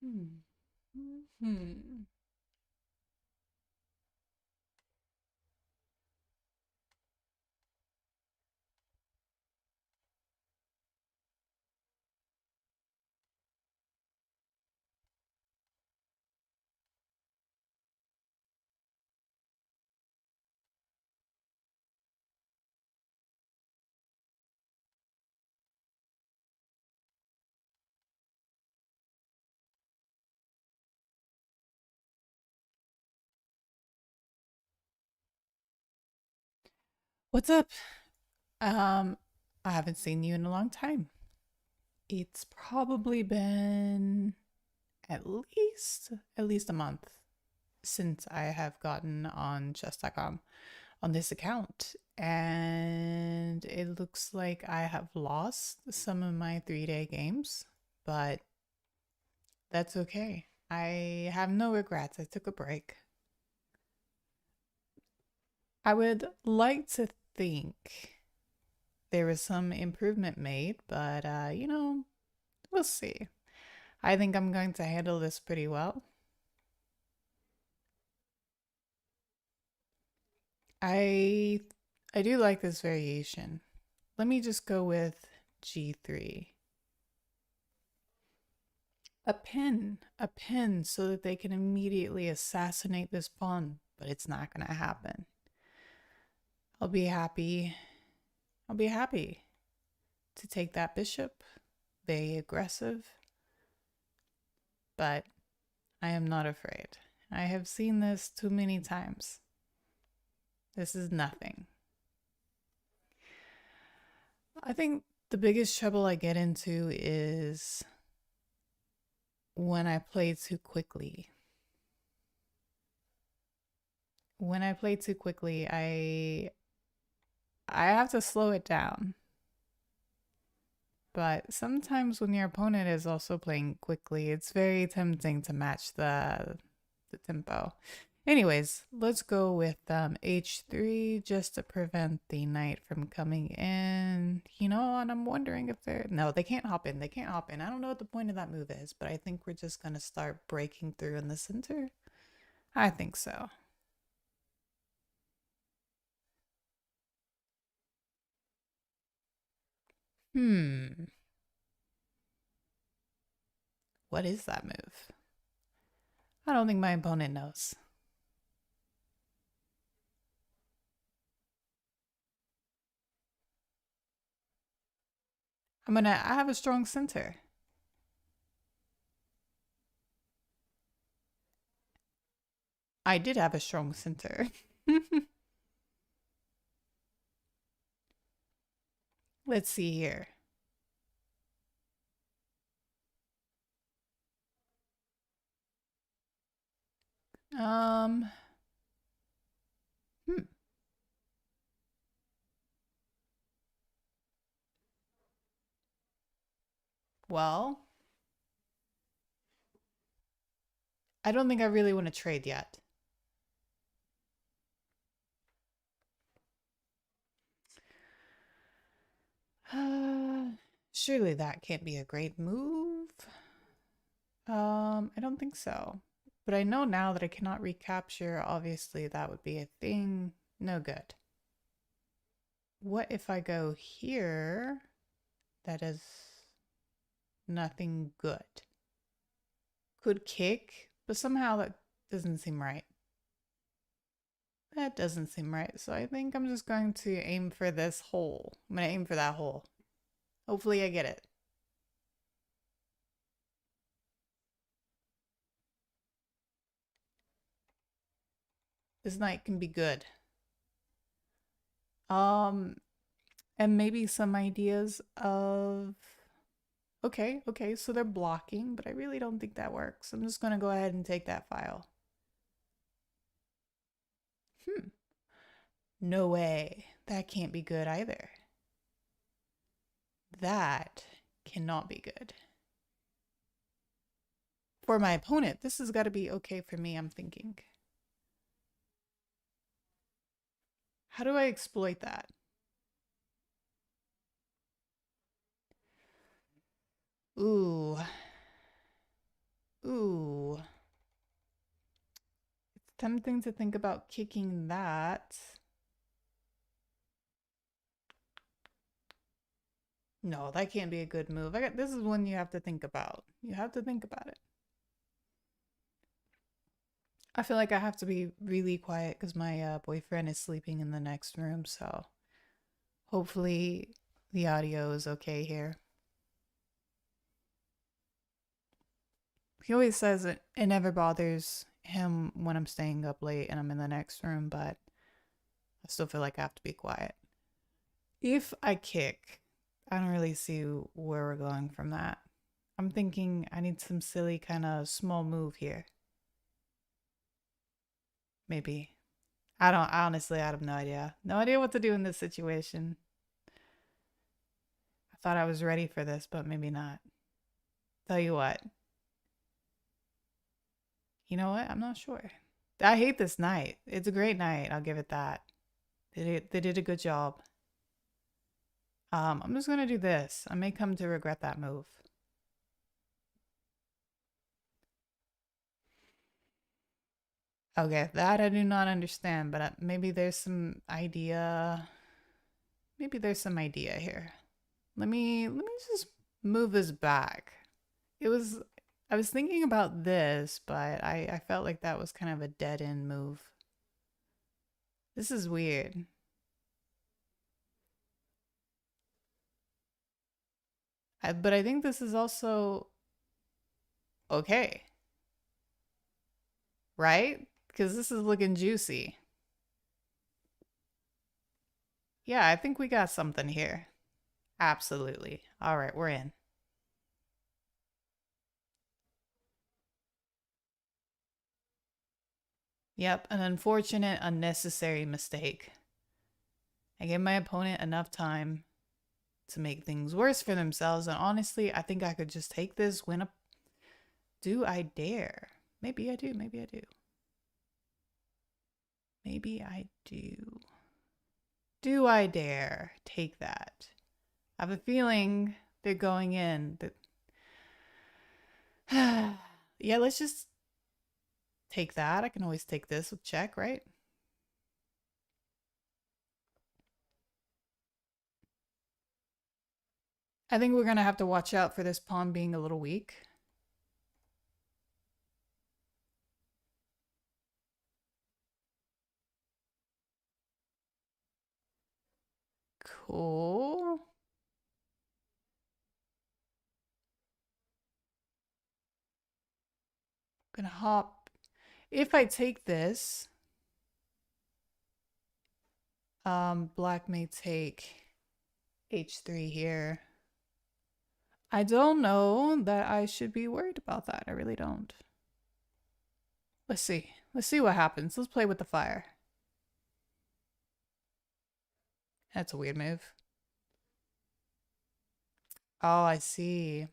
Hmm. Hmm. What's up? Um, I haven't seen you in a long time. It's probably been at least a month since I have gotten on chess.com on this account. And it looks like I have lost some of my 3-day games, but that's okay. I have no regrets. I took a break. I would like to think there was some improvement made, but we'll see. I think I'm going to handle this pretty well. I I do like this variation. Let me just go with G3. A pin so that they can immediately assassinate this pawn, but it's not going to happen. I'll be happy. I'll be happy to take that bishop. Very aggressive, but I am not afraid. I have seen this too many times. This is nothing. I think the biggest trouble I get into is when I play too quickly. When I play too quickly, I have to slow it down. But sometimes when your opponent is also playing quickly, it's very tempting to match the tempo. Anyways, let's go with h3 just to prevent the knight from coming in. And I'm wondering if they're... No, they can't hop in. They can't hop in. I don't know what the point of that move is, but I think we're just going to start breaking through in the center. I think so. Hmm. What is that move? I don't think my opponent knows. I have a strong center. I did have a strong center. Let's see here. Um, hmm. Well, I don't think I really want to trade yet. Uh, surely that can't be a great move. I don't think so. But I know now that I cannot recapture. Obviously, that would be a thing. No good. What if I go here? That is nothing good. Could kick, but somehow that doesn't seem right. That doesn't seem right. So I think I'm just going to aim for this hole. I'm going to aim for that hole. Hopefully I get it. This night can be good. Um, and maybe some ideas of... Okay, so they're blocking, but I really don't think that works. I'm just going to go ahead and take that file. Hmm. No way. That can't be good either. That cannot be good. For my opponent, this has got to be okay for me, I'm thinking. How do I exploit that? Ooh. tempting to think about kicking that. No, that can't be a good move. This is one you have to think about. You have to think about it. I feel like I have to be really quiet because my boyfriend is sleeping in the next room, so hopefully the audio is okay here. He always says it never bothers him when I'm staying up late and I'm in the next room, but I still feel like I have to be quiet. If I kick, I don't really see where we're going from that. I'm thinking I need some silly kind of small move here. Maybe. I have no idea. No idea what to do in this situation. I thought I was ready for this, but maybe not. Tell you what. You know what? I'm not sure. I hate this knight. It's a great knight. I'll give it that. They did a good job. I'm just gonna do this. I may come to regret that move. Okay, that I do not understand, but maybe there's some idea. Maybe there's some idea here. Let me just move this back. It was I was thinking about this, but I felt like that was kind of a dead end move. This is weird. But I think this is also okay, right? Because this is looking juicy. Yeah, I think we got something here. Absolutely. All right, we're in. Yep, an unfortunate, unnecessary mistake. I gave my opponent enough time to make things worse for themselves, and honestly, I think I could just take this, win a. Do I dare? Maybe I do, maybe I do. Maybe I do. Do I dare take that? I have a feeling they're going in. Yeah, let's just take that. I can always take this with check, right? I think we're going to have to watch out for this pawn being a little weak. Cool. Gonna hop. If I take this, black may take h3 here. I don't know that I should be worried about that. I really don't. Let's see. Let's see what happens. Let's play with the fire. That's a weird move. Oh, I see.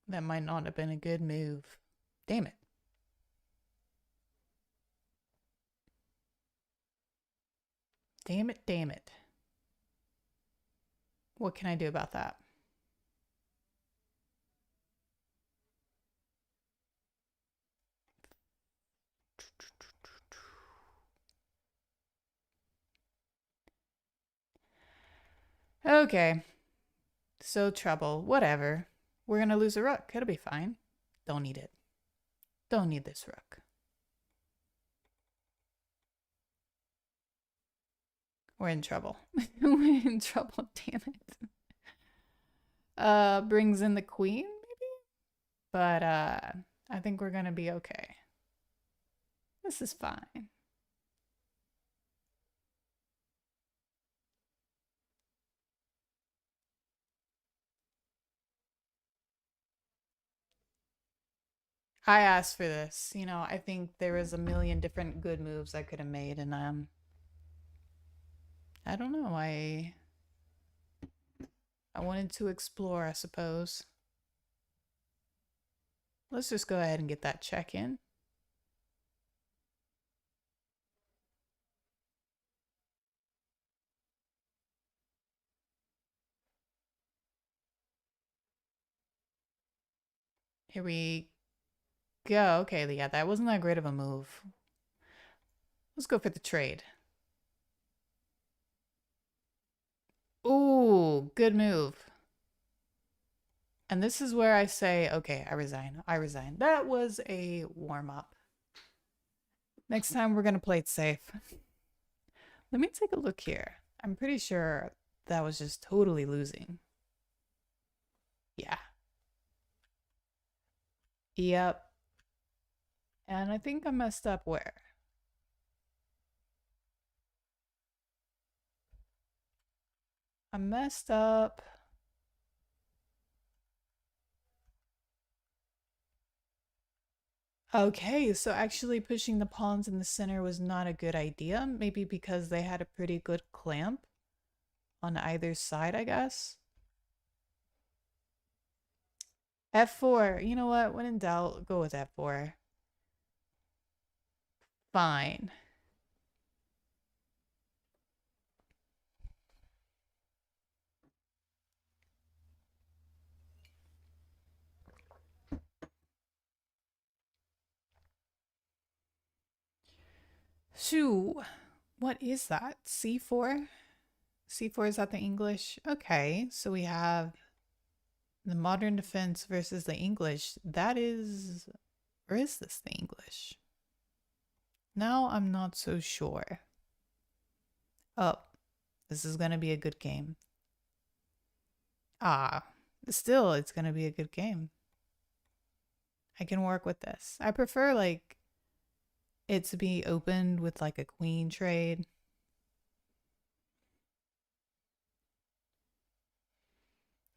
That might not have been a good move. Damn it. Damn it, damn it. What can I do about that? Okay. So trouble. Whatever. We're gonna lose a rook. It'll be fine. Don't need it. Don't need this rook. We're in trouble. We're in trouble, damn it. Brings in the queen, maybe? But I think we're gonna be okay. This is fine. I asked for this. You know, I think there was a million different good moves I could have made, and I don't know. I wanted to explore, I suppose. Let's just go ahead and get that check in. Here we go. Okay, yeah, that wasn't that great of a move. Let's go for the trade. Ooh, good move. And this is where I say, okay, I resign. I resign. That was a warm up. Next time we're going to play it safe. Let me take a look here. I'm pretty sure that was just totally losing. Yeah. Yep. And I think I messed up where? I messed up. Okay, so actually pushing the pawns in the center was not a good idea. Maybe because they had a pretty good clamp on either side, I guess. F4. You know what? When in doubt, go with F4. Fine. Shoo. What is that? C4? C4, is that the English? Okay, so we have the modern defense versus the English. That is. Or is this the English? Now I'm not so sure. Oh, this is going to be a good game. Ah, still, it's going to be a good game. I can work with this. I prefer, like, it to be opened with, like, a queen trade.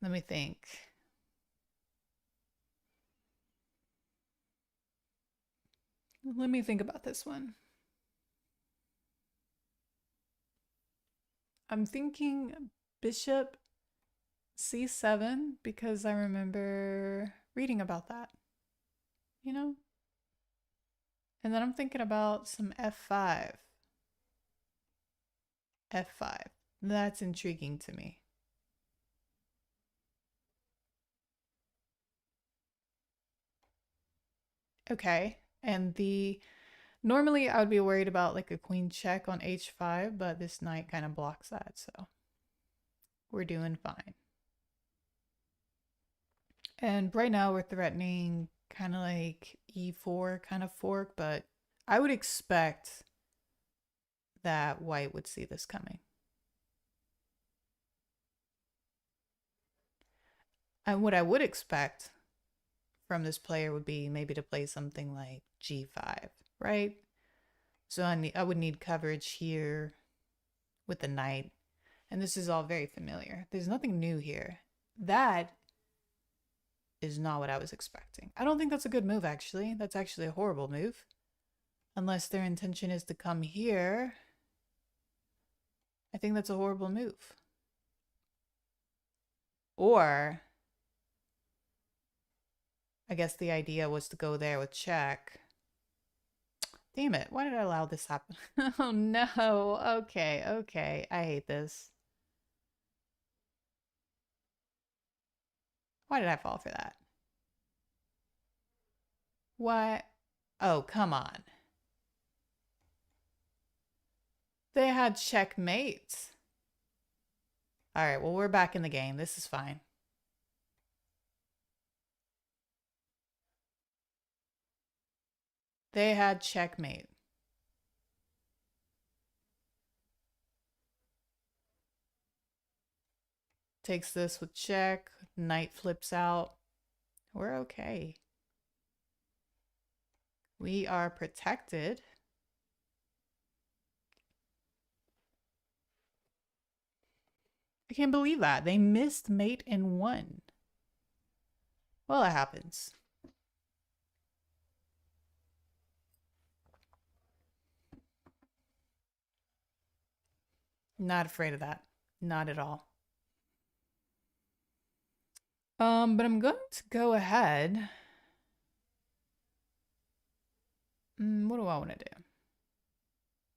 Let me think. Let me think about this one. I'm thinking bishop c7 because I remember reading about that, you know? And then I'm thinking about some f5. F5. That's intriguing to me. Okay. And the normally I would be worried about like a queen check on h5, but this knight kind of blocks that, so we're doing fine. And right now we're threatening kind of like e4 kind of fork, but I would expect that white would see this coming. And what I would expect from this player would be maybe to play something like g5, right? So I would need coverage here with the knight. And this is all very familiar. There's nothing new here. That is not what I was expecting. I don't think that's a good move, actually. That's actually a horrible move. Unless their intention is to come here. I think that's a horrible move. Or I guess the idea was to go there with check. Damn it, why did I allow this happen? Oh no, okay, I hate this. Why did I fall for that? What? Oh, come on. They had checkmate. All right, well, we're back in the game. This is fine. They had checkmate. Takes this with check. Knight flips out. We're okay. We are protected. I can't believe that. They missed mate and won. Well, it happens. Not afraid of that. Not at all. But I'm going to go ahead. What do I want to do?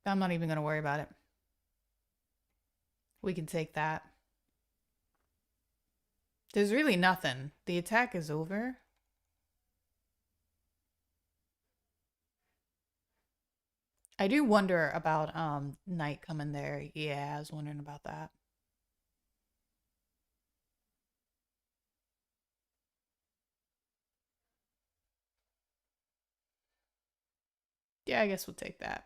I'm not even going to worry about it. We can take that. There's really nothing. The attack is over. I do wonder about night coming there. Yeah, I was wondering about that. Yeah, I guess we'll take that.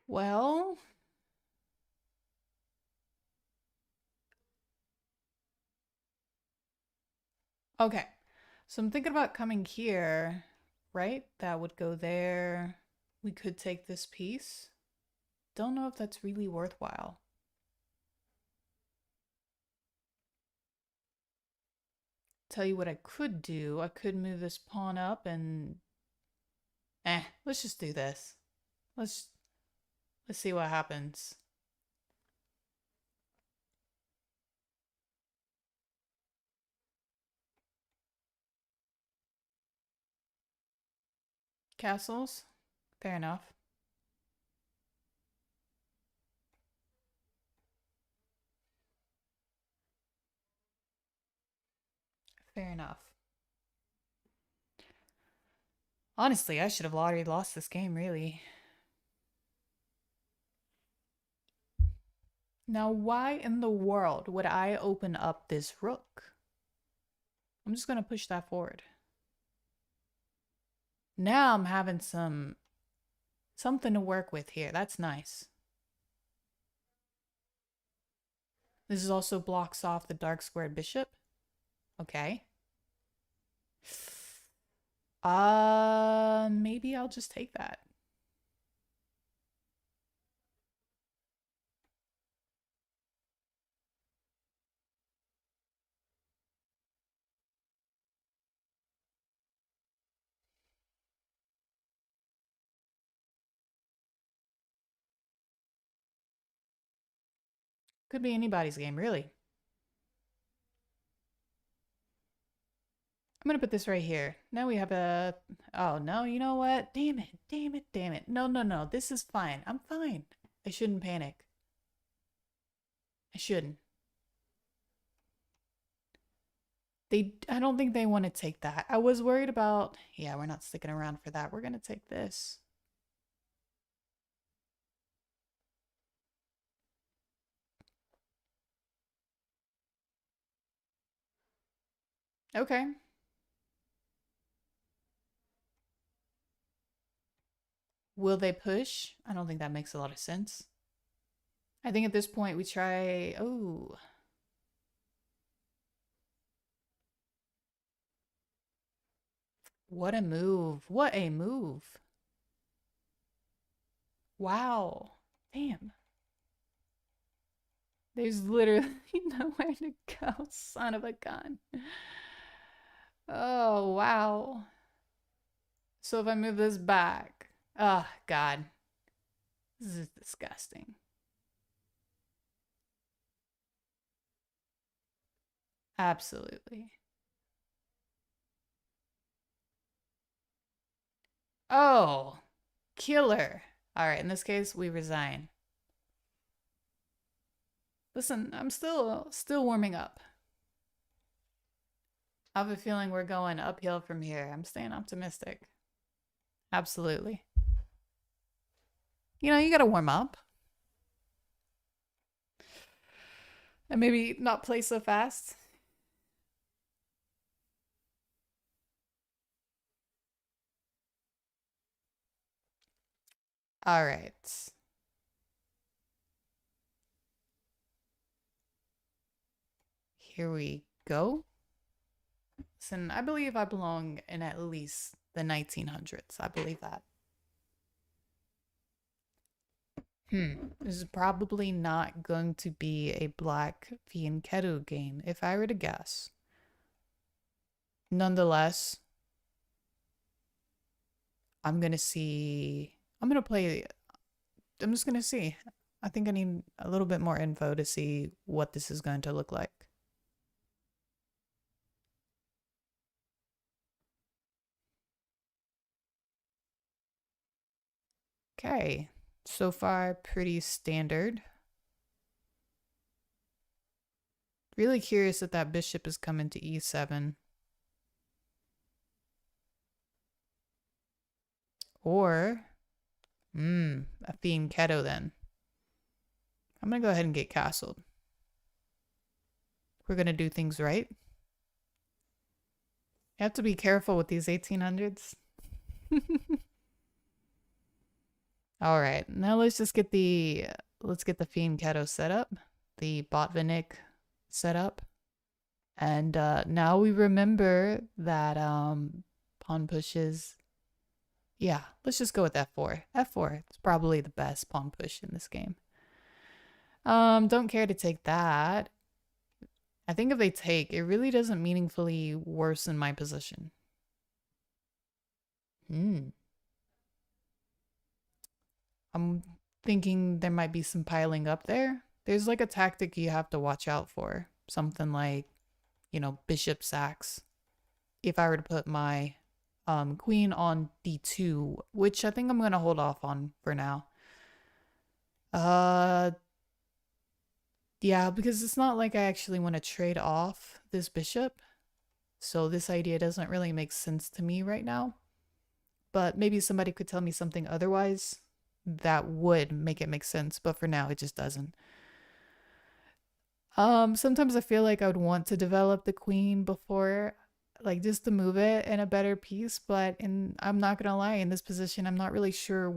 Well, okay. So I'm thinking about coming here, right? That would go there. We could take this piece. Don't know if that's really worthwhile. Tell you what I could do. I could move this pawn up and let's just do this. Let's let's see what happens. Castles? Fair enough. Fair enough. Honestly, I should have already lost this game, really. Now, why in the world would I open up this rook? I'm just gonna push that forward. Now I'm having something to work with here. That's nice. This is also blocks off the dark squared bishop. Okay. Maybe I'll just take that. Could be anybody's game, really. I'm gonna put this right here. Now we have a... Oh, no, you know what? Damn it, damn it, damn it. No, no, no, this is fine. I'm fine. I shouldn't panic. I shouldn't. I don't think they want to take that. I was worried about... Yeah, we're not sticking around for that. We're gonna take this. Okay. Will they push? I don't think that makes a lot of sense. I think at this point we try... Oh, what a move. What a move. Wow. Damn. There's literally nowhere to go, son of a gun. Oh, wow. So if I move this back... Oh, God. This is disgusting. Absolutely. Oh, killer. All right, in this case, we resign. Listen, I'm still warming up. I have a feeling we're going uphill from here. I'm staying optimistic. Absolutely. You know, you got to warm up and maybe not play so fast. All right. Here we go. Listen, I believe I belong in at least the 1900s. I believe that. This is probably not going to be a black Fianketu game, if I were to guess. Nonetheless, I'm gonna see. I'm gonna play. I'm just gonna see. I think I need a little bit more info to see what this is going to look like. Okay, so far pretty standard. Really curious if that bishop is coming to e7. Or, a fianchetto then. I'm gonna go ahead and get castled. We're gonna do things right. You have to be careful with these 1800s. All right, now let's get the fianchetto set up, the Botvinnik set up. And now we remember that pawn pushes. Yeah, let's just go with f4. F4 is probably the best pawn push in this game. Don't care to take that. I think if they take, it really doesn't meaningfully worsen my position. I'm thinking there might be some piling up there. There's like a tactic you have to watch out for. Something like, bishop sacks. If I were to put my queen on d2, which I think I'm going to hold off on for now. Yeah, because it's not like I actually want to trade off this bishop. So this idea doesn't really make sense to me right now. But maybe somebody could tell me something otherwise that would make it make sense. But for now, it just doesn't. Sometimes I feel like I would want to develop the queen before, like just to move it in a better piece. But I'm not going to lie, in this position, I'm not really sure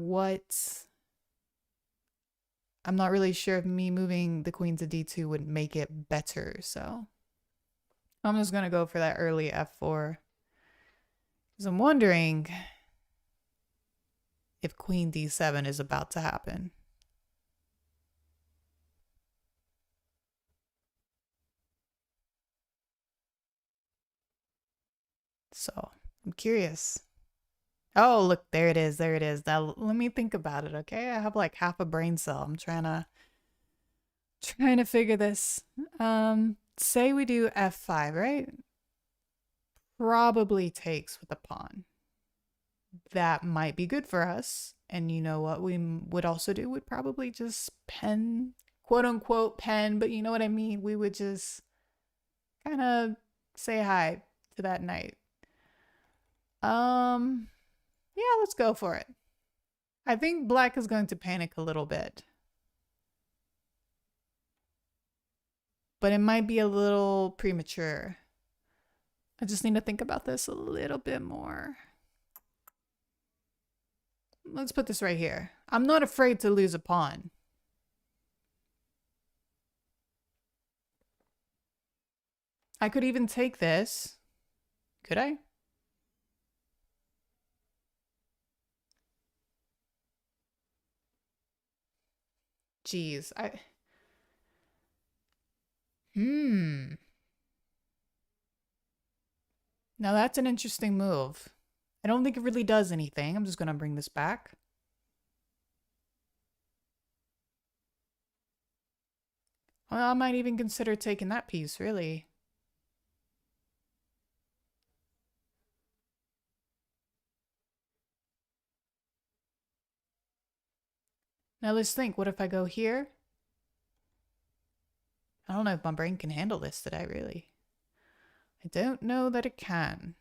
if me moving the queen to d2 would make it better, so I'm just gonna go for that early f4. Because I'm wondering if queen d7 is about to happen. So I'm curious. Oh, look, there it is. There it is. Now let me think about it, okay? I have like half a brain cell. I'm trying to figure this. Say we do f5, right? Probably takes with a pawn. That might be good for us. And you know what we would also do? Would probably just pen, quote unquote pen, but you know what I mean? We would just kind of say hi to that knight. Yeah, let's go for it. I think black is going to panic a little bit. But it might be a little premature. I just need to think about this a little bit more. Let's put this right here. I'm not afraid to lose a pawn. I could even take this. Could I? Jeez, Now that's an interesting move. I don't think it really does anything. I'm just gonna bring this back. Well, I might even consider taking that piece, really. Now let's think, what if I go here? I don't know if my brain can handle this today, really. I don't know that it can.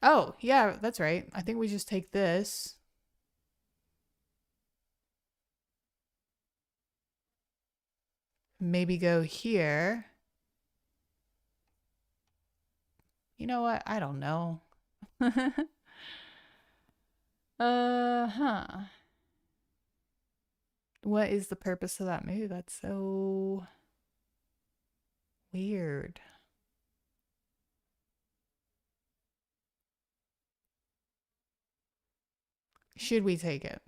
Oh, yeah, that's right. I think we just take this. Maybe go here. You know what? I don't know. Huh. What is the purpose of that move? That's so weird. Should we take it?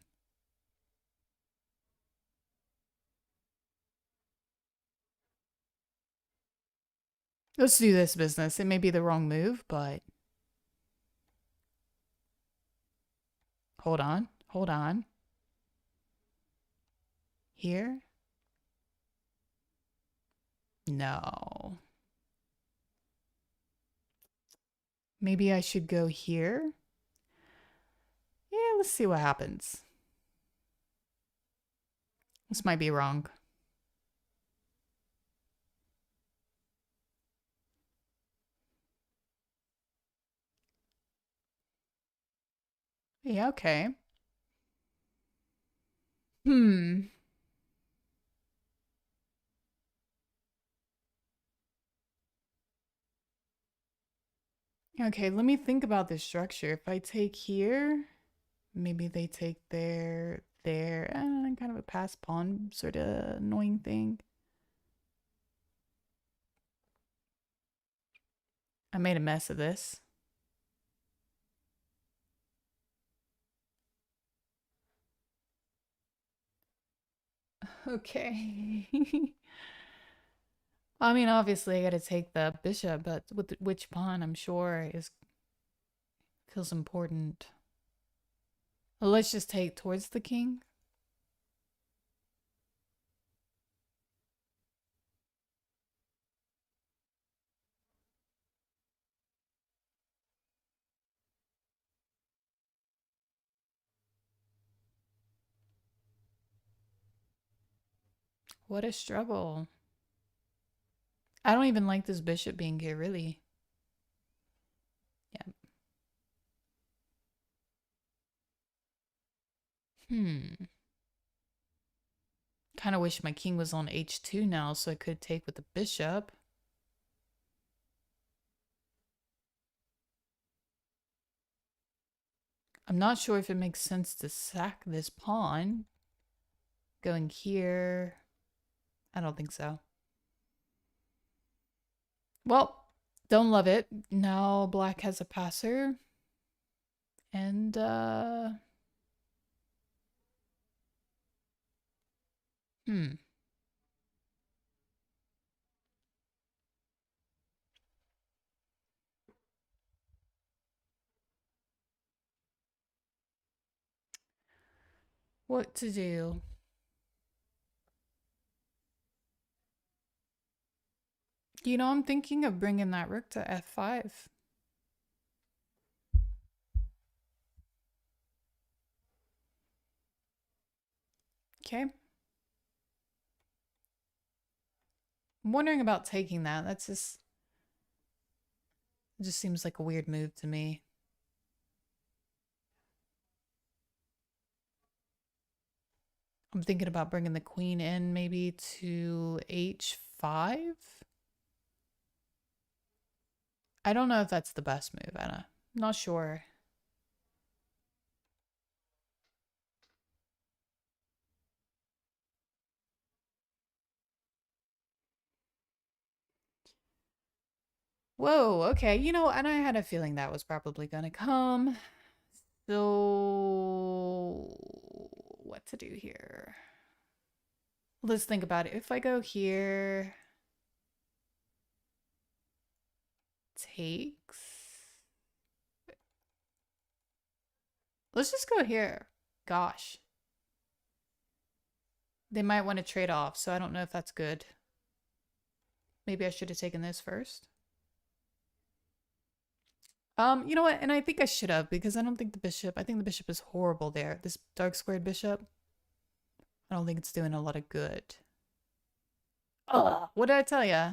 Let's do this business. It may be the wrong move, but hold on. Hold on. Here? No. Maybe I should go here? Yeah, let's see what happens. This might be wrong. Yeah, okay. Hmm. Okay, let me think about this structure. If I take here, maybe they take there. Kind of a pass pawn sort of annoying thing. I made a mess of this. Okay. I mean, obviously, I gotta take the bishop, but with which pawn, I'm sure, is feels important. Well, let's just take towards the king. What a struggle. I don't even like this bishop being here, really. Yeah. Hmm. Kind of wish my king was on h2 now so I could take with the bishop. I'm not sure if it makes sense to sack this pawn. Going here. I don't think so. Well, don't love it. Now black has a passer. And, hmm. What to do? You know, I'm thinking of bringing that rook to f5. Okay. I'm wondering about taking that. That's just... It just seems like a weird move to me. I'm thinking about bringing the queen in maybe to h5. I don't know if that's the best move, Anna. I'm not sure. Whoa, okay. You know, and I had a feeling that was probably going to come. So, what to do here? Let's think about it. If I go here, takes. Let's just go here. Gosh. They might want to trade off, so I don't know if that's good. Maybe I should have taken this first. You know what? And I think I should have because I don't think I think the bishop is horrible there. This dark squared bishop. I don't think it's doing a lot of good. Ugh, what did I tell ya?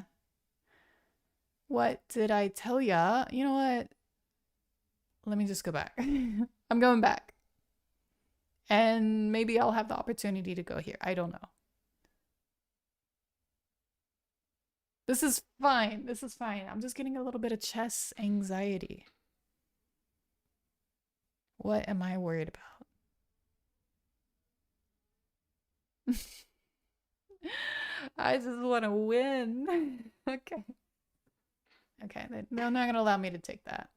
What did I tell ya? You know what? Let me just go back. I'm going back. And maybe I'll have the opportunity to go here. I don't know. This is fine. This is fine. I'm just getting a little bit of chess anxiety. What am I worried about? I just want to win. Okay. Okay, they're not going to allow me to take that.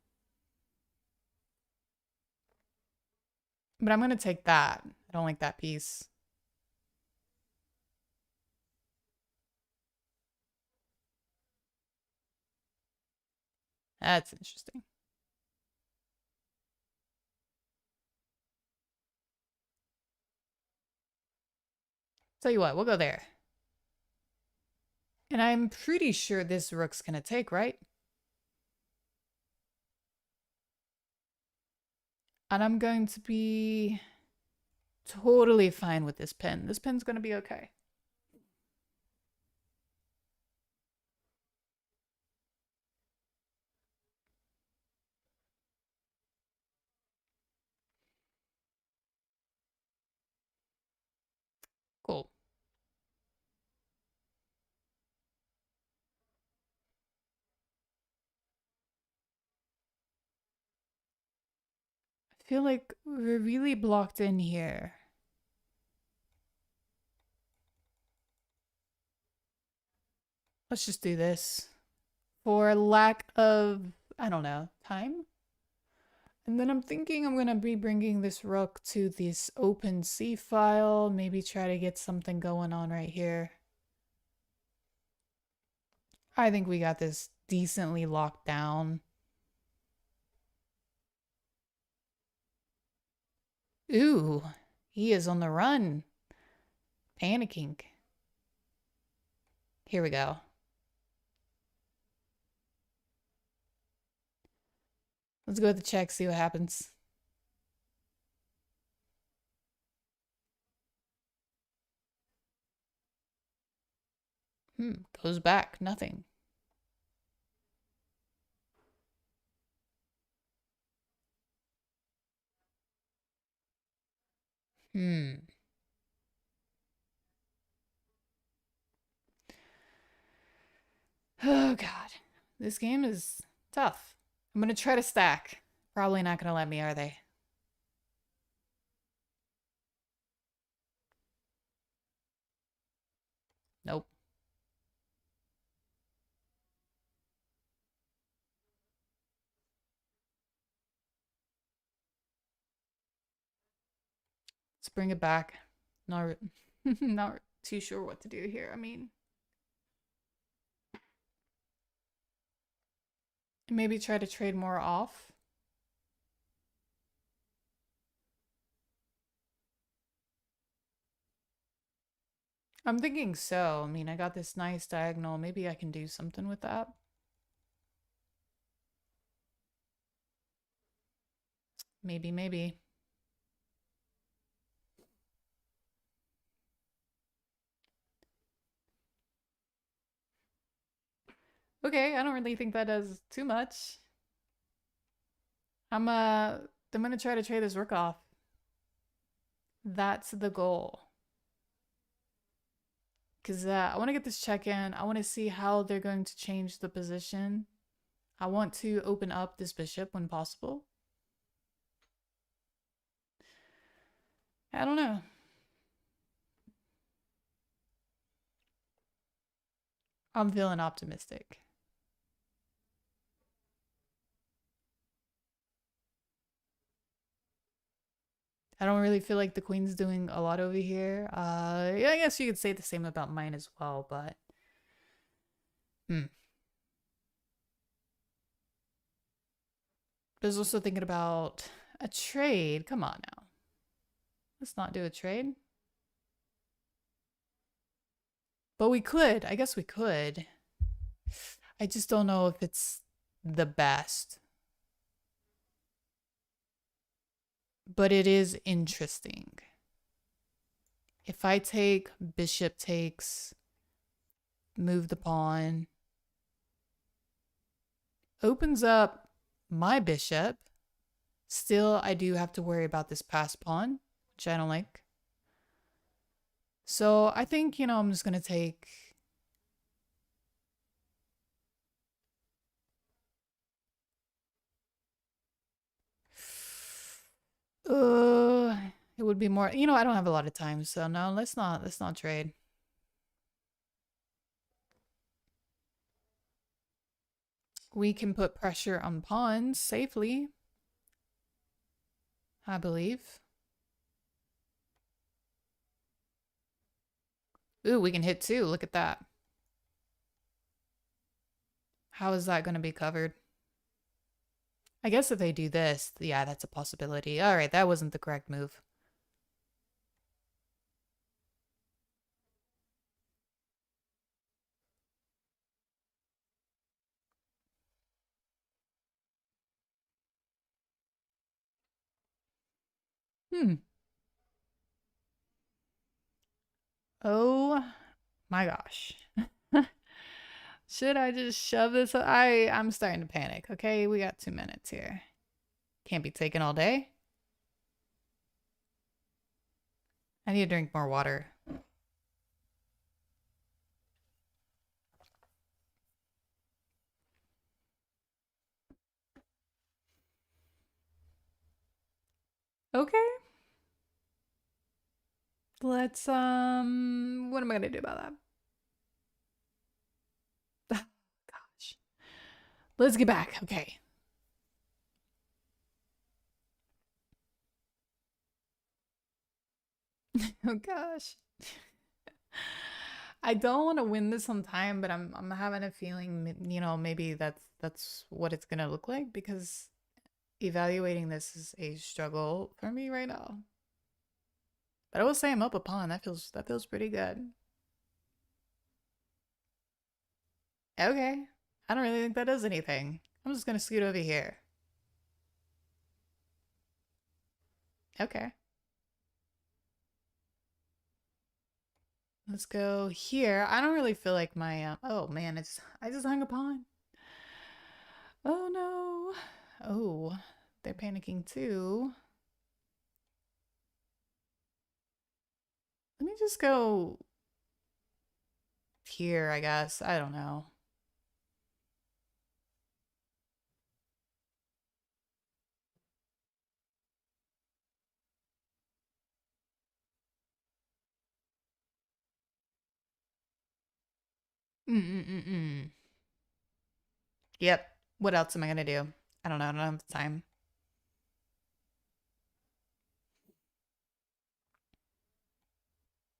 But I'm going to take that. I don't like that piece. That's interesting. Tell you what, we'll go there. And I'm pretty sure this rook's gonna take, right? And I'm going to be totally fine with this pin. This pin's gonna be okay. Cool. I feel like we're really blocked in here. Let's just do this. For lack of, I don't know, time? And then I'm thinking I'm gonna be bringing this rook to this open C file. Maybe try to get something going on right here. I think we got this decently locked down. Ooh, he is on the run. Panicking. Here we go. Let's go with the check, see what happens. Goes back, nothing. Oh god. This game is tough. I'm gonna try to stack. Probably not gonna let me, are they? Nope. Let's bring it back. Not, not too sure what to do here. I mean, maybe try to trade more off. I'm thinking so. I mean, I got this nice diagonal. Maybe I can do something with that. Maybe, maybe. Okay, I don't really think that does too much. I'm gonna try to trade this rook off. That's the goal. Because I want to get this check in. I want to see how they're going to change the position. I want to open up this bishop when possible. I don't know. I'm feeling optimistic. I don't really feel like the queen's doing a lot over here. Yeah, I guess you could say the same about mine as well, but I was also thinking about a trade. Come on now. Let's not do a trade. But we could. I guess we could. I just don't know if it's the best. But it is interesting. If I take bishop takes, move the pawn, opens up my bishop. Still, I do have to worry about this passed pawn, which I don't like. So I think, I'm just going to take... it would be more... I don't have a lot of time, so no, let's not trade. We can put pressure on pawns safely, I believe. Ooh, we can hit too. Look at that. How is that going to be covered? I guess if they do this, yeah, that's a possibility. All right, that wasn't the correct move. Hmm. Oh my gosh. Should I just shove this? I'm starting to panic. Okay, we got 2 minutes here. Can't be taken all day. I need to drink more water. Okay. Let's what am I gonna do about that? Gosh. Let's get back. Okay. Oh gosh. I don't want to win this on time, but I'm having a feeling, maybe that's what it's gonna look like because evaluating this is a struggle for me right now. But I will say I'm up a pawn. That feels pretty good. Okay. I don't really think that does anything. I'm just gonna scoot over here. Okay. Let's go here. I don't really feel like my oh man, I just hung a pawn. Oh no. Oh, they're panicking too. Let me just go here, I guess. I don't know. Mm-mm-mm-mm. Yep. What else am I gonna do? I don't know. I don't have time.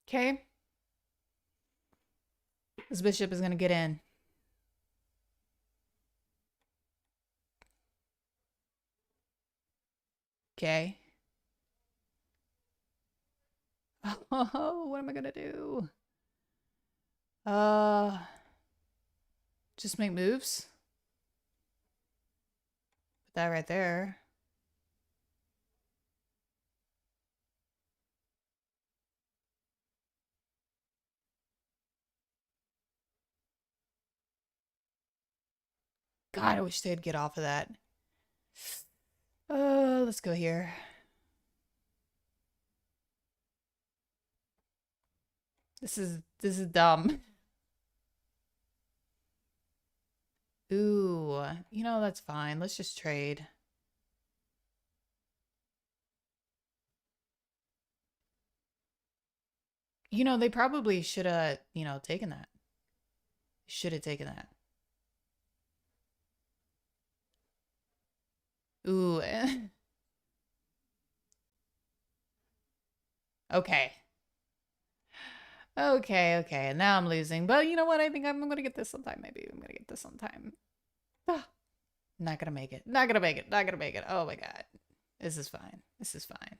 Okay. This bishop is gonna get in. Okay. Oh, what am I gonna do? Uh, just make moves. Put that right there. God, I wish they'd get off of that. Let's go here. This is dumb. Ooh, that's fine. Let's just trade. They probably should have, taken that. Should have taken that. Ooh. Okay. Okay, okay. Now I'm losing. But you know what? I think I'm gonna get this sometime. Maybe I'm gonna get this sometime. Ah, not gonna make it. Not gonna make it. Not gonna make it. Oh my god. This is fine. This is fine.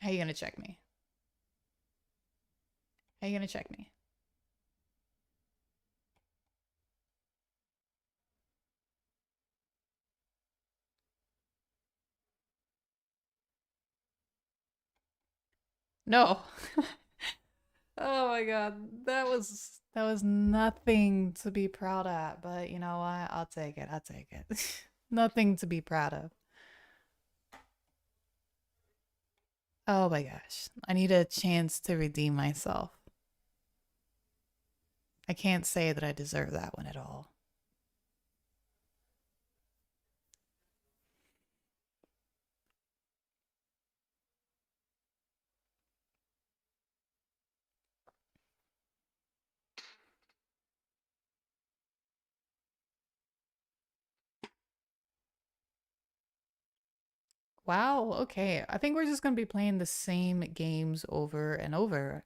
How you gonna check me? How you gonna check me? No. Oh my god. That was nothing to be proud of, but you know what? I'll take it. I'll take it. Nothing to be proud of. Oh my gosh. I need a chance to redeem myself. I can't say that I deserve that one at all. Wow, okay. I think we're just gonna be playing the same games over and over.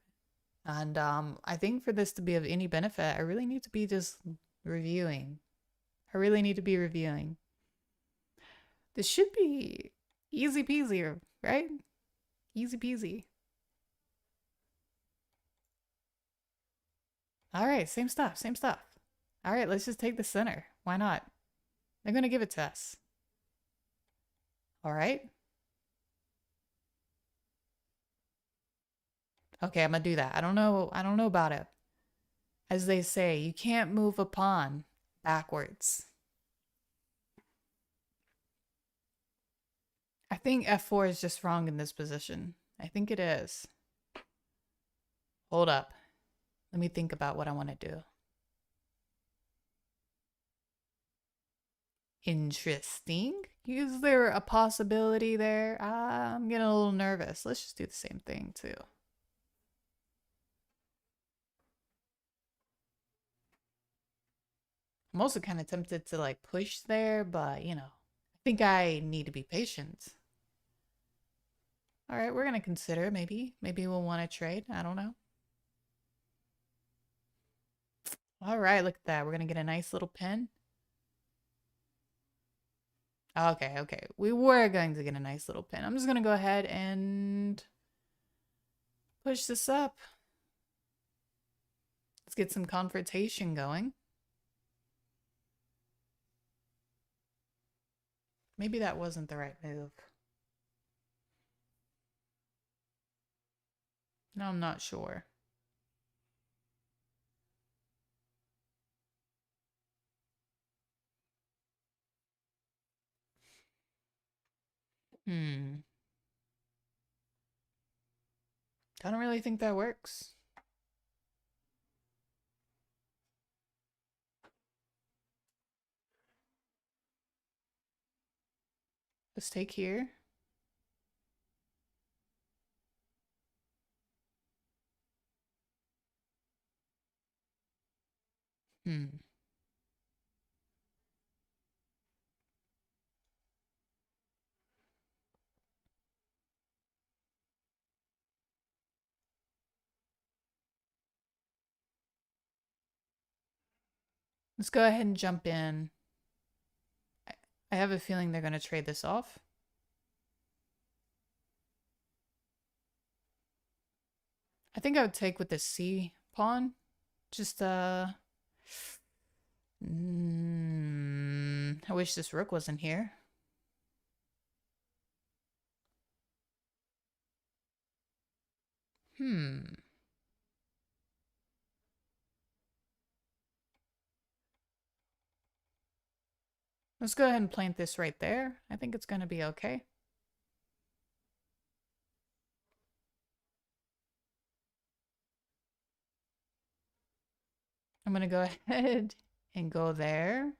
And I think for this to be of any benefit, I really need to be just reviewing. I really need to be reviewing. This should be easy peasy, right? Easy peasy. All right, same stuff, same stuff. All right, let's just take the center. Why not? They're gonna give it to us. All right. Okay, I'm gonna do that. I don't know about it. As they say, you can't move a pawn backwards. I think f4 is just wrong in this position. I think it is. Hold up. Let me think about what I want to do. Interesting. Is there a possibility there? I'm getting a little nervous. Let's just do the same thing too. I'm also kind of tempted to like push there, but I think I need to be patient. All right, we're gonna consider maybe we'll want to trade. I don't know. All right, look at that. We're gonna get a nice little pin. Okay, okay. We were going to get a nice little pin. I'm just gonna go ahead and push this up. Let's get some confrontation going. Maybe that wasn't the right move. No, I'm not sure. Hmm. I don't really think that works. Let's take here. Hmm. Let's go ahead and jump in. I have a feeling they're going to trade this off. I think I would take with the C pawn. Just, I wish this rook wasn't here. Hmm. Let's go ahead and plant this right there. I think it's going to be okay. I'm going to go ahead and go there.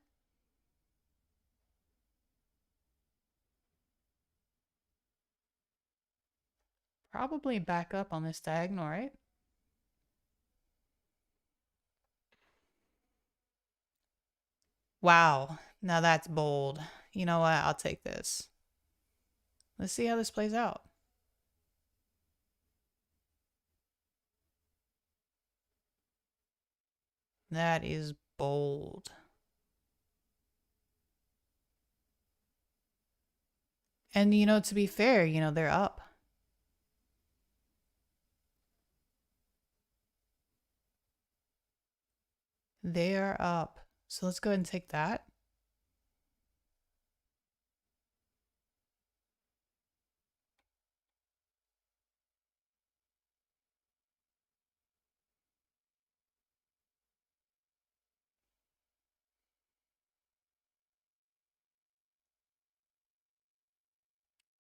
Probably back up on this diagonal, right? Wow. Now that's bold. You know what? I'll take this. Let's see how this plays out. That is bold. And to be fair, they're up. They are up. So let's go ahead and take that.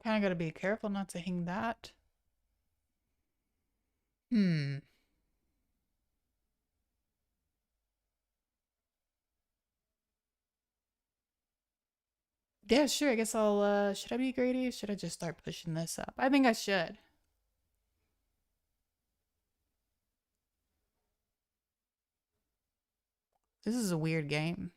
Kind of got to be careful not to hang that. Hmm. Yeah, sure. I guess I'll, should I be greedy? Should I just start pushing this up? I think I should. This is a weird game.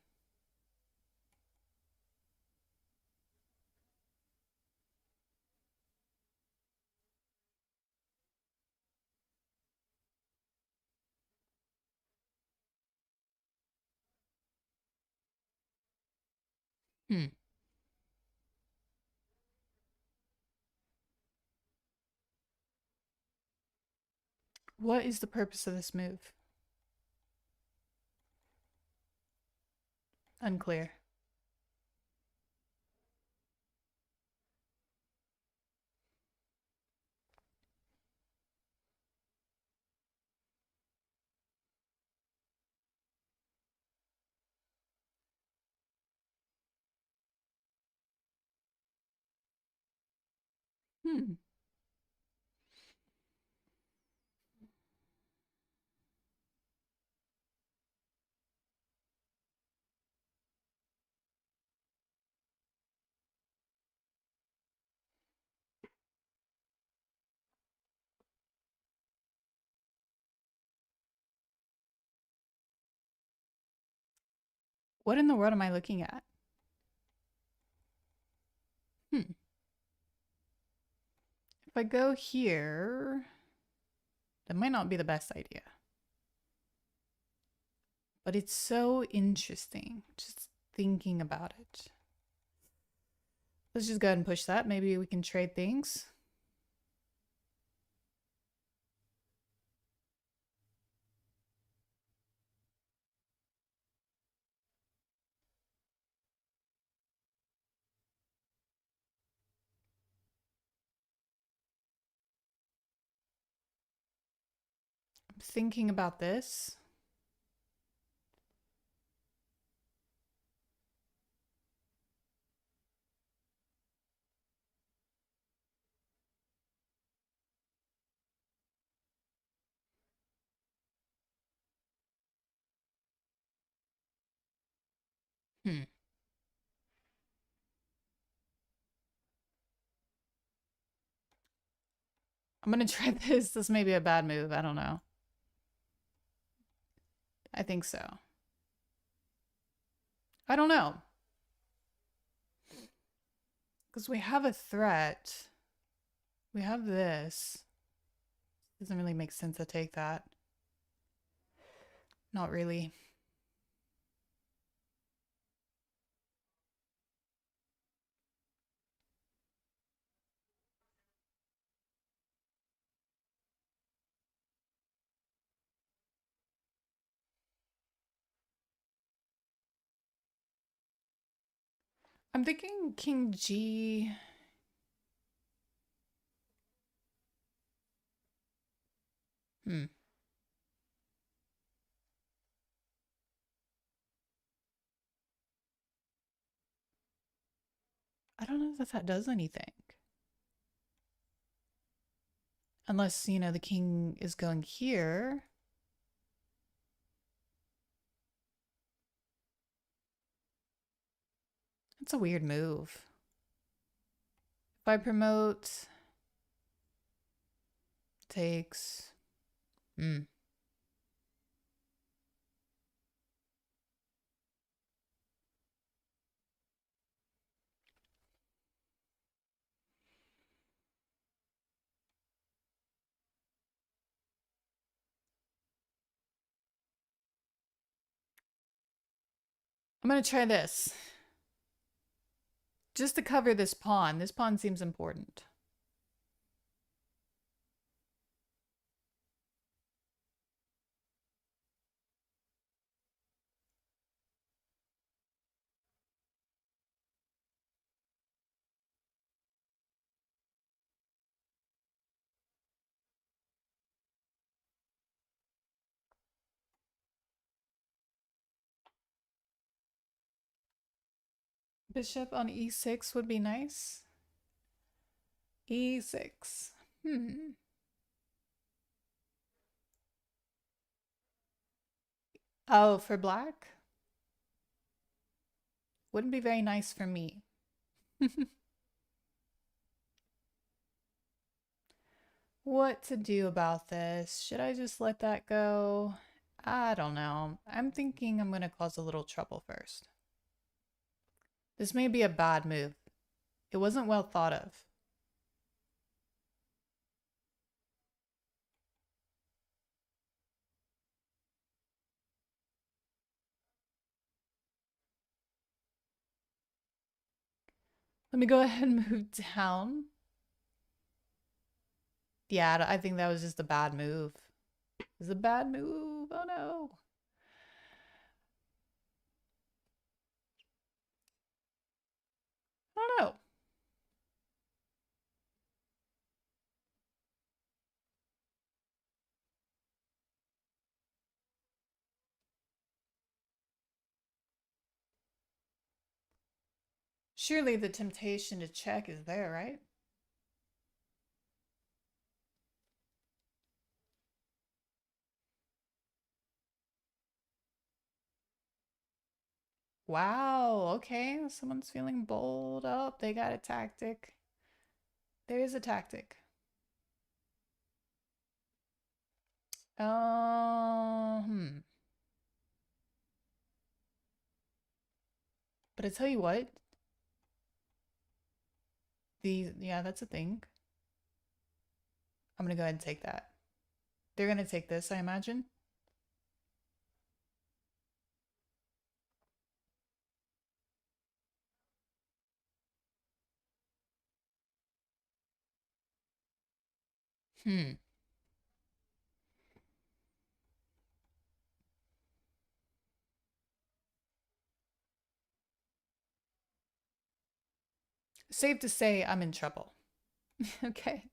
Hmm. What is the purpose of this move? Unclear. Hmm. What in the world am I looking at? Hmm. If I go here, that might not be the best idea. But it's so interesting just thinking about it. Let's just go ahead and push that. Maybe we can trade things. I'm thinking about this. Hmm. I'm gonna try this. This may be a bad move. I don't know. I think so. I don't know. Because we have a threat. We have this. Doesn't really make sense to take that. Not really. I'm thinking King G. Hmm. I don't know if that does anything. Unless, the king is going here. It's a weird move. If I promote, takes. Hmm. I'm gonna try this. Just to cover this pawn. This pawn seems important. Bishop on e6 would be nice. E6. Hmm. Oh, for black? Wouldn't be very nice for me. What to do about this? Should I just let that go? I don't know. I'm thinking I'm going to cause a little trouble first. This may be a bad move. It wasn't well thought of. Let me go ahead and move down. Yeah, I think that was just a bad move. It was a bad move. Oh no. I don't know. Surely the temptation to check is there, right? Wow, okay. Someone's feeling bold. Oh, they got a tactic. There is a tactic. Hmm. But I tell you what, yeah, that's a thing. I'm gonna go ahead and take that. They're gonna take this, I imagine. Hmm. Safe to say I'm in trouble. Okay.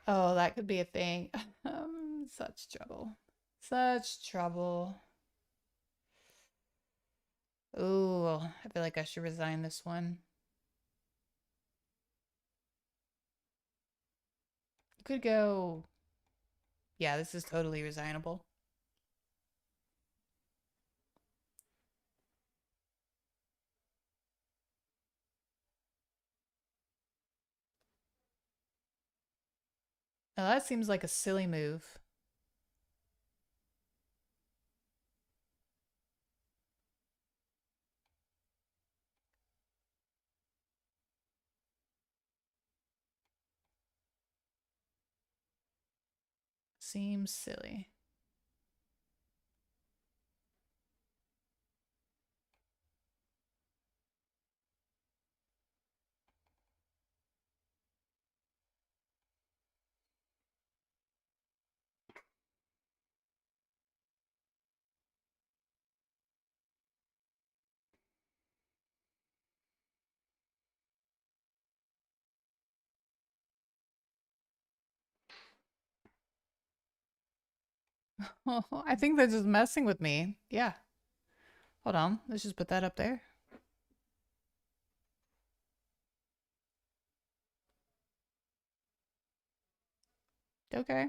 Oh, that could be a thing. Such trouble. Such trouble. Ooh, I feel like I should resign this one. You could go. Yeah, this is totally resignable. Now that seems like a silly move. Seems silly. Oh, I think they're just messing with me. Yeah. Hold on. Let's just put that up there. Okay.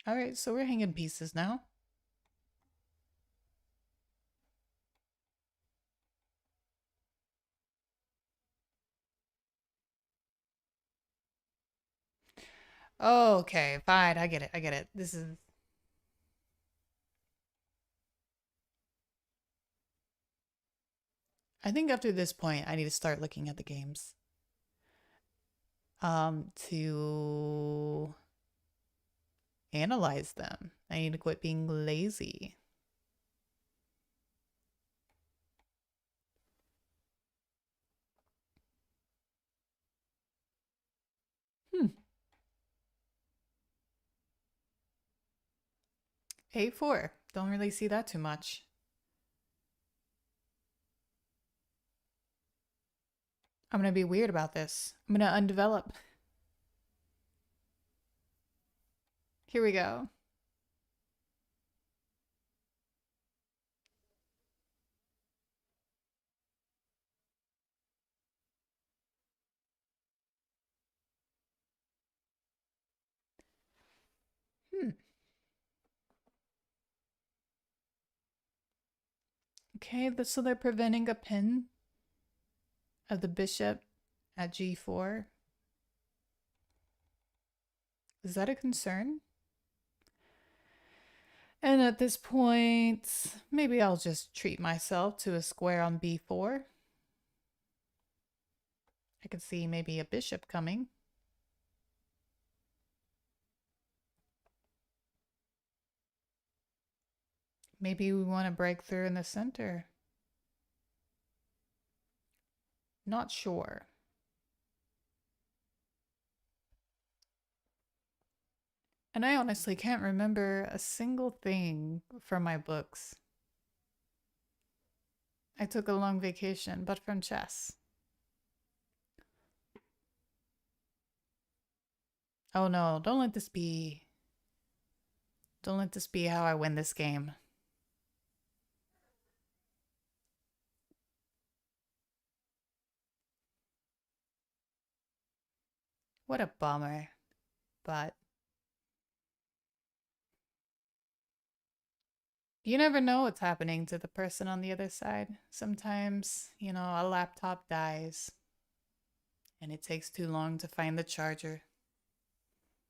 All right, so we're hanging pieces now. Okay, fine. I get it. I get it. This is. I think after this point, I need to start looking at the games. To analyze them. I need to quit being lazy. Hmm. A4. Don't really see that too much. I'm gonna be weird about this. I'm gonna undevelop. Here we go. Hmm. Okay, so they're preventing a pin of the bishop at g4. Is that a concern? And at this point, maybe I'll just treat myself to a square on b4. I could see maybe a bishop coming. Maybe we want to break through in the center. Not sure. And I honestly can't remember a single thing from my books. I took a long vacation, but from chess. Oh no, don't let this be. Don't let this be how I win this game. What a bummer. But you never know what's happening to the person on the other side. Sometimes, a laptop dies and it takes too long to find the charger.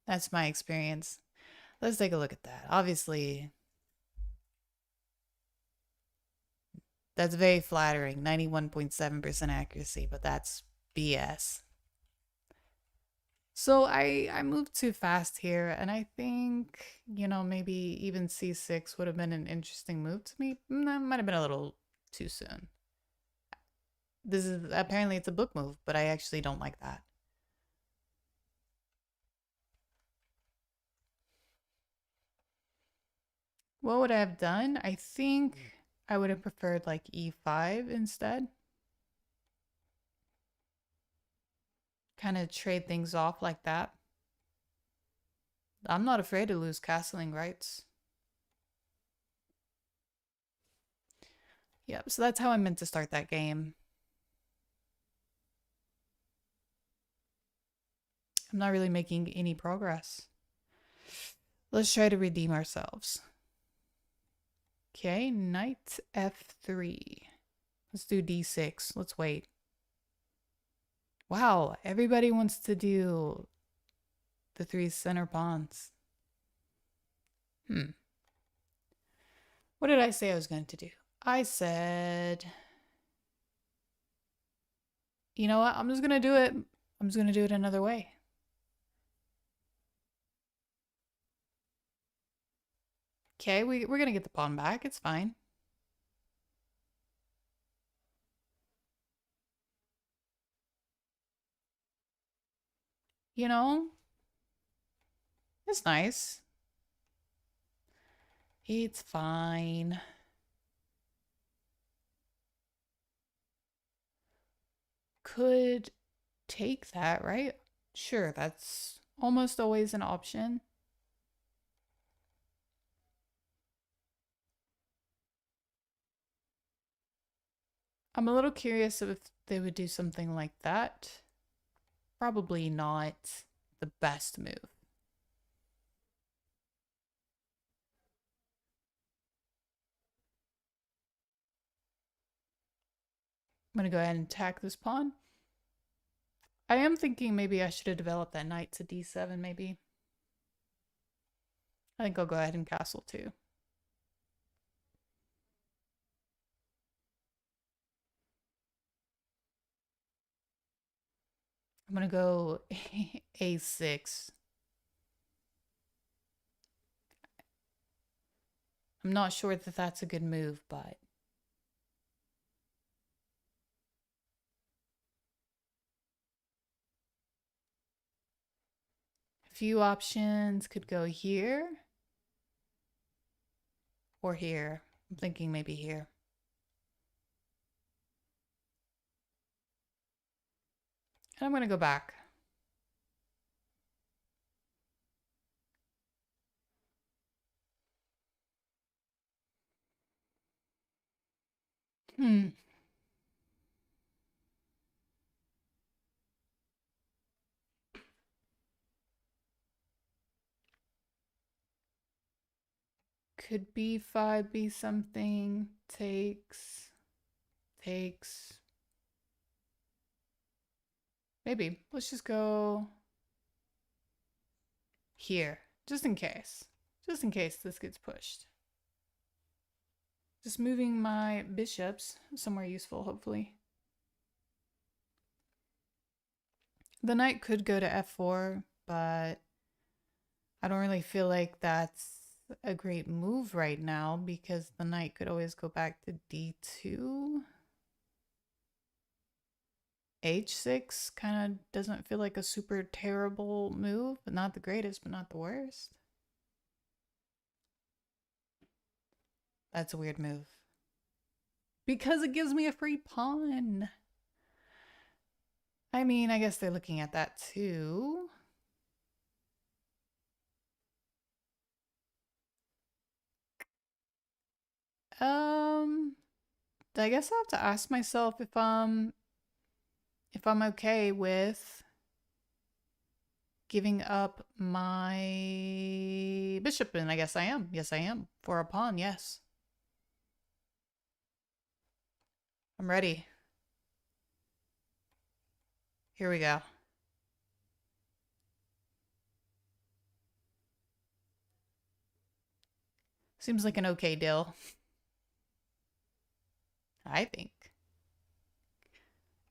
That's my experience. Let's take a look at that. Obviously, that's very flattering, 91.7% accuracy, but that's BS. So I moved too fast here, and I think, maybe even C6 would have been an interesting move to me. That might have been a little too soon. This is apparently it's a book move, but I actually don't like that. What would I have done? I think I would have preferred like E5 instead. Kind of trade things off like that. I'm not afraid to lose castling rights. Yep, so that's how I meant to start that game. I'm not really making any progress. Let's try to redeem ourselves. Okay, knight f3. Let's do d6. Let's wait. Wow, everybody wants to do the three center pawns. What did I say I was going to do? I said, you know what? I'm just going to do it. I'm just going to do it another way. Okay, we're going to get the pawn back. It's fine. You know, it's nice. It's fine. Could take that, right? Sure, that's almost always an option. I'm a little curious if they would do something like that. Probably not the best move. I'm going to go ahead and attack this pawn. I am thinking maybe I should have developed that knight to d7, maybe. I think I'll go ahead and castle too. I'm going to go a6. I'm not sure that that's a good move, but a few options could go here or here. I'm thinking maybe here. And I'm going to go back. Could b5 be something? Takes. Takes. Maybe. Let's just go here. Just in case. Just in case this gets pushed. Just moving my bishops somewhere useful, hopefully. The knight could go to f4, but I don't really feel like that's a great move right now because the knight could always go back to d2. h6 kind of doesn't feel like a super terrible move, but not the greatest, but not the worst. That's a weird move. Because it gives me a free pawn. I mean, I guess they're looking at that too. I guess I have to ask myself if I'm okay with giving up my bishop, and I guess I am. Yes, I am. For a pawn, yes. I'm ready. Here we go. Seems like an okay deal, I think.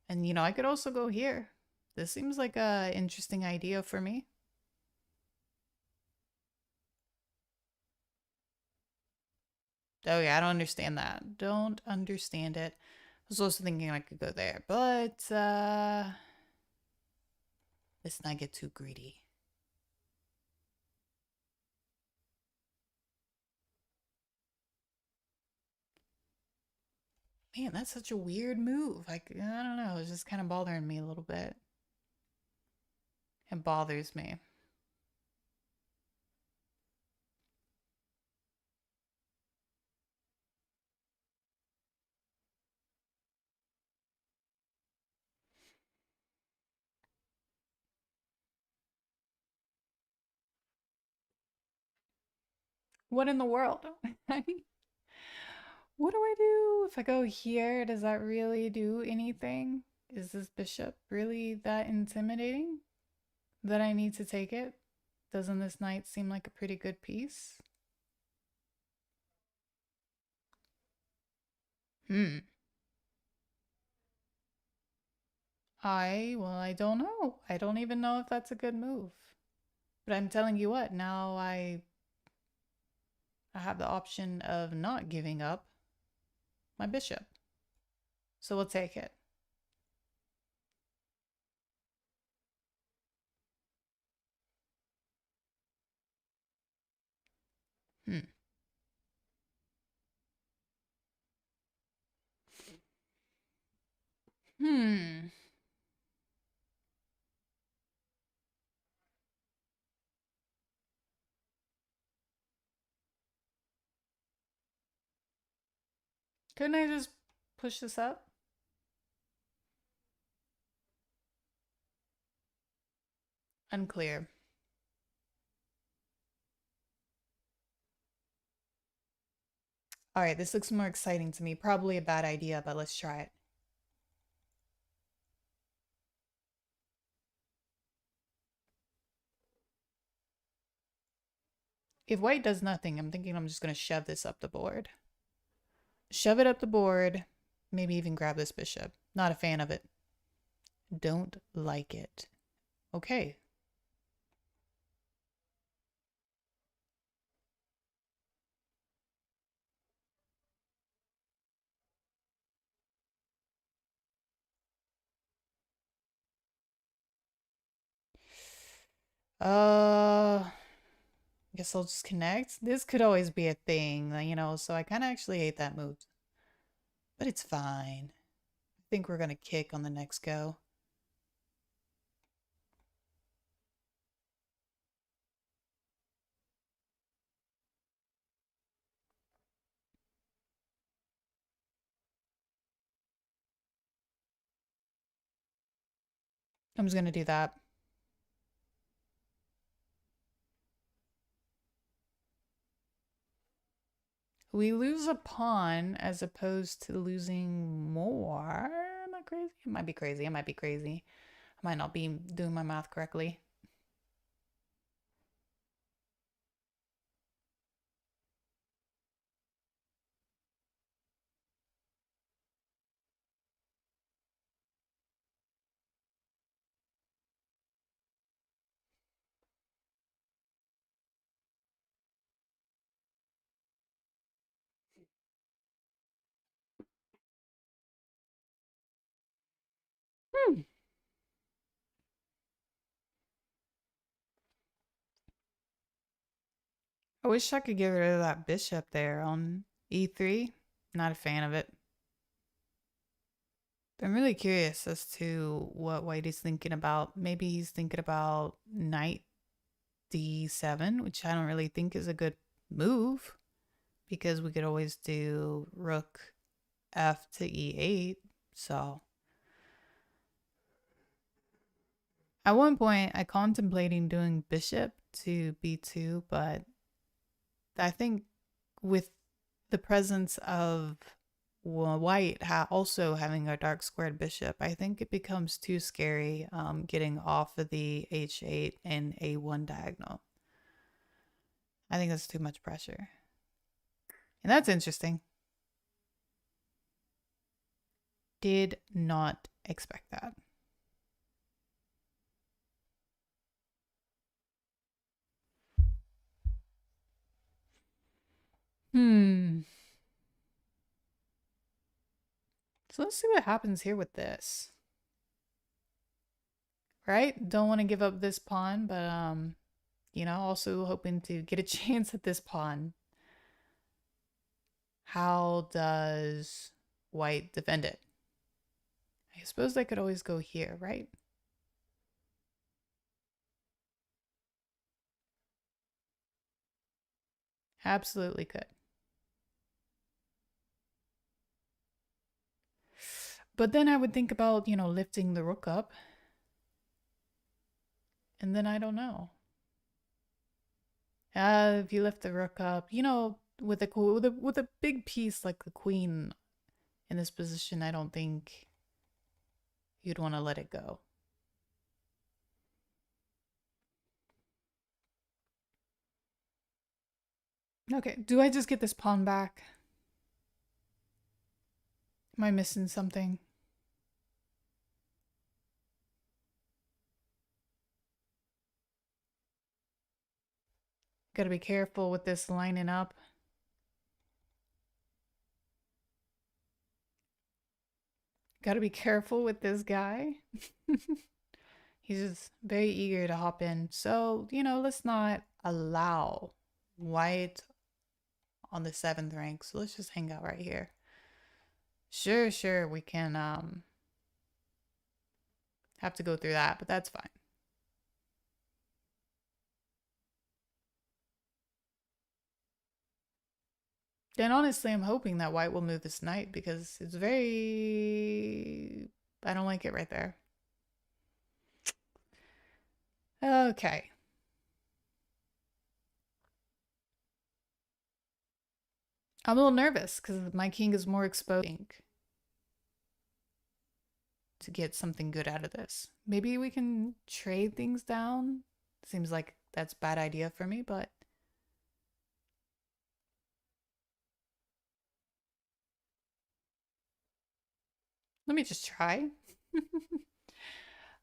And I could also go here. This seems like a interesting idea for me. Oh yeah, I don't understand that. Don't understand it. I was also thinking I could go there, but let's not get too greedy. Man, that's such a weird move. Like, I don't know, it's just kind of bothering me a little bit. It bothers me. What in the world? What do I do? If I go here, does that really do anything? Is this bishop really that intimidating that I need to take it? Doesn't this knight seem like a pretty good piece? Hmm. I don't know. I don't even know if that's a good move. But I'm telling you what, now I have the option of not giving up my bishop. So we'll take it. Hmm. Hmm. Couldn't I just push this up? Unclear. All right, this looks more exciting to me. Probably a bad idea, but let's try it. If white does nothing, I'm thinking I'm just going to shove this up the board. Shove it up the board. Maybe even grab this bishop. Not a fan of it. Don't like it. Okay. I guess I'll just connect. This could always be a thing, so I kind of actually hate that move. But it's fine. I think we're going to kick on the next go. I'm just going to do that. We lose a pawn as opposed to losing more. Am I crazy? It might be crazy. I might be crazy. I might not be doing my math correctly. Hmm. I wish I could get rid of that bishop there on e3. Not a fan of it. I'm really curious as to what White is thinking about. Maybe he's thinking about knight d7, which I don't really think is a good move. because we could always do rook f to e8. So at one point, I contemplating doing bishop to b2, but I think with the presence of white also having a dark squared bishop, I think it becomes too scary getting off of the h8 and a1 diagonal. I think that's too much pressure. And that's interesting. Did not expect that. Hmm. So let's see what happens here with this. Right? Don't want to give up this pawn, but you know, also hoping to get a chance at this pawn. How does white defend it? I suppose I could always go here, right? Absolutely could. But then I would think about, you know, lifting the rook up. And then I don't know. If you lift the rook up, you know, with a big piece like the queen in this position, I don't think you'd want to let it go. Okay, do I just get this pawn back? Am I missing something? Gotta be careful with this lining up. Gotta be careful with this guy. He's just very eager to hop in. So, you know, let's not allow white on the 7th rank. So let's just hang out right here. Sure, we can have to go through that, but that's fine. And honestly, I'm hoping that white will move this knight because it's very... I don't like it right there. Okay. I'm a little nervous because my king is more exposed to get something good out of this. Maybe we can trade things down. Seems like that's a bad idea for me, but let me just try.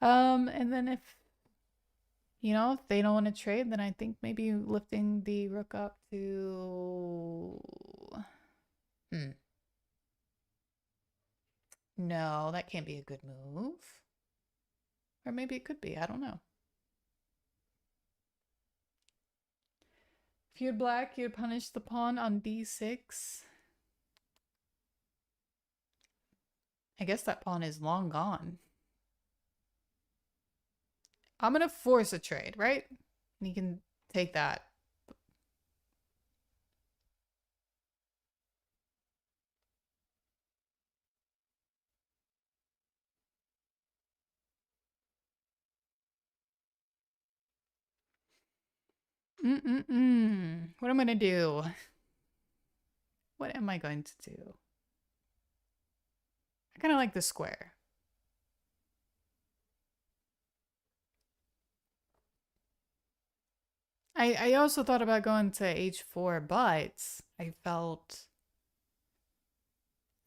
And then if you know, if they don't want to trade, then I think maybe lifting the rook up to No, that can't be a good move. Or maybe it could be, I don't know. If you had black, you'd punish the pawn on d6. I guess that pawn is long gone. I'm gonna force a trade, right? And you can take that. What am I gonna do? What am I going to do? I kind of like the square. I also thought about going to h4, but I felt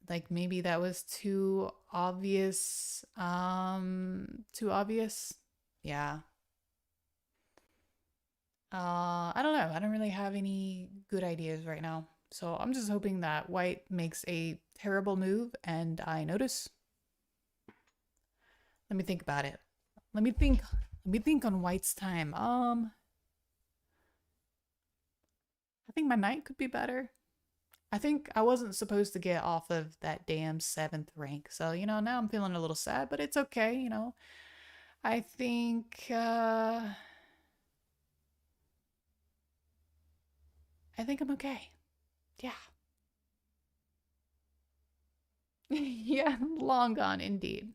like maybe that was too obvious. Too obvious. Yeah. I don't know. I don't really have any good ideas right now. So I'm just hoping that white makes a terrible move and I notice. Let me think about it. Let me think. Let me think on white's time. I think my knight could be better. I think I wasn't supposed to get off of that damn 7th rank. So, you know, now I'm feeling a little sad, but it's okay, you know. I think I think I'm okay. Yeah. Yeah, long gone indeed.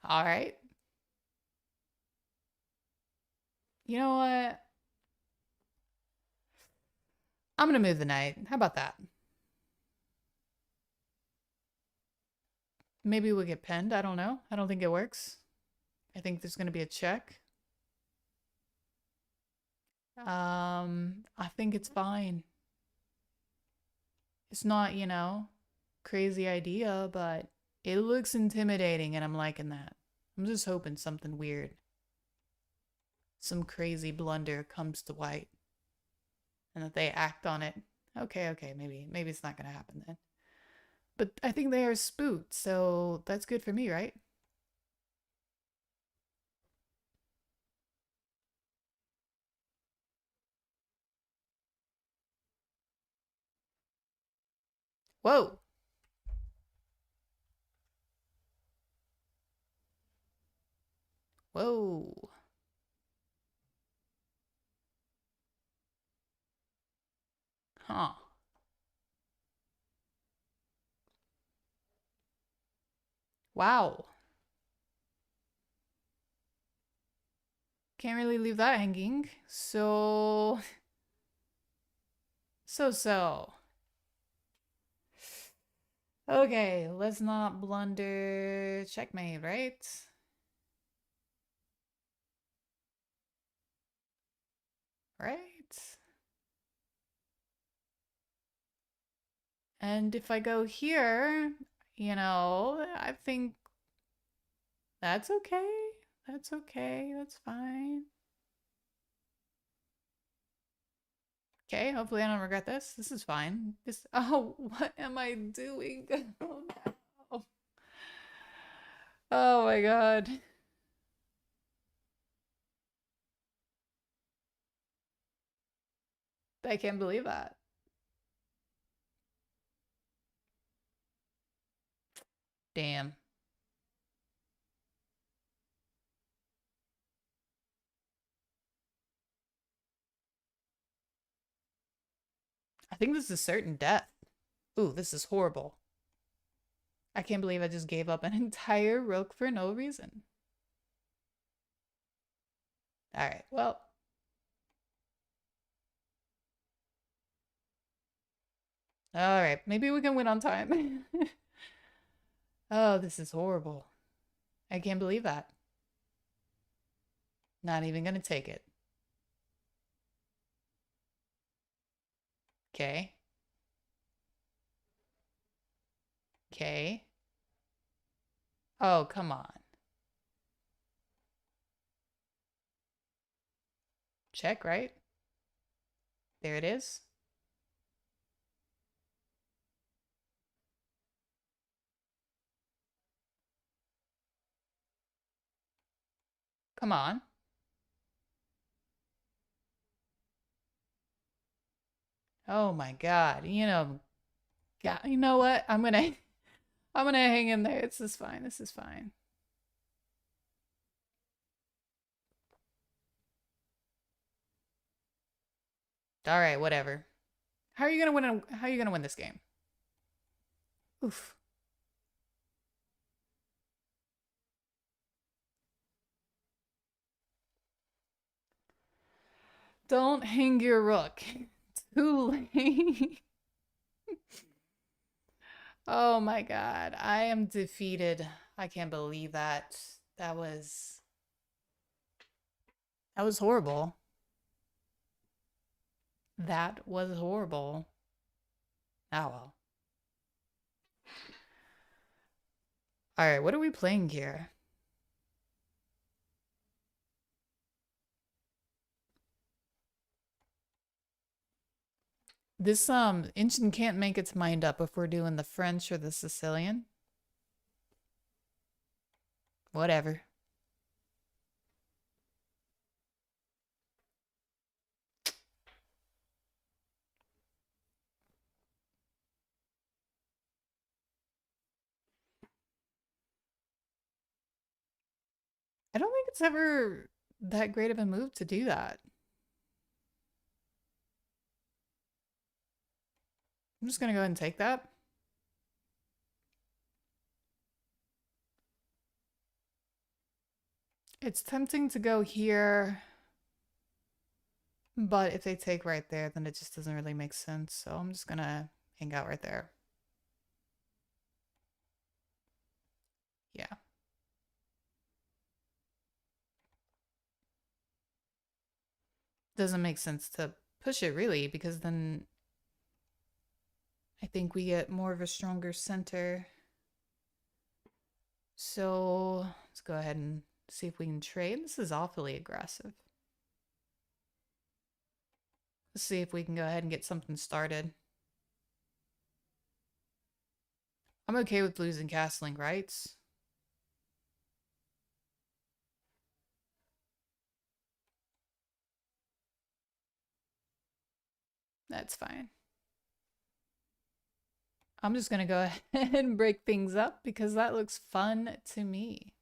All right. You know what? I'm gonna move the knight. How about that? Maybe we'll get pinned. I don't know. I don't think it works. I think there's gonna be a check. I think it's fine. It's not, crazy idea, but it looks intimidating and I'm liking that. I'm just hoping something weird, some crazy blunder comes to white and that they act on it. Okay, maybe it's not gonna happen then. But I think they are spooked, so that's good for me, right? Whoa. Whoa. Huh. Wow. Can't really leave that hanging. So. Okay, let's not blunder. Checkmate, right? Right. And if I go here, I think that's okay. That's okay. That's fine. Okay, hopefully I don't regret this. This is fine. Oh, what am I doing? Oh no. Oh my god. I can't believe that. Damn. I think this is certain death. Ooh, this is horrible. I can't believe I just gave up an entire rook for no reason. All right, well. All right, maybe we can win on time. Oh, this is horrible. I can't believe that. Not even gonna take it. Okay. Okay. Oh, come on. Check, right? There it is. Come on. Oh my God. God, you know what? I'm gonna hang in there. This is fine. This is fine. All right, whatever. How are you gonna win this game? Oof. Don't hang your rook. Too late. Oh my God. I am defeated. I can't believe that. That was that was horrible. That was horrible. Oh well. All right, what are we playing here? This Inchin can't make its mind up if we're doing the French or the Sicilian. Whatever. I don't think it's ever that great of a move to do that. I'm just gonna go ahead and take that. It's tempting to go here, but if they take right there, then it just doesn't really make sense. So I'm just gonna hang out right there. Yeah. Doesn't make sense to push it really, because then I think we get more of a stronger center. So let's go ahead and see if we can trade. This is awfully aggressive. Let's see if we can go ahead and get something started. I'm okay with losing castling rights. That's fine. I'm just going to go ahead and break things up because that looks fun to me.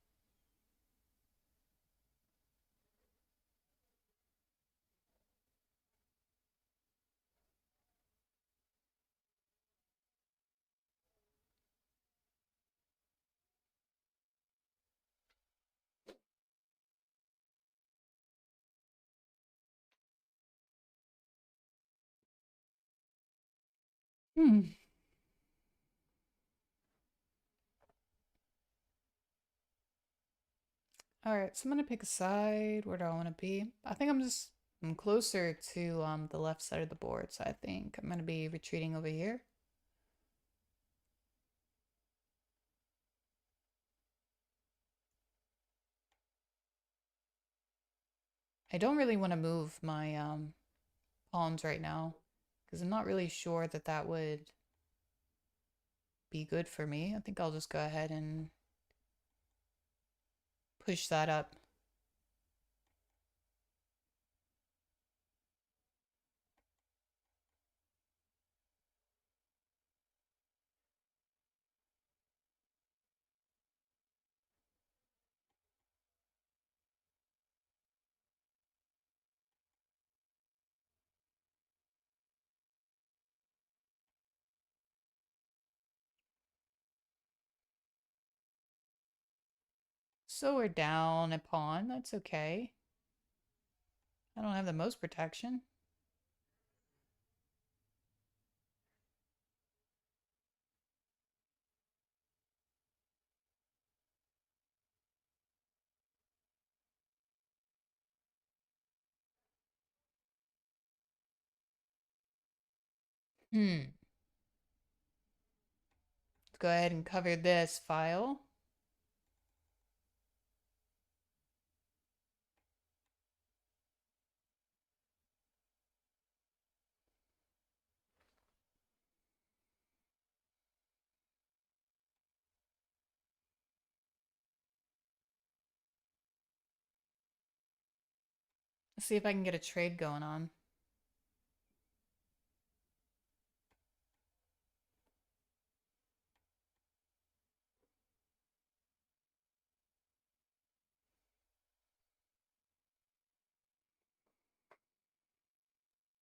Hmm. All right, so I'm gonna pick a side. Where do I want to be? I think I'm closer to the left side of the board, so I think I'm gonna be retreating over here. I don't really want to move my pawns right now because I'm not really sure that that would be good for me. I think I'll just go ahead and push that up. So we're down a pawn. That's okay. I don't have the most protection. Hmm. Let's go ahead and cover this file. Let's see if I can get a trade going on.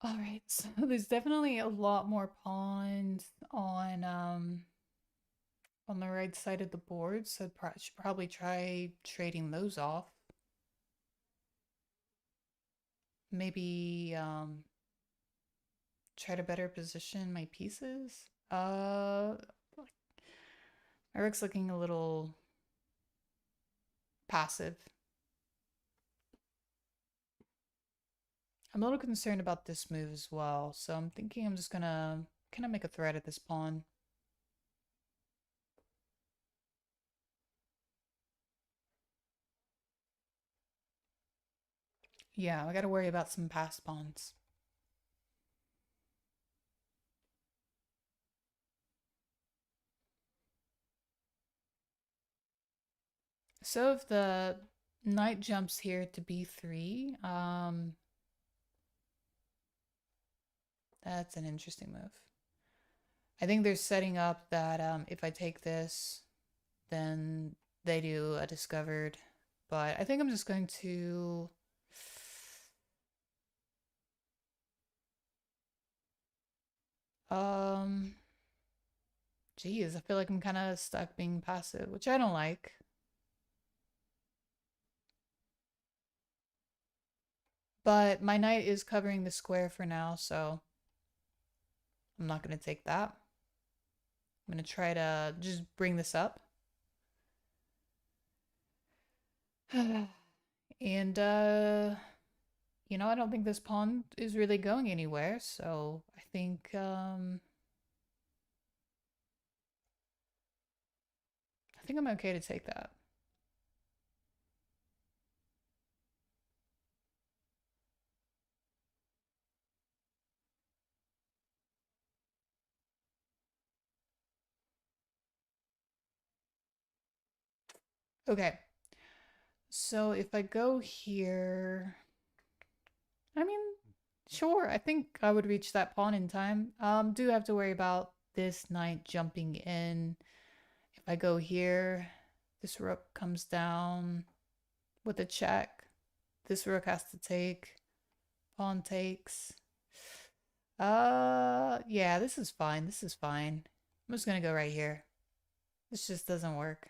All right, so there's definitely a lot more pawns on the right side of the board, so should probably try trading those off. Maybe try to better position my pieces. My rook's looking a little passive. I'm a little concerned about this move as well, so I'm thinking I'm just gonna kind of make a threat at this pawn. Yeah, I gotta worry about some passed pawns. So if the knight jumps here to b3, that's an interesting move. I think they're setting up that if I take this, then they do a discovered but I think I'm just going to um geez, I feel like I'm kind of stuck being passive, which I don't like. But my knight is covering the square for now, so I'm not going to take that. I'm going to try to just bring this up. And I don't think this pawn is really going anywhere, so I think I'm okay to take that. Okay. So if I go here, I mean, sure, I think I would reach that pawn in time. Do have to worry about this knight jumping in. If I go here, this rook comes down with a check. This rook has to take. Pawn takes. Yeah, this is fine. This is fine. I'm just gonna go right here. This just doesn't work.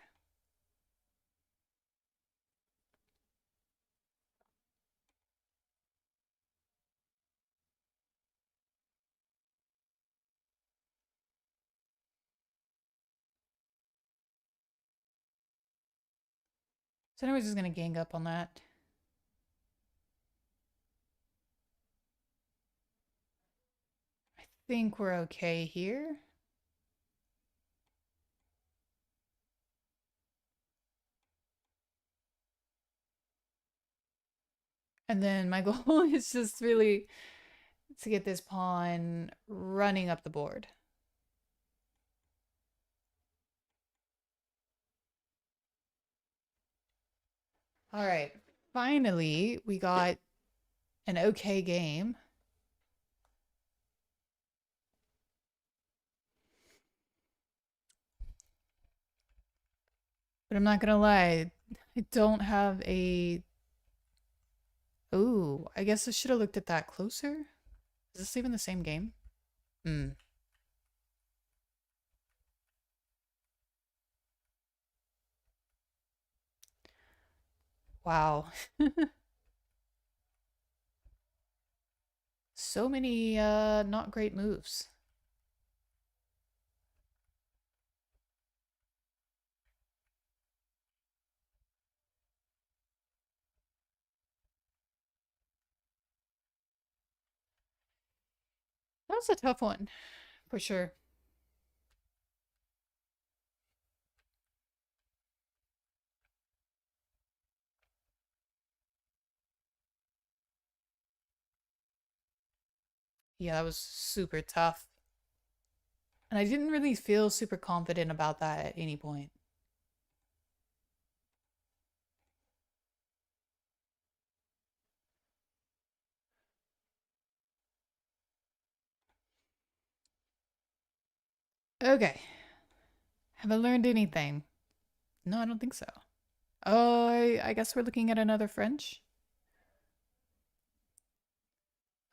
So anyways, just gonna gang up on that. I think we're okay here. And then my goal is just really to get this pawn running up the board. All right. Finally, we got an okay game. But I'm not gonna lie, I don't have a... Ooh, I guess I should have looked at that closer. Is this even the same game? Hmm. Wow. So many not great moves. That was a tough one, for sure. Yeah, that was super tough. And I didn't really feel super confident about that at any point. Okay. Have I learned anything? No, I don't think so. Oh, I guess we're looking at another French.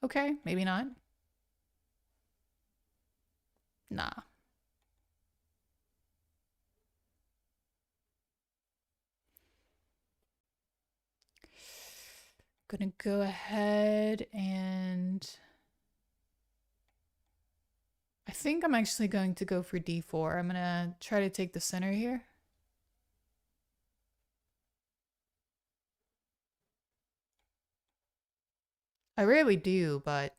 Okay, maybe not. Nah. Gonna go ahead and... I think I'm actually going to go for d4. I'm gonna try to take the center here. I rarely do, but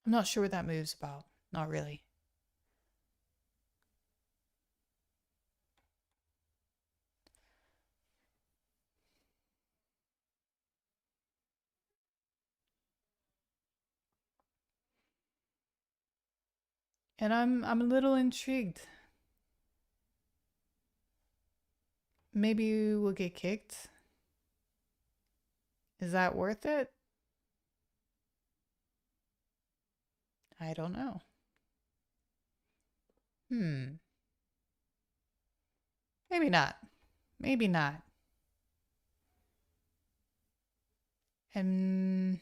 I'm not sure what that move's about. Not really. And I'm a little intrigued. Maybe we'll get kicked. Is that worth it? I don't know. Hmm. Maybe not. Maybe not. And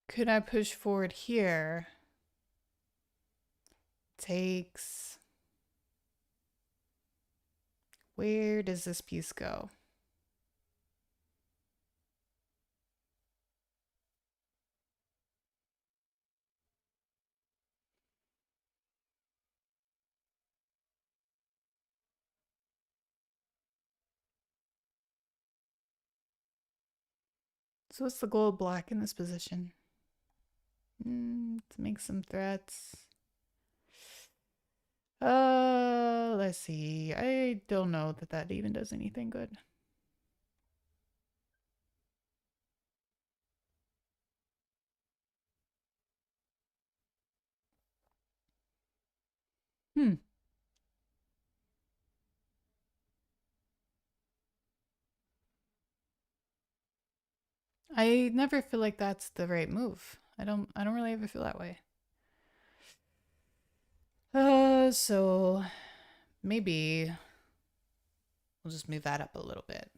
could I push forward here? Takes. Where does this piece go? So what's the goal of black in this position? To make some threats. Let's see. I don't know that that even does anything good. Hmm. I never feel like that's the right move. I don't really ever feel that way. So maybe we'll just move that up a little bit.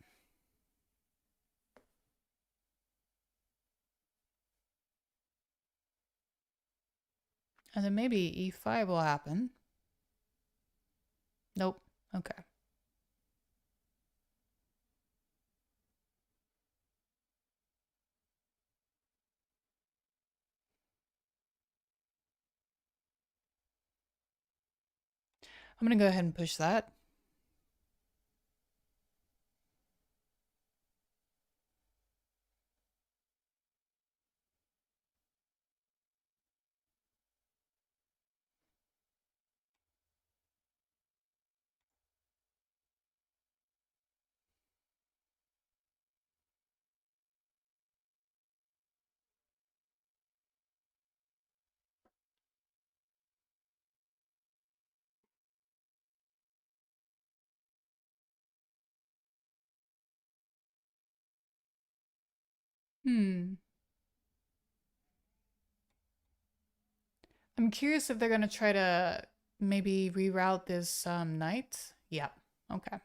And then maybe e5 will happen. Nope. Okay. I'm going to go ahead and push that. Hmm. I'm curious if they're going to try to maybe reroute this knight. Yeah. Okay.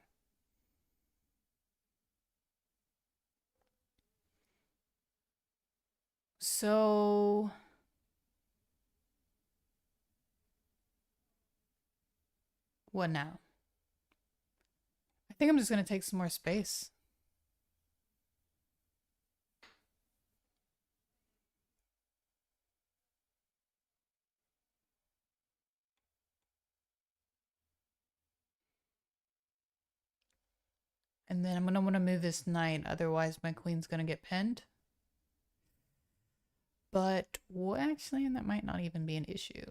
So what now? I think I'm just going to take some more space. And then I'm going to want to move this knight, otherwise my queen's going to get pinned. But well, actually, that might not even be an issue.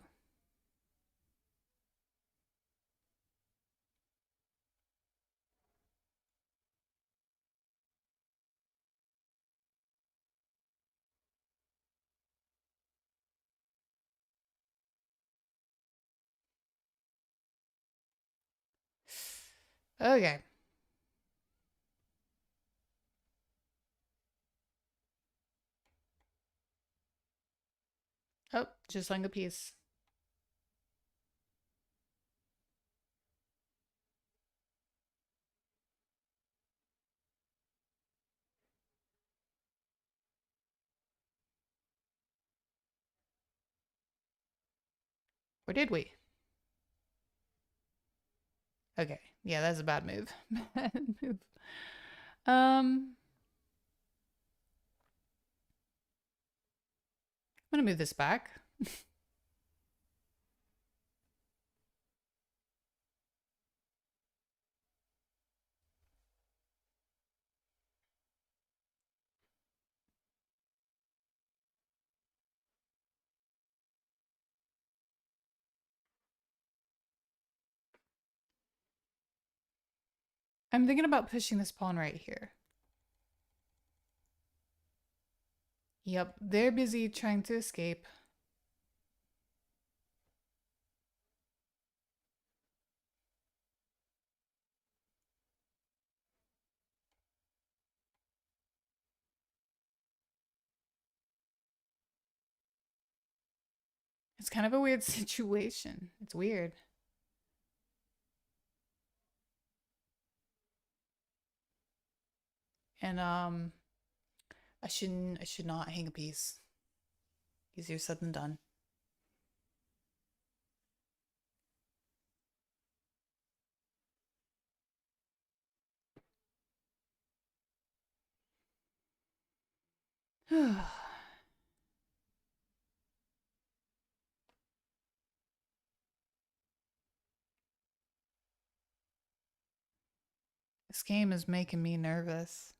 Okay. Oh, just like a piece. Or did we? Okay. Yeah, that's a bad move. Bad move. I'm gonna move this back. I'm thinking about pushing this pawn right here. Yep, they're busy trying to escape. It's kind of a weird situation. It's weird. And I should not hang a piece. Easier said than done. This game is making me nervous.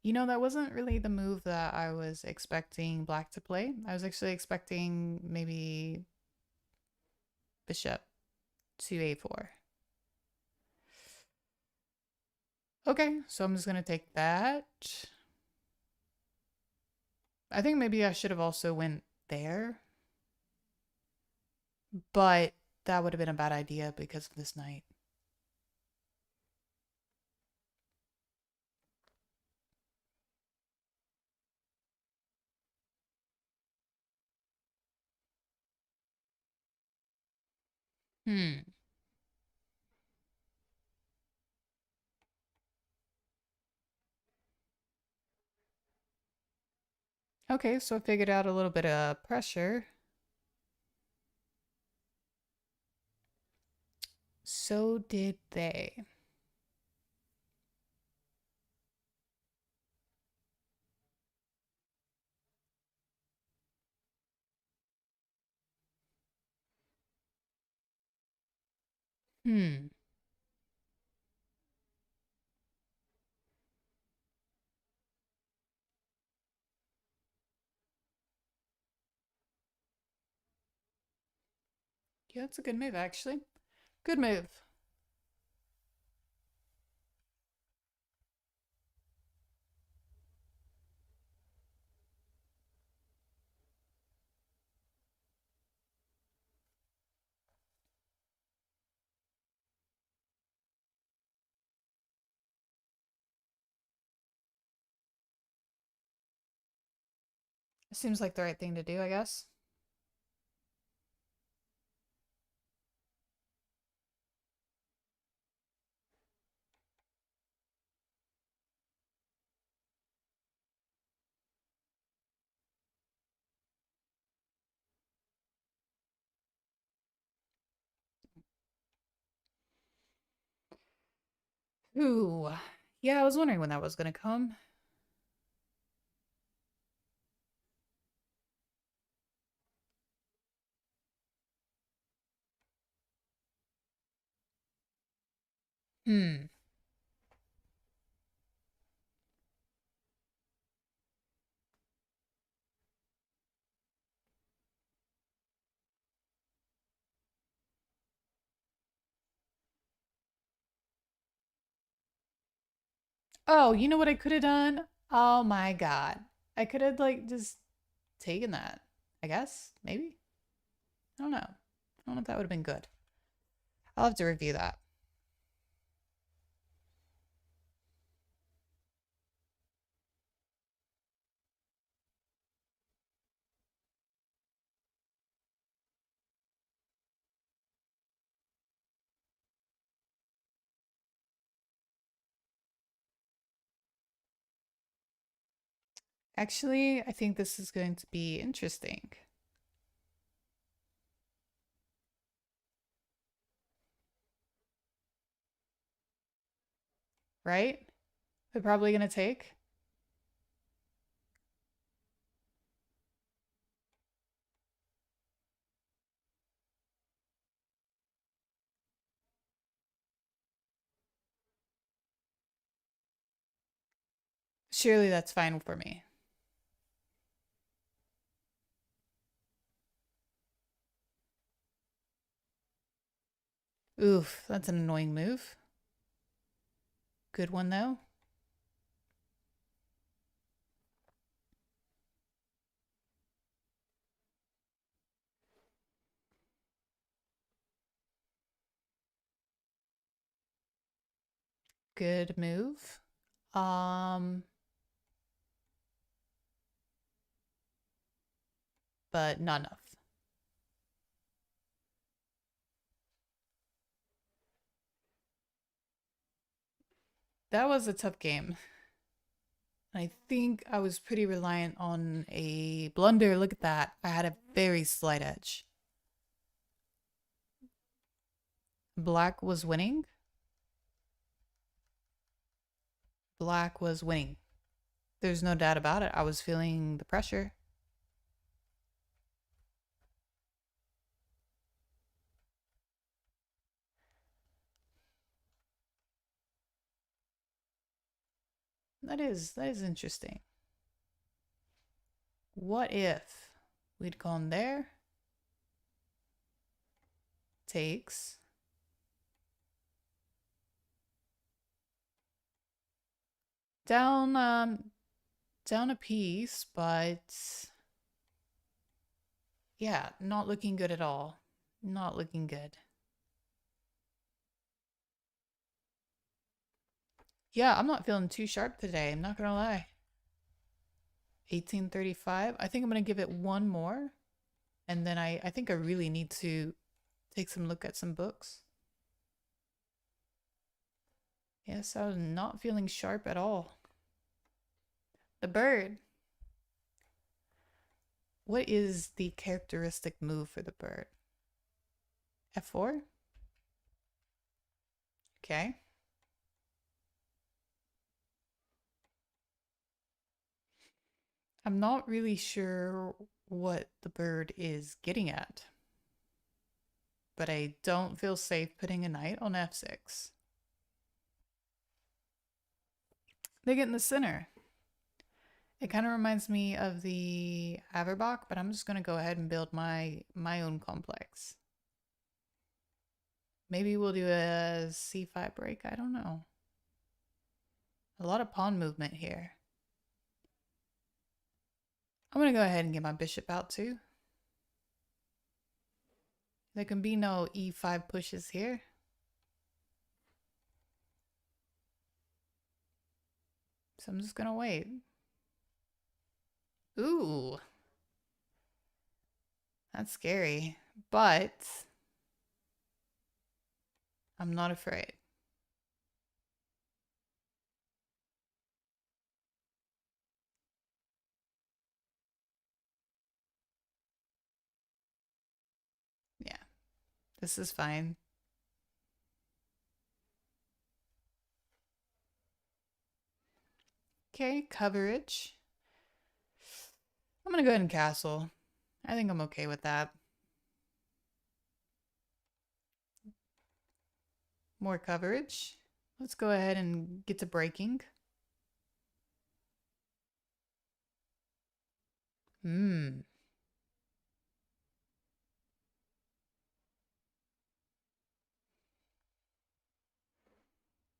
You know, that wasn't really the move that I was expecting black to play. I was actually expecting maybe bishop to a4. Okay, so I'm just going to take that. I think maybe I should have also went there, but that would have been a bad idea because of this knight. Hmm. Okay, so I figured out a little bit of pressure. So did they. Hmm. Yeah, that's a good move, actually. Good move. It seems like the right thing to do, I guess. Ooh. Yeah, I was wondering when that was going to come. Hmm. Oh, you know what I could have done? Oh my God. I could have, like, just taken that. I guess. Maybe. I don't know. I don't know if that would have been good. I'll have to review that. Actually, I think this is going to be interesting. Right? They're probably going to take. Surely that's fine for me. Oof, that's an annoying move. Good one, though. Good move. Um, but not enough. That was a tough game. I think I was pretty reliant on a blunder. Look at that. I had a very slight edge. Black was winning. Black was winning. There's no doubt about it. I was feeling the pressure. That is interesting. What if we'd gone there? Takes. Down down a piece, but yeah, not looking good at all. Not looking good. Yeah, I'm not feeling too sharp today, I'm not gonna lie. 1835. I think I'm gonna give it one more. And then I think I really need to take some look at some books. Yes, I was not feeling sharp at all. The bird. What is the characteristic move for the bird? F4? Okay. I'm not really sure what the bird is getting at, but I don't feel safe putting a knight on F6. They get in the center. It kind of reminds me of the Averbach, but I'm just going to go ahead and build my own complex. Maybe we'll do a C5 break. I don't know. A lot of pawn movement here. I'm going to go ahead and get my bishop out too. There can be no E5 pushes here. So I'm just going to wait. Ooh. That's scary. But I'm not afraid. Yeah, this is fine. Okay, coverage. I'm gonna go ahead and castle. I think I'm okay with that. More coverage. Let's go ahead and get to breaking. Hmm.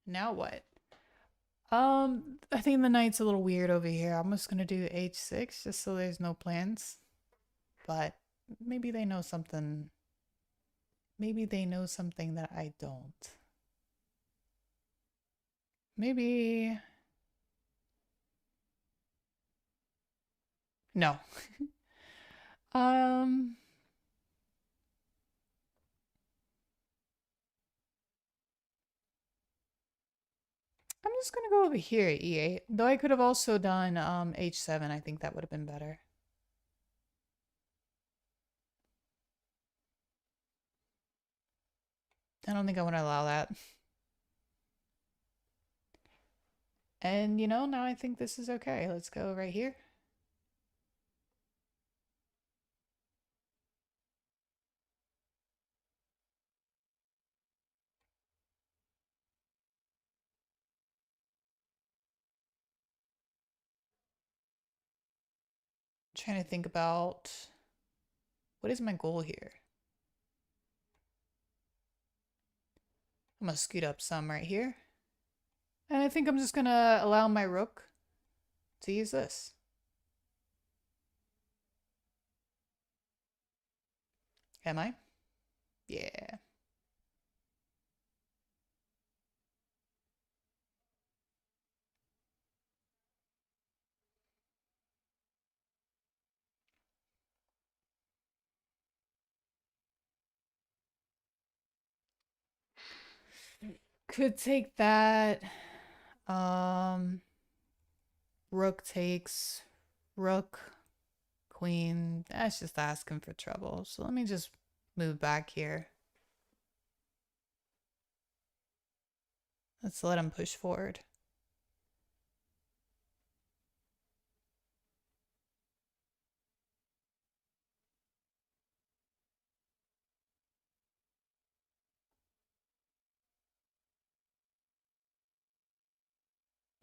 Now what? I think the knight's a little weird over here. I'm just gonna do h6 just so there's no plans. But maybe they know something. Maybe they know something that I don't. Maybe. No. um. I'm just gonna go over here at e8. Though I could have also done h7. I think that would have been better. I don't think I want to allow that. And you know, now I think this is okay. Let's go right here. Trying to think about what is my goal here. I'm gonna scoot up some right here. And I think I'm just gonna allow my rook to use this. Am I? Yeah. could take that. Um, Rook takes rook, queen. That's just asking for trouble. So let me just move back here. Let's let him push forward.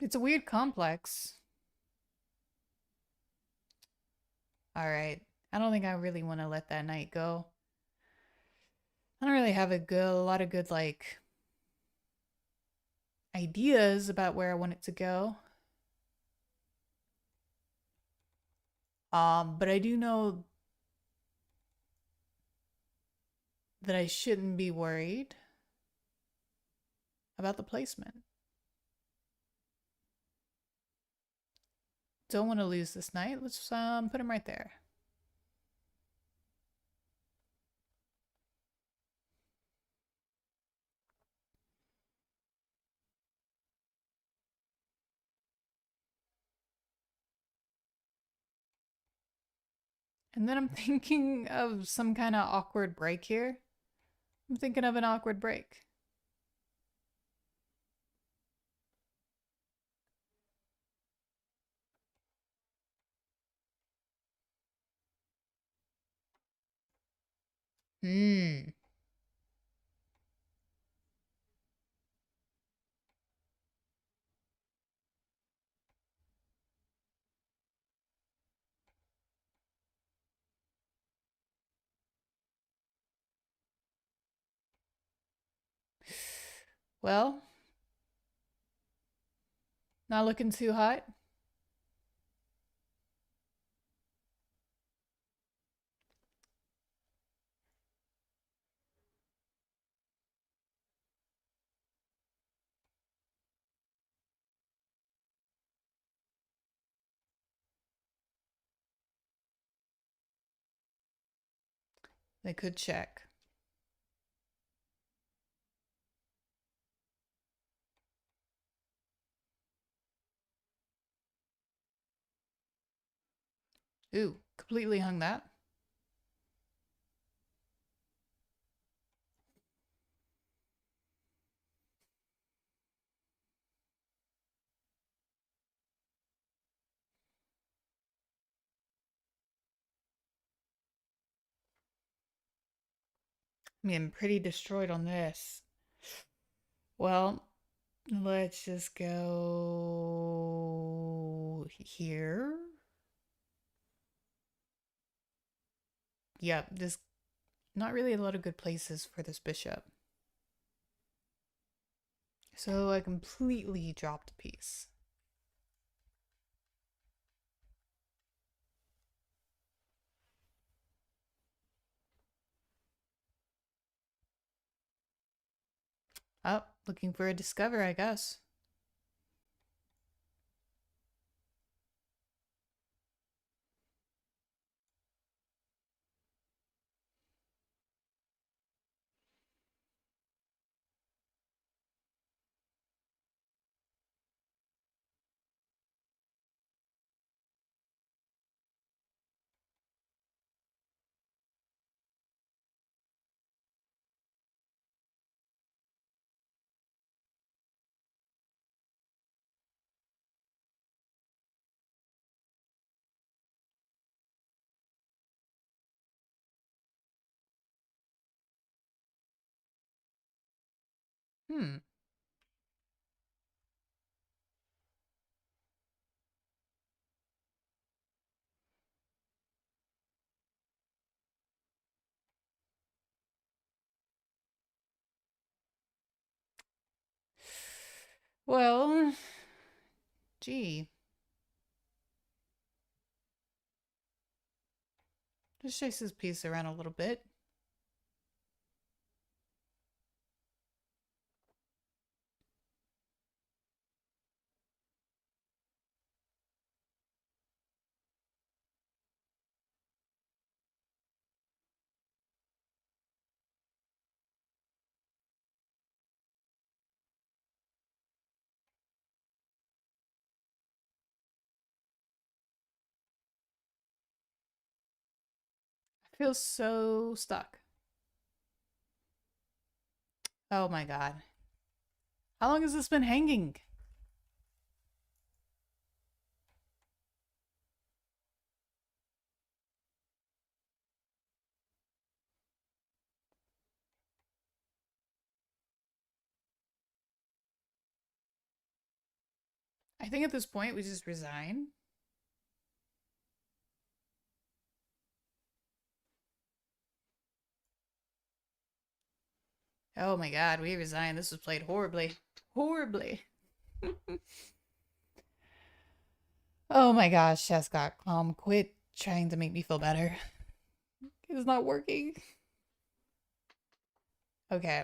It's a weird complex. All right. I don't think I really want to let that knight go. I don't really have a lot of good like ideas about where I want it to go. But I do know that I shouldn't be worried about the placement. Don't want to lose this knight. Let's put him right there. And then I'm thinking of some kind of awkward break here. I'm thinking of an awkward break. Hmm. Well, not looking too hot. They could check. Ooh, completely hung that. I mean, I'm pretty destroyed on this. Well, let's just go here. Yep, this not really a lot of good places for this bishop. So I completely dropped a piece. Oh, looking for a discover, I guess. Hmm. Well, gee. Just chase this piece around a little bit. Feels so stuck. Oh my god. How long has this been hanging? I think at this point we just resign. Oh my god, we resign. This was played horribly. Horribly. Oh my gosh, Scott, quit trying to make me feel better. It's not working. Okay.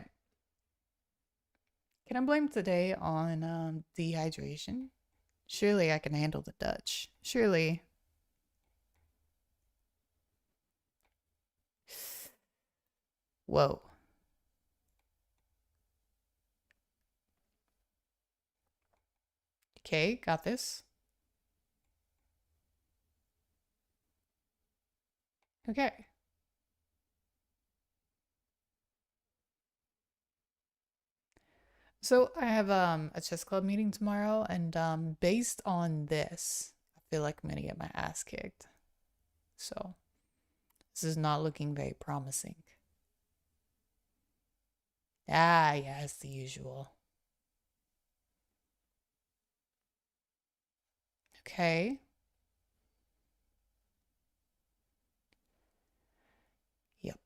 Can I blame today on dehydration? Surely I can handle the Dutch. Surely. Whoa. Okay, got this. Okay. So I have a chess club meeting tomorrow, and based on this, I feel like I'm gonna get my ass kicked. So this is not looking very promising. Ah, yes, the usual. Okay. Yep.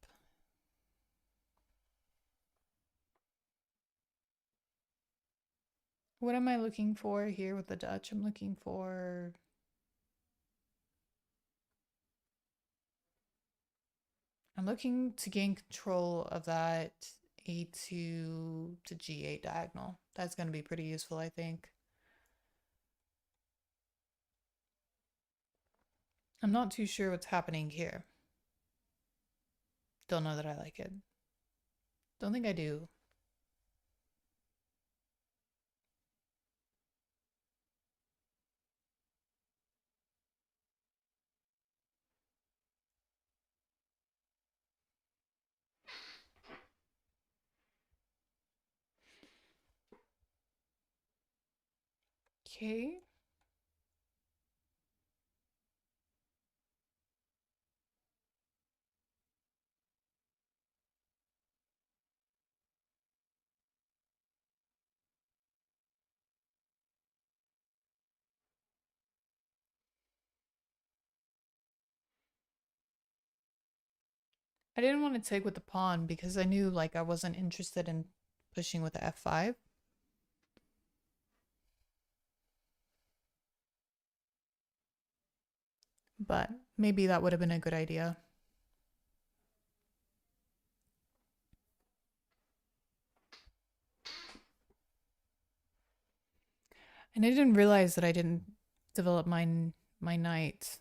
What am I looking for here with the Dutch? I'm looking to gain control of that A2 to G8 diagonal. That's going to be pretty useful, I think. I'm not too sure what's happening here. Don't know that I like it. Don't think I do. Okay. I didn't want to take with the pawn because I knew like I wasn't interested in pushing with the f5. But maybe that would have been a good idea. And I didn't realize that I didn't develop my knight.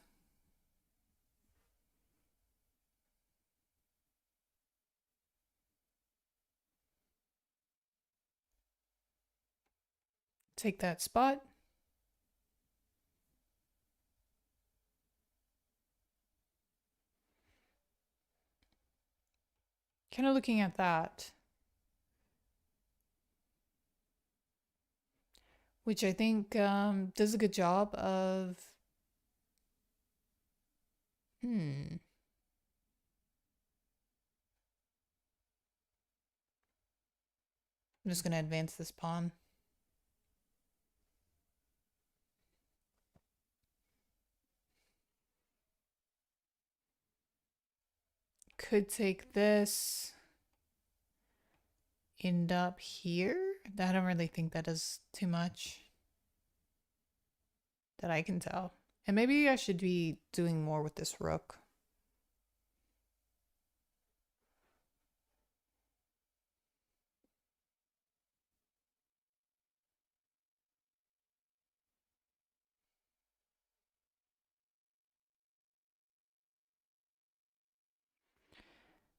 Take that spot. Kind of looking at that, which I think does a good job of. I'm just going to advance this pawn. Could take this. End up here. I don't really think that does too much that I can tell. And maybe I should be doing more with this rook.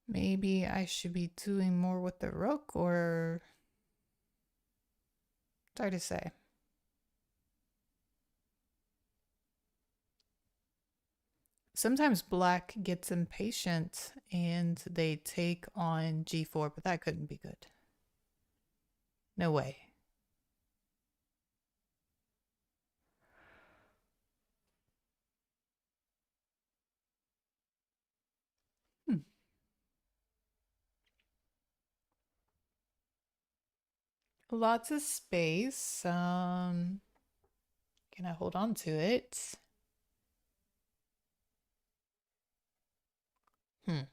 Maybe I should be doing more with the rook, or it's hard to say. Sometimes black gets impatient and they take on g4, but that couldn't be good. No way. Hmm. Lots of space. Can I hold on to it? Hmm.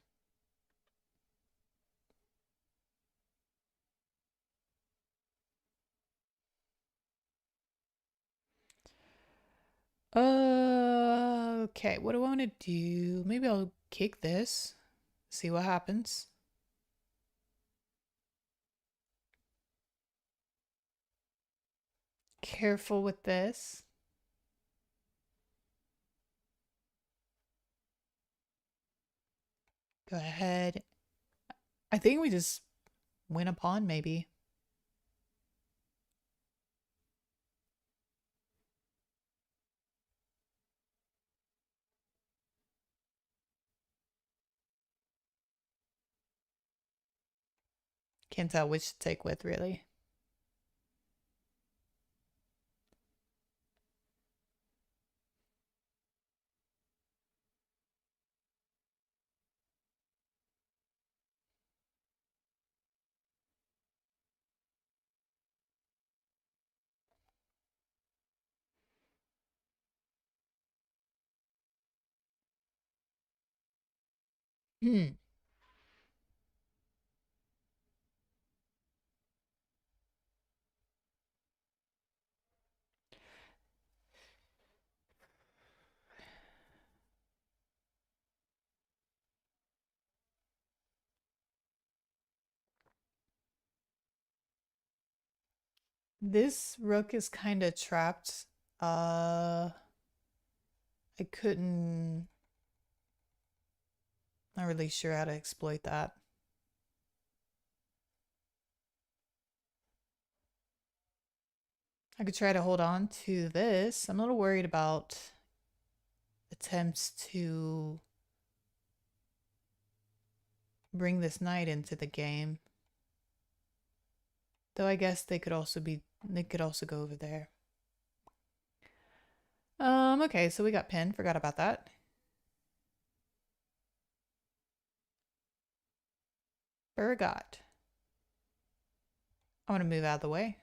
Okay, what do I want to do? Maybe I'll kick this, see what happens. Careful with this. Go ahead. I think we just win a pawn, maybe. Can't tell which to take with, really. Hmm. This rook is kind of trapped. I couldn't. Not really sure how to exploit that. I could try to hold on to this. I'm a little worried about attempts to bring this knight into the game. Though I guess they could also go over there. Okay, so we got pin. Forgot about that. Forgot. I want to move out of the way.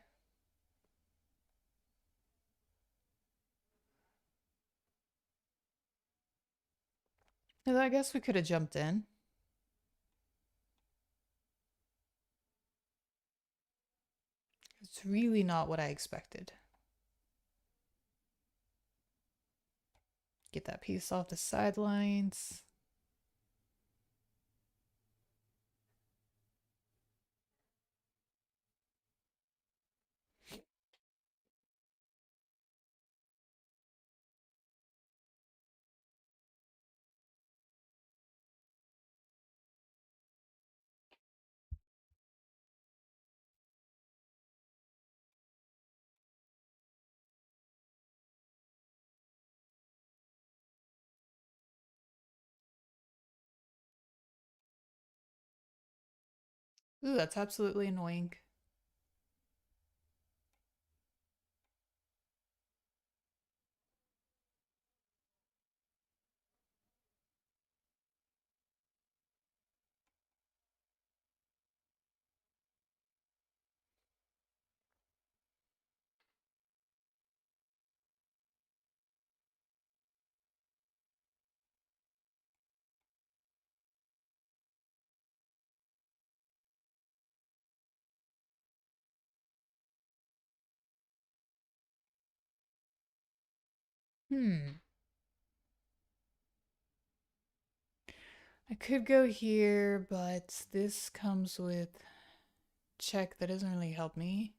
I guess we could have jumped in. It's really not what I expected. Get that piece off the sidelines. Ooh, that's absolutely annoying. Hmm. I could go here, but this comes with check that doesn't really help me.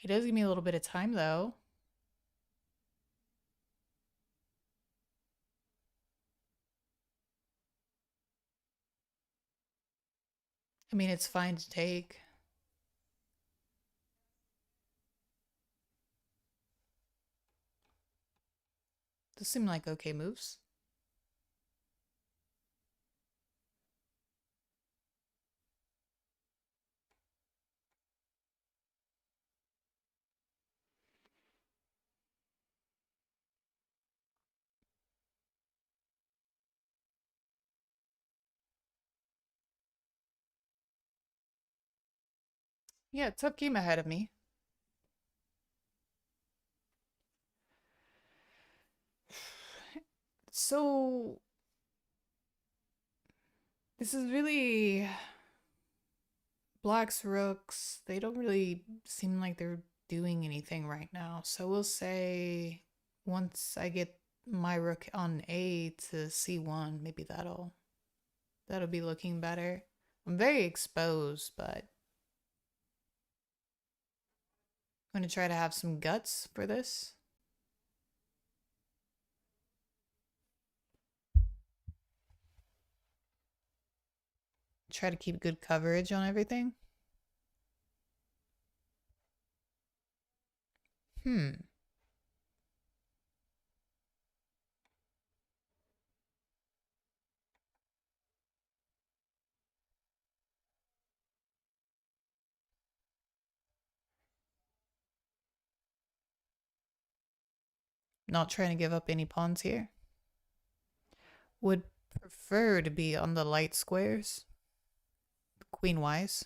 It does give me a little bit of time, though. I mean, it's fine to take. Those seem like okay moves. Yeah, tough game ahead of me. So this is really Black's rooks. They don't really seem like they're doing anything right now. So we'll say once I get my rook on A to C1, maybe that'll be looking better. I'm very exposed, but I'm gonna try to have some guts for this. Try to keep good coverage on everything. Hmm. Not trying to give up any pawns here. Would prefer to be on the light squares, queen wise.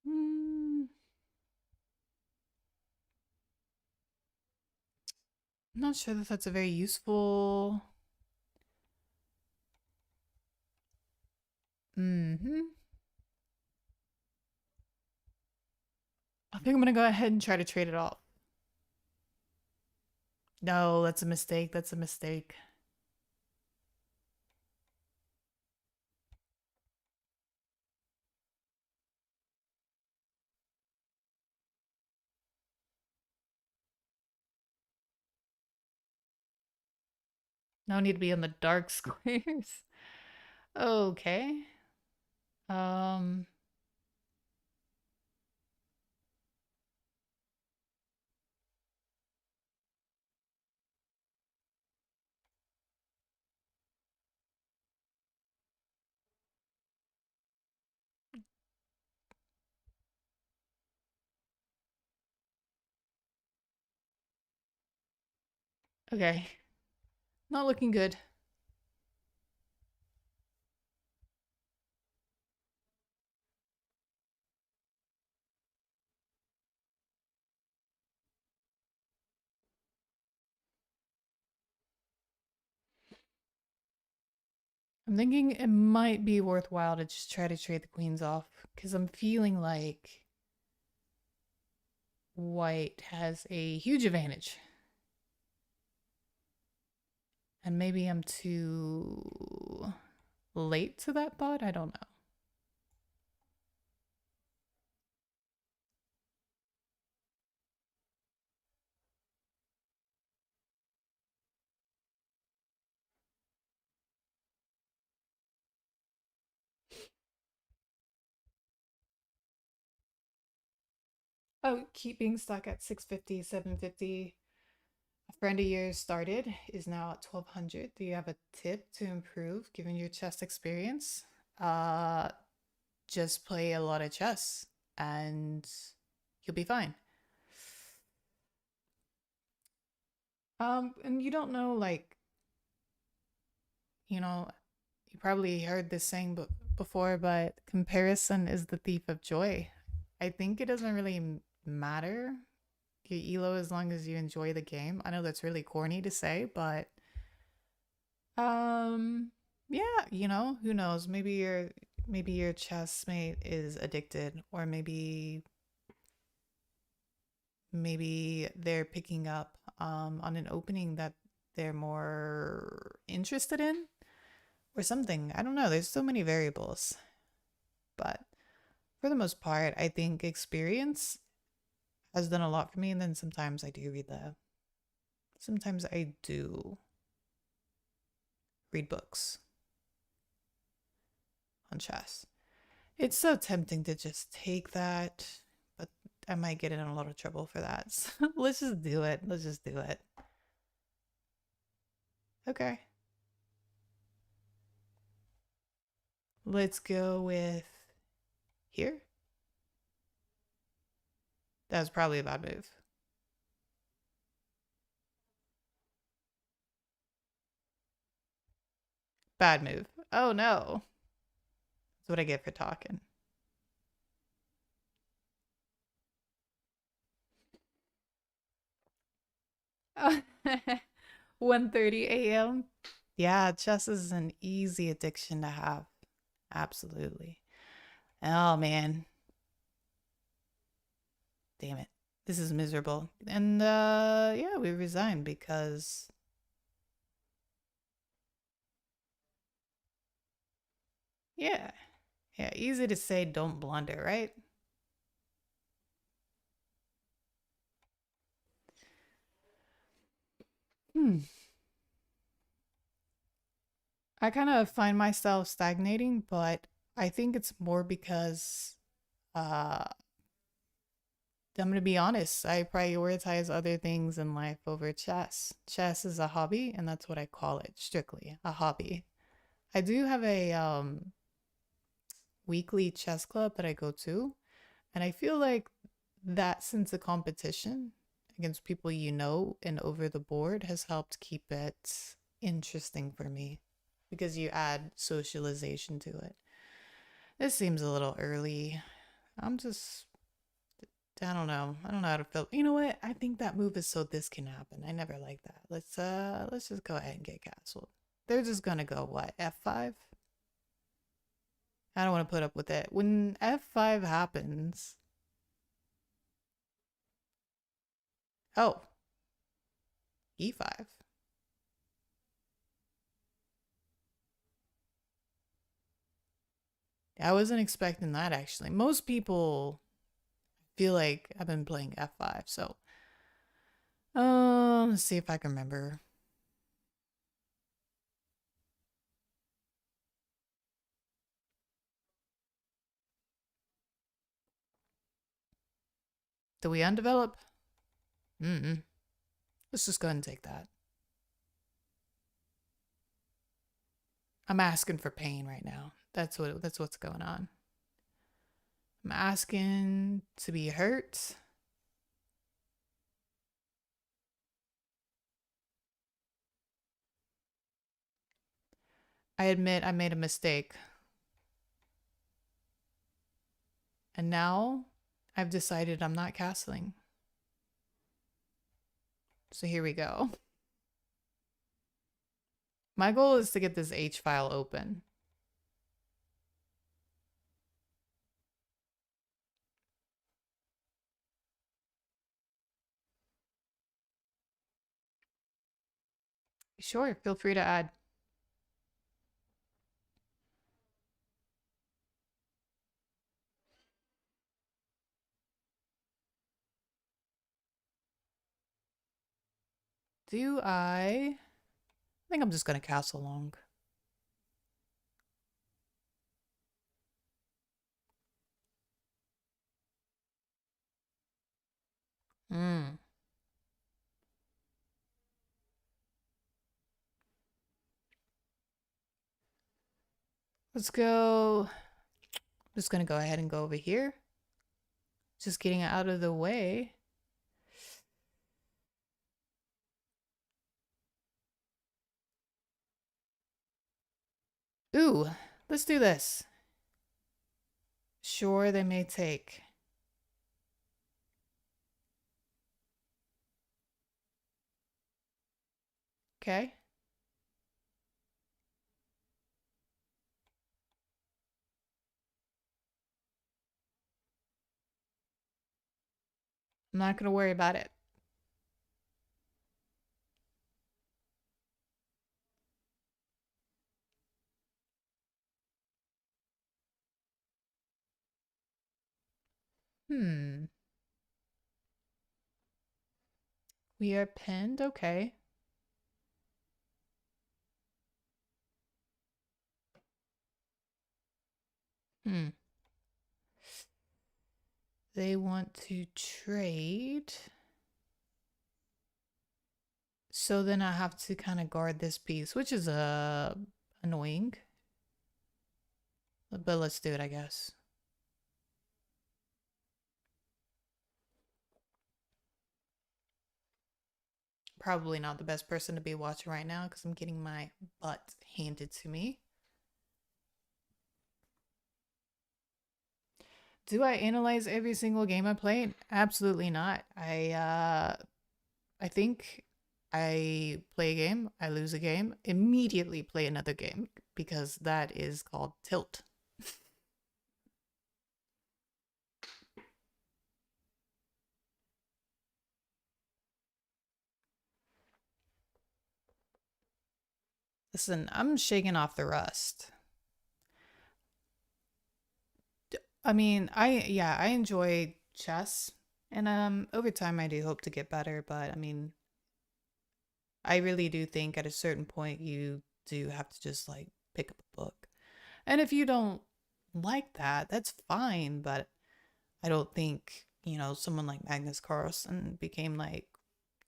Hmm. Not sure that that's a very useful. Hmm. I think I'm gonna go ahead and try to trade it off. No, that's a mistake. That's a mistake. No need to be on the dark squares. Okay. Um. Okay. Not looking good. I'm thinking it might be worthwhile to just try to trade the queens off because I'm feeling like white has a huge advantage. And maybe I'm too late to that bot. I don't know. Oh, keep being stuck at 650, 750. A friend of yours started, is now at 1200. Do you have a tip to improve given your chess experience? Uh, just play a lot of chess and you'll be fine. And you don't know, like, you know, you probably heard this saying before, but comparison is the thief of joy. I think it doesn't really matter your ELO as long as you enjoy the game. I know that's really corny to say, but um yeah, who knows? Maybe your chess mate is addicted or maybe they're picking up on an opening that they're more interested in or something. I don't know. There's so many variables. But for the most part, I think experience has done a lot for me. And then sometimes I do read books. on chess. It's so tempting to just take that, but I might get in a lot of trouble for that. So let's just do it. Let's just do it. Okay. Let's go with here. That was probably a bad move. Bad move. Oh no. That's what I get for talking. Oh, 1:30 a.m. Yeah, chess is an easy addiction to have. Absolutely. Oh man. Damn it. This is miserable. And yeah, we resigned because yeah. Yeah, easy to say don't blunder, right? Hmm. I kind of find myself stagnating, but I think it's more because uh I'm gonna be honest, I prioritize other things in life over chess. Chess is a hobby, and that's what I call it, strictly a hobby. I do have a weekly chess club that I go to, and I feel like that sense of competition against people you know and over the board has helped keep it interesting for me because you add socialization to it. This seems a little early. I'm just I don't know. I don't know how to feel. You know what? I think that move is so this can happen. I never like that. Let's just go ahead and get castled. They're just gonna go what? F5? I don't want to put up with it. When F5 happens, oh, E5. I wasn't expecting that actually. Most people feel like I've been playing F5, so let's see if I can remember. Do we undevelop? Mm-mm. Let's just go ahead and take that. I'm asking for pain right now. That's what's going on. I'm asking to be hurt. I admit I made a mistake. And now I've decided I'm not castling. So here we go. My goal is to get this H file open. Sure, feel free to add. Do I think I'm just going to castle long. Hmm. Let's go. I'm just going to go ahead and go over here. Just getting it out of the way. Ooh, let's do this. Sure, they may take. Okay. I'm not going to worry about it. Hmm. We are pinned. Okay. Hmm. They want to trade. So then I have to kind of guard this piece, which is annoying. But let's do it, I guess. Probably not the best person to be watching right now because I'm getting my butt handed to me. Do I analyze every single game I play? Absolutely not. I think I play a game, I lose a game, immediately play another game because that is called tilt. Listen, I'm shaking off the rust. I mean, I enjoy chess and over time I do hope to get better, but I mean, I really do think at a certain point you do have to just like pick up a book. And if you don't like that, that's fine, but I don't think, someone like Magnus Carlsen became like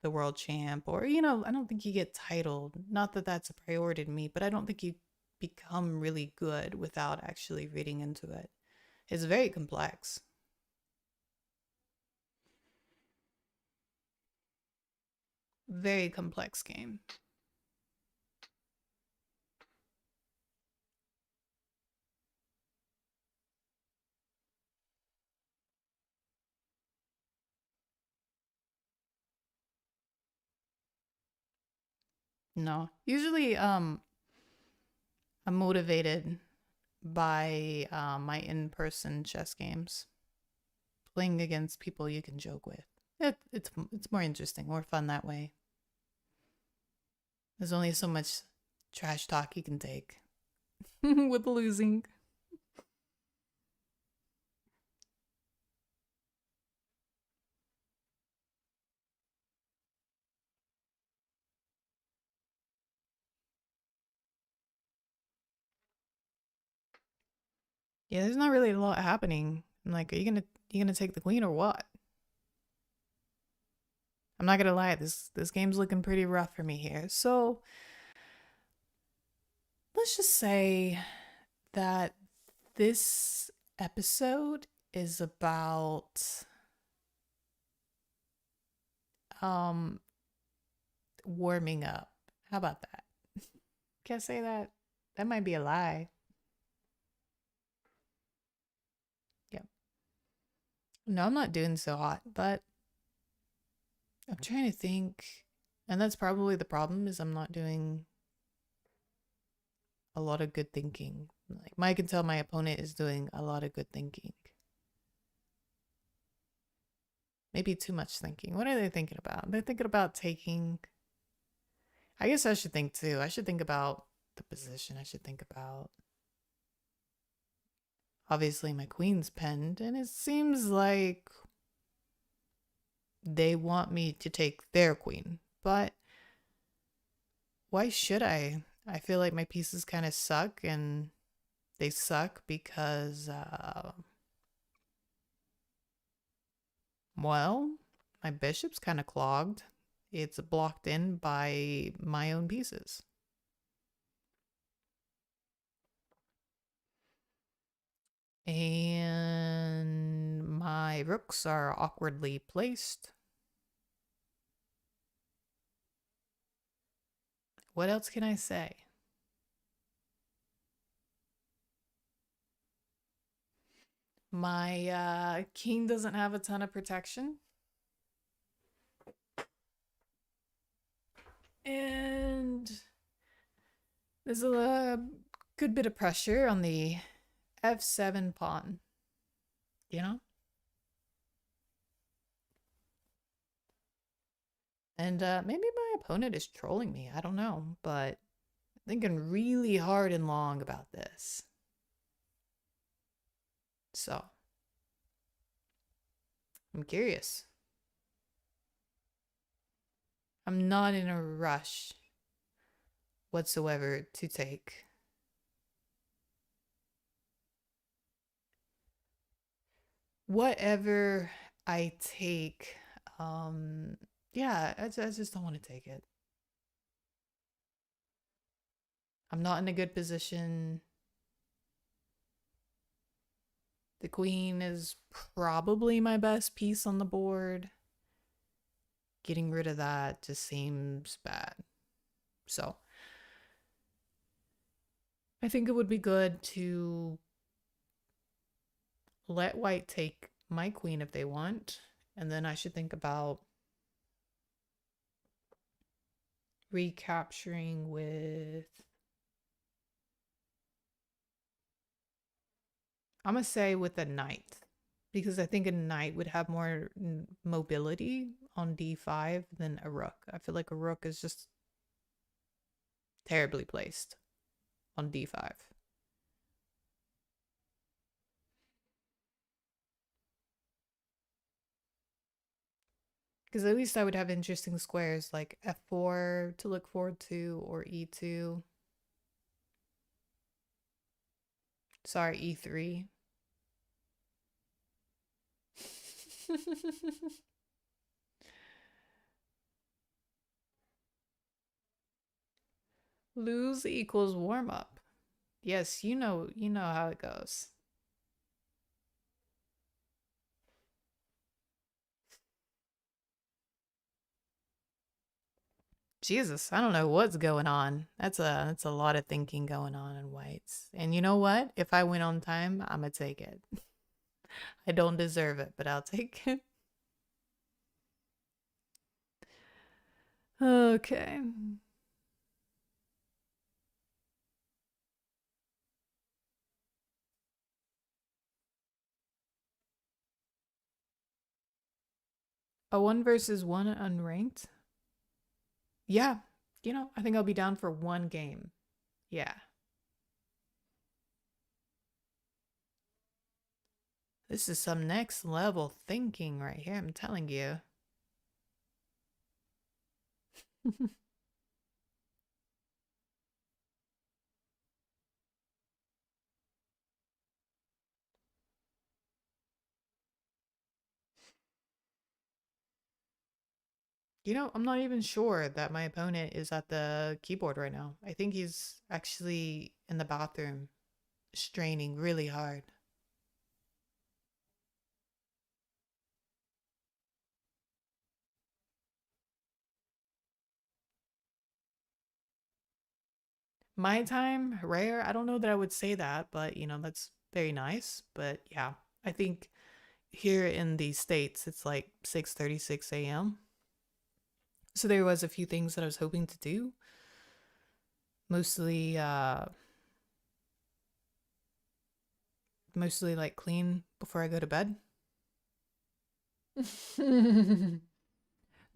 the world champ or, I don't think you get titled. Not that that's a priority to me, but I don't think you become really good without actually reading into it. It's very complex. Very complex game. No. Usually I'm motivated by my in-person chess games. Playing against people you can joke with. It's more interesting, more fun that way. There's only so much trash talk you can take with losing. Yeah, there's not really a lot happening. I'm like, are you gonna take the queen or what? I'm not gonna lie, this game's looking pretty rough for me here. So let's just say that this episode is about um warming up. How about that? Can't say that. That might be a lie. Yep. No, I'm not doing so hot, but I'm trying to think. And that's probably the problem is I'm not doing a lot of good thinking. Like I can tell my opponent is doing a lot of good thinking. Maybe too much thinking. What are they thinking about? They're thinking about taking. I guess I should think too. I should think about the position. I should think about. Obviously, my queen's pinned, and it seems like they want me to take their queen. But why should I? I feel like my pieces kind of suck, and they suck because, well, my bishop's kind of clogged. It's blocked in by my own pieces. And my rooks are awkwardly placed. What else can I say? My king doesn't have a ton of protection. And there's a good bit of pressure on the f7 pawn, you know? And maybe my opponent is trolling me. I don't know, but thinking really hard and long about this. So, I'm curious. I'm not in a rush whatsoever to take. whatever I take, um, yeah, I just don't want to take it. I'm not in a good position. The queen is probably my best piece on the board. Getting rid of that just seems bad. So I think it would be good to let white take my queen if they want. And then I should think about recapturing with. I'm going to say with a knight. Because I think a knight would have more mobility on d5 than a rook. I feel like a rook is just terribly placed on d5. Because at least I would have interesting squares like f4 to look forward to or e2. Sorry, e3. Lose equals warm up. Yes, you know how it goes. Jesus, I don't know what's going on. That's a lot of thinking going on in whites. And you know what? If I win on time, I'm gonna take it. I don't deserve it, but I'll take it. Okay. A one versus one unranked? Yeah. I think I'll be down for one game. Yeah. This is some next level thinking right here, I'm telling you. I'm not even sure that my opponent is at the keyboard right now. I think he's actually in the bathroom, straining really hard. My time, rare. I don't know that I would say that, but that's very nice. But yeah, I think here in the States, it's like 6:36 a.m. So there was a few things that I was hoping to do. Mostly mostly like clean before I go to bed.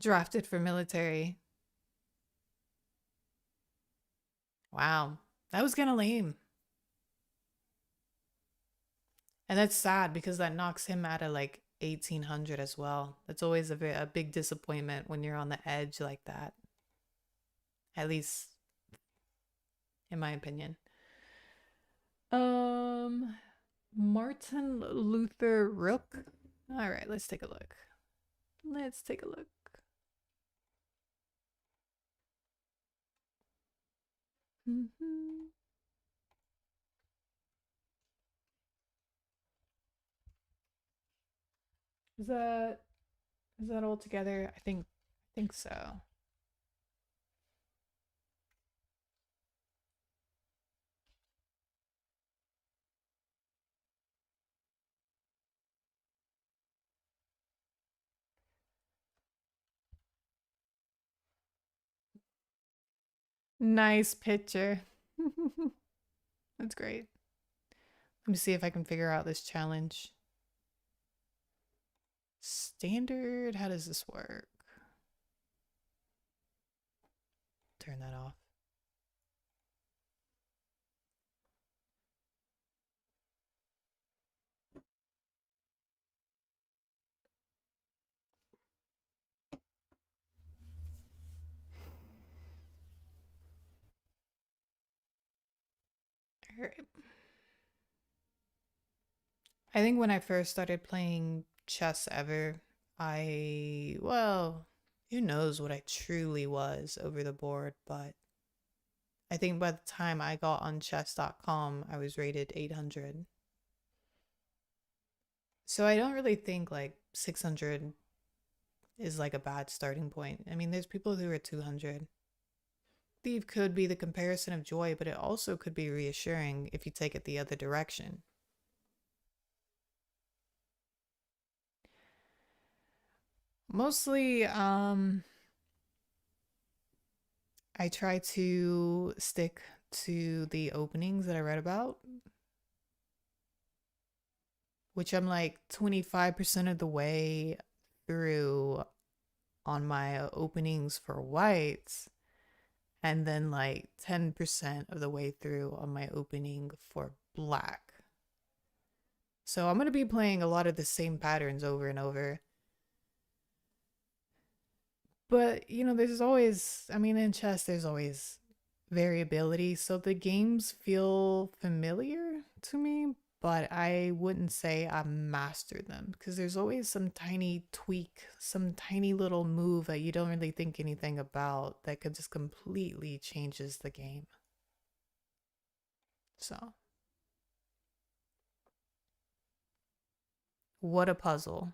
Drafted for military. Wow. That was kind of lame. And that's sad because that knocks him out of like 1800 as well. That's always a big disappointment when you're on the edge like that. At least in my opinion. Um Martin Luther Rook. All right, let's take a look. Let's take a look. Mm-hmm. Is that is that all together? I think so. Nice picture. That's great. Let me see if I can figure out this challenge. Standard, how does this work? Turn that off. All right. I think when I first started playing chess ever, well, who knows what I truly was over the board, but I think by the time I got on chess.com, I was rated 800. So I don't really think like 600 is like a bad starting point. I mean, there's people who are 200. Thief could be the comparison of joy, but it also could be reassuring if you take it the other direction. Mostly, I try to stick to the openings that I read about, which I'm like 25% of the way through on my openings for whites, and then like 10% of the way through on my opening for black. So I'm going to be playing a lot of the same patterns over and over. But, there's always, I mean, in chess, there's always variability. So the games feel familiar to me, but I wouldn't say I mastered them because there's always some tiny tweak, some tiny little move that you don't really think anything about that could just completely changes the game. So, what a puzzle.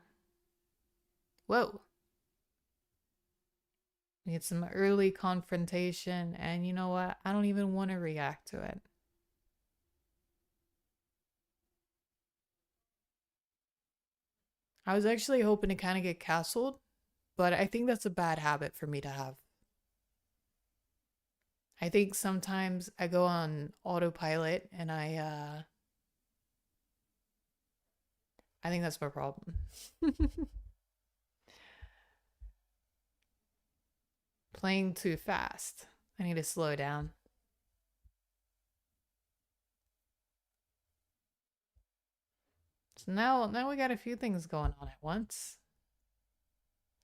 Whoa. We had some early confrontation, and you know what? I don't even want to react to it. I was actually hoping to kind of get castled, but I think that's a bad habit for me to have. I think sometimes I go on autopilot and I think that's my problem. Playing too fast. I need to slow down. So now we got a few things going on at once.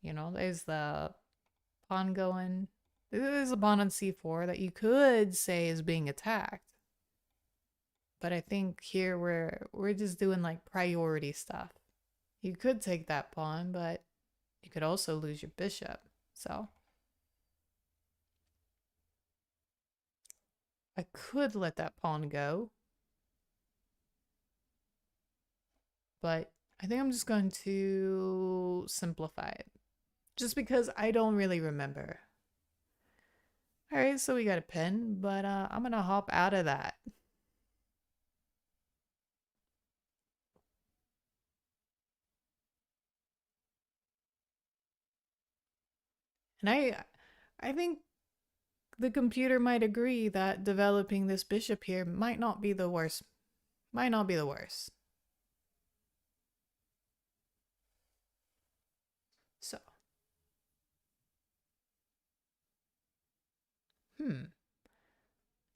There's the pawn going. There's a pawn on c4 that you could say is being attacked. But I think here we're just doing like priority stuff. You could take that pawn, but you could also lose your bishop. So I could let that pawn go, but I think I'm just going to simplify it. Just because I don't really remember. Alright, so we got a pin, but I'm gonna hop out of that. And I think the computer might agree that developing this bishop here might not be the worst. Might not be the worst. So, hmm.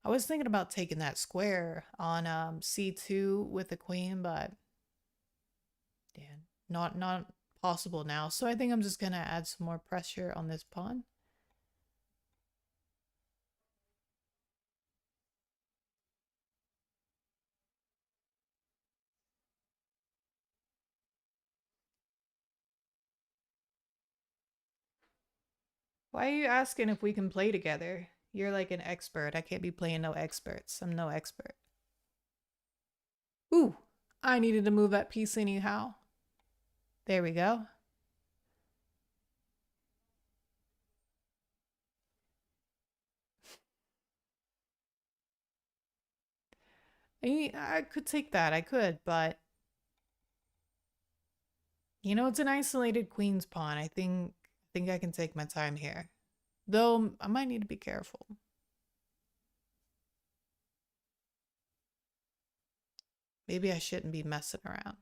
I was thinking about taking that square on c2 with the queen, but yeah, not possible now. So I think I'm just gonna add some more pressure on this pawn. Why are you asking if we can play together? You're like an expert. I can't be playing no experts. I'm no expert. Ooh, I needed to move that piece anyhow. There we go. I could take that. I could, but it's an isolated queen's pawn. I think I can take my time here. Though I might need to be careful. Maybe I shouldn't be messing around.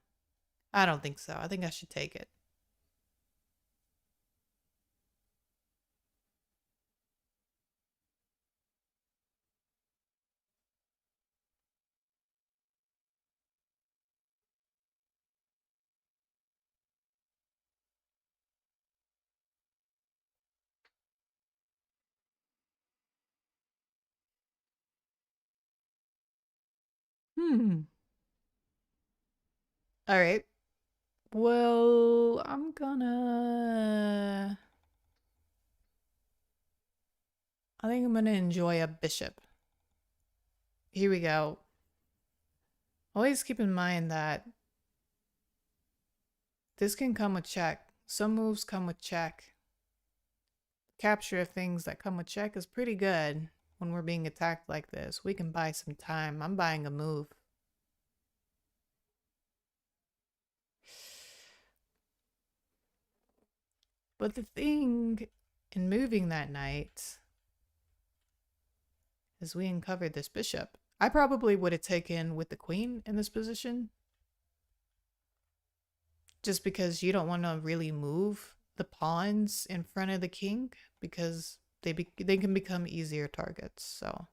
I don't think so. I think I should take it. Hmm. All right. Well, I think I'm gonna enjoy a bishop. Here we go. Always keep in mind that this can come with check. Some moves come with check. Capture of things that come with check is pretty good when we're being attacked like this. We can buy some time. I'm buying a move. But the thing in moving that knight is we uncovered this bishop. I probably would have taken with the queen in this position just because you don't want to really move the pawns in front of the king because they can become easier targets. So,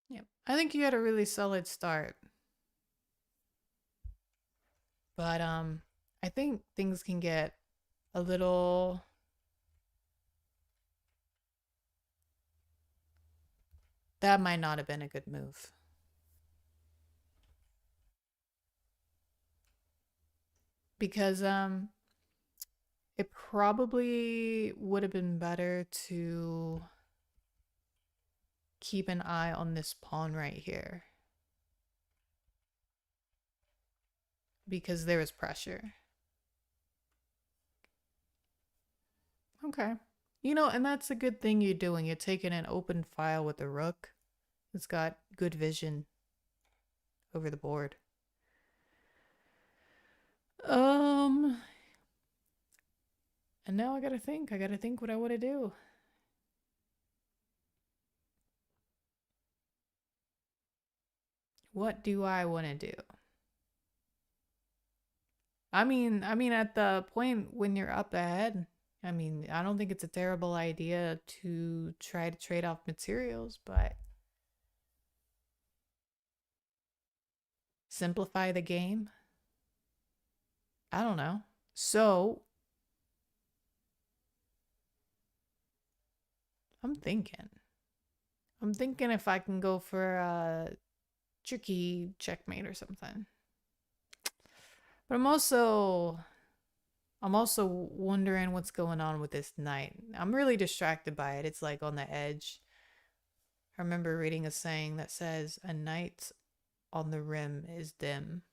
yeah. I think you had a really solid start. But I think things can get a little. That might not have been a good move because it probably would have been better to keep an eye on this pawn right here because there is pressure. Okay. You know, and that's a good thing you're doing. You're taking an open file with the rook. It's got good vision over the board. Um, and now I gotta think. I gotta think what I want to do. What do I want to do? I mean, at the point when you're up ahead, I mean, I don't think it's a terrible idea to try to trade off materials, but simplify the game. I don't know. So I'm thinking. I'm thinking if I can go for a tricky checkmate or something. But I'm also wondering what's going on with this knight. I'm really distracted by it. It's like on the edge. I remember reading a saying that says a knight on the rim is dim.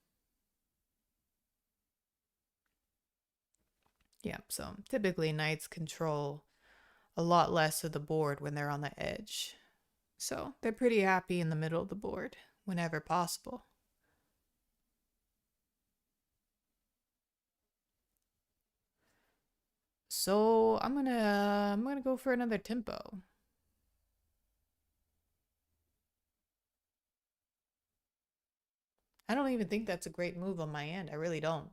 Yeah, so typically knights control a lot less of the board when they're on the edge. So they're pretty happy in the middle of the board whenever possible. So I'm gonna go for another tempo. I don't even think that's a great move on my end. I really don't.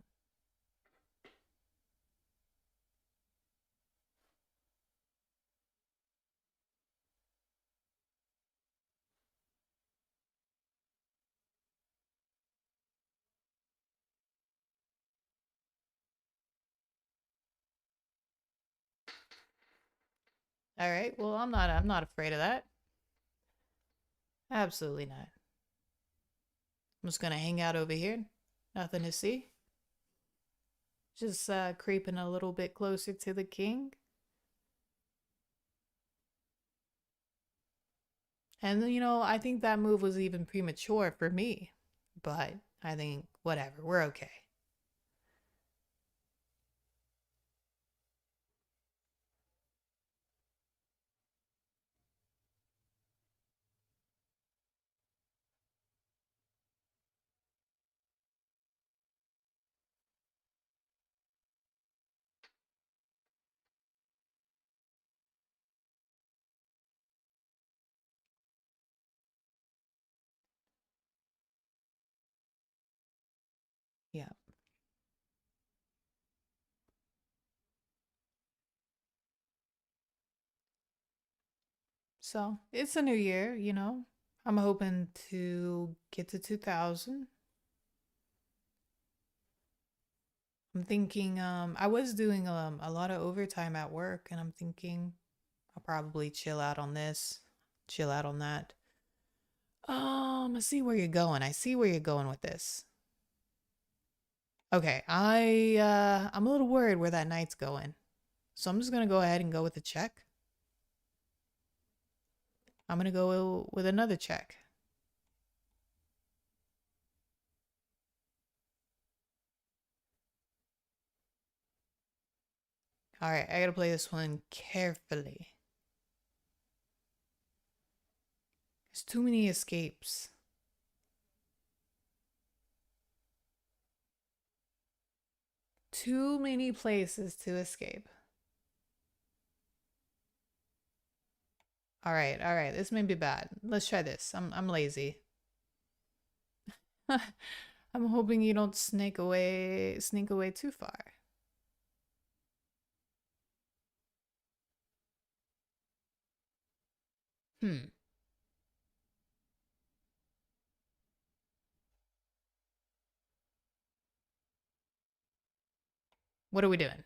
All right. Well, I'm not afraid of that. Absolutely not. I'm just gonna hang out over here. Nothing to see. Just creeping a little bit closer to the king. And I think that move was even premature for me. But I think whatever, we're okay. Yeah. So it's a new year. I'm hoping to get to 2000. I'm thinking I was doing a lot of overtime at work, and I'm thinking I'll probably chill out on this, chill out on that. I see where you're going. I see where you're going with this. Okay, I'm a little worried where that knight's going. So I'm just gonna go ahead and go with a check. I'm gonna go with another check. Alright, I gotta play this one carefully. There's too many escapes. Too many places to escape. Alright, alright, this may be bad. Let's try this. I'm lazy. I'm hoping you don't sneak away too far. Hmm. What are we doing?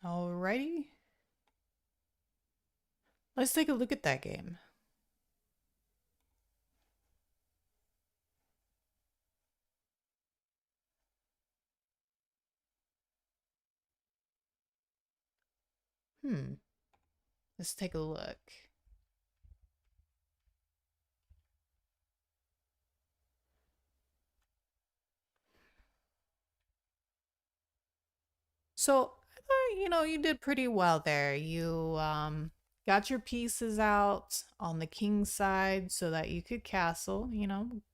Alrighty. Let's take a look at that game. Hmm. Let's take a look. So, I thought, you did pretty well there. You got your pieces out on the king's side so that you could castle,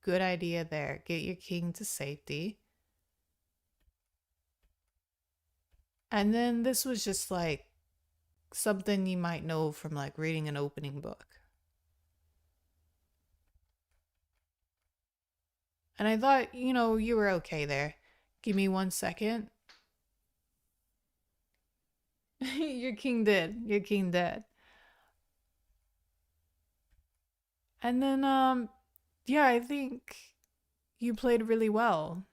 good idea there. Get your king to safety. And then this was just like something you might know from like reading an opening book. And I thought, you were okay there. Give me 1 second. Your king did. Your king did. And then yeah, I think you played really well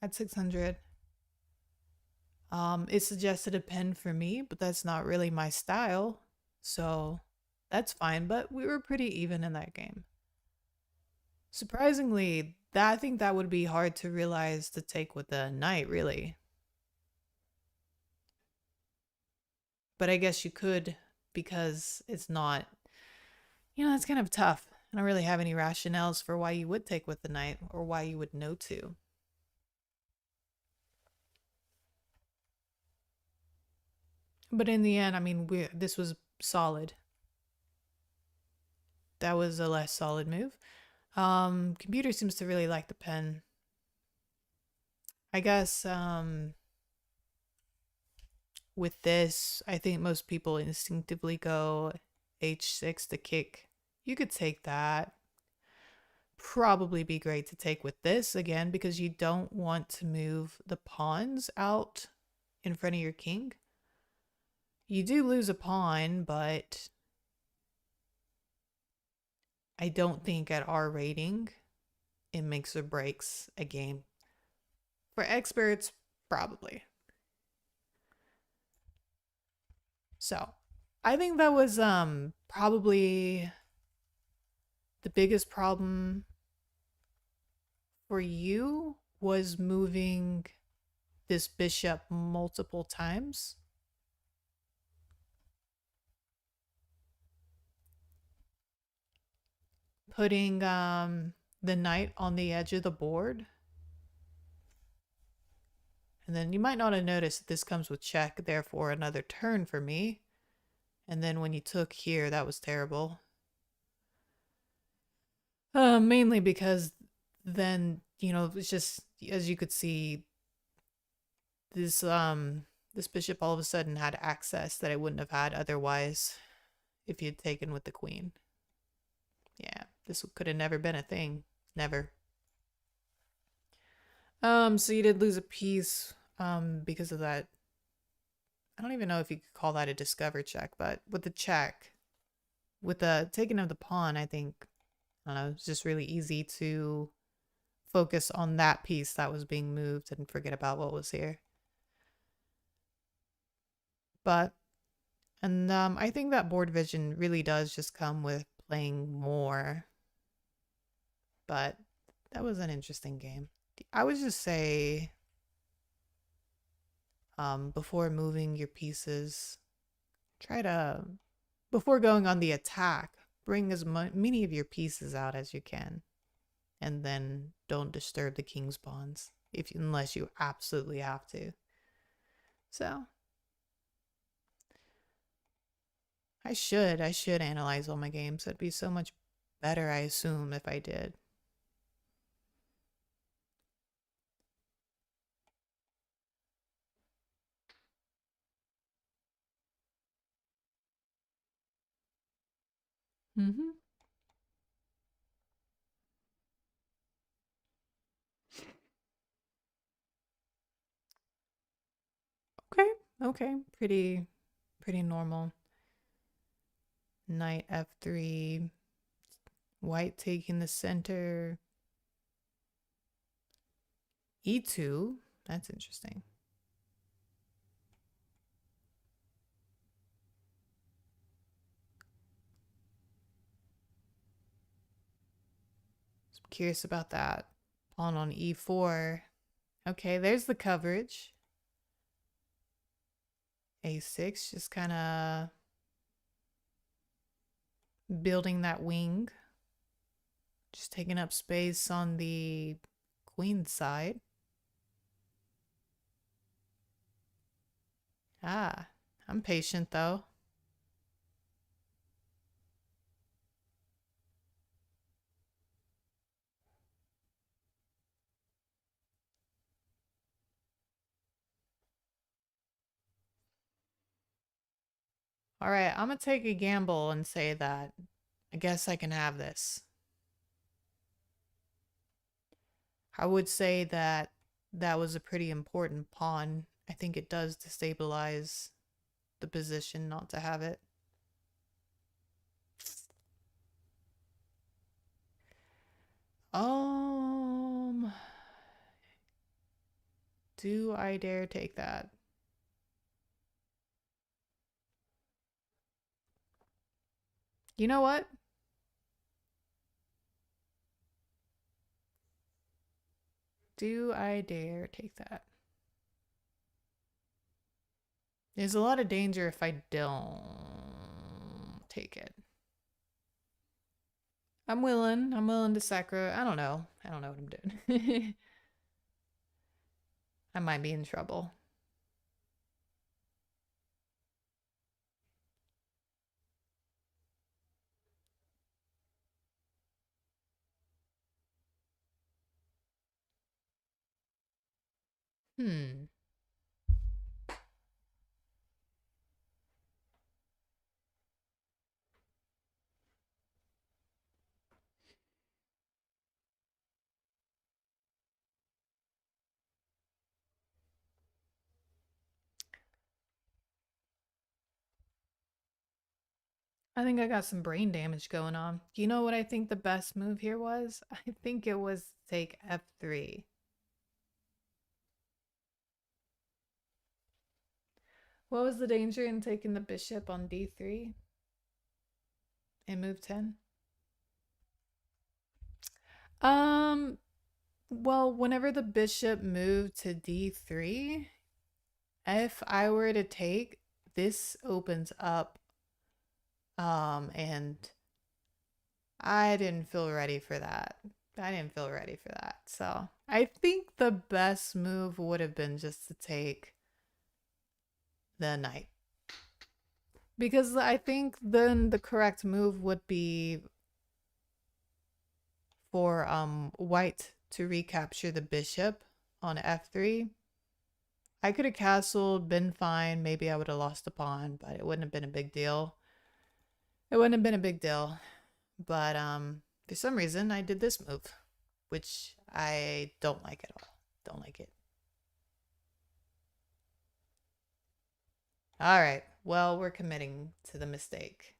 at 600. It suggested a pen for me, but that's not really my style. So that's fine, but we were pretty even in that game. Surprisingly, I think that would be hard to realize to take with the knight, really. But I guess you could because it's not, it's kind of tough. I don't really have any rationales for why you would take with the knight or why you would know to. But in the end, I mean, this was solid. That was a less solid move. Computer seems to really like the pen. I guess with this, I think most people instinctively go h6 to kick. You could take that. Probably be great to take with this again because you don't want to move the pawns out in front of your king. You do lose a pawn, but I don't think at our rating it makes or breaks a game. For experts, probably. So, I think that was probably the biggest problem for you was moving this bishop multiple times. Putting the knight on the edge of the board. And then you might not have noticed that this comes with check, therefore another turn for me. And then when you took here, that was terrible. Mainly because then you know, it's just as you could see, this this bishop all of a sudden had access that it wouldn't have had otherwise if you'd taken with the queen. Yeah, this could have never been a thing. Never. So you did lose a piece because of that. I don't even know if you could call that a discover check, but with the check, with the taking of the pawn, I think, I don't know, it's just really easy to focus on that piece that was being moved and forget about what was here. But, and I think that board vision really does just come with playing more. But that was an interesting game. I would just say, before moving your pieces, try to, before going on the attack, bring as many of your pieces out as you can. And then don't disturb the king's pawns unless you absolutely have to. So I should analyze all my games. It'd be so much better, I assume, if I did. Mm-hmm. Okay. Okay. Pretty normal. Knight f3. White taking the center. e2. That's interesting. I'm curious about that. Pawn on e4. Okay, there's the coverage. a6, just kind of building that wing. Just taking up space on the queen side. Ah, I'm patient though. All right, I'm gonna take a gamble and say that I guess I can have this. I would say that that was a pretty important pawn. I think it does destabilize the position not to have it. Um, do I dare take that? You know what? Do I dare take that? There's a lot of danger if I don't take it. I'm willing. I'm willing to sacro. I don't know. I don't know what I'm doing. I might be in trouble. Hmm. I think I got some brain damage going on. You know what I think the best move here was? I think it was take f3. What was the danger in taking the bishop on d3 and move 10? Um, well, whenever the bishop moved to d3, if I were to take, this opens up, and I didn't feel ready for that. I didn't feel ready for that. So I think the best move would have been just to take the knight. Because I think then the correct move would be for white to recapture the bishop on f3. I could have castled, been fine. Maybe I would have lost a pawn, but it wouldn't have been a big deal. It wouldn't have been a big deal. But for some reason, I did this move, which I don't like at all. Don't like it. All right. Well, we're committing to the mistake.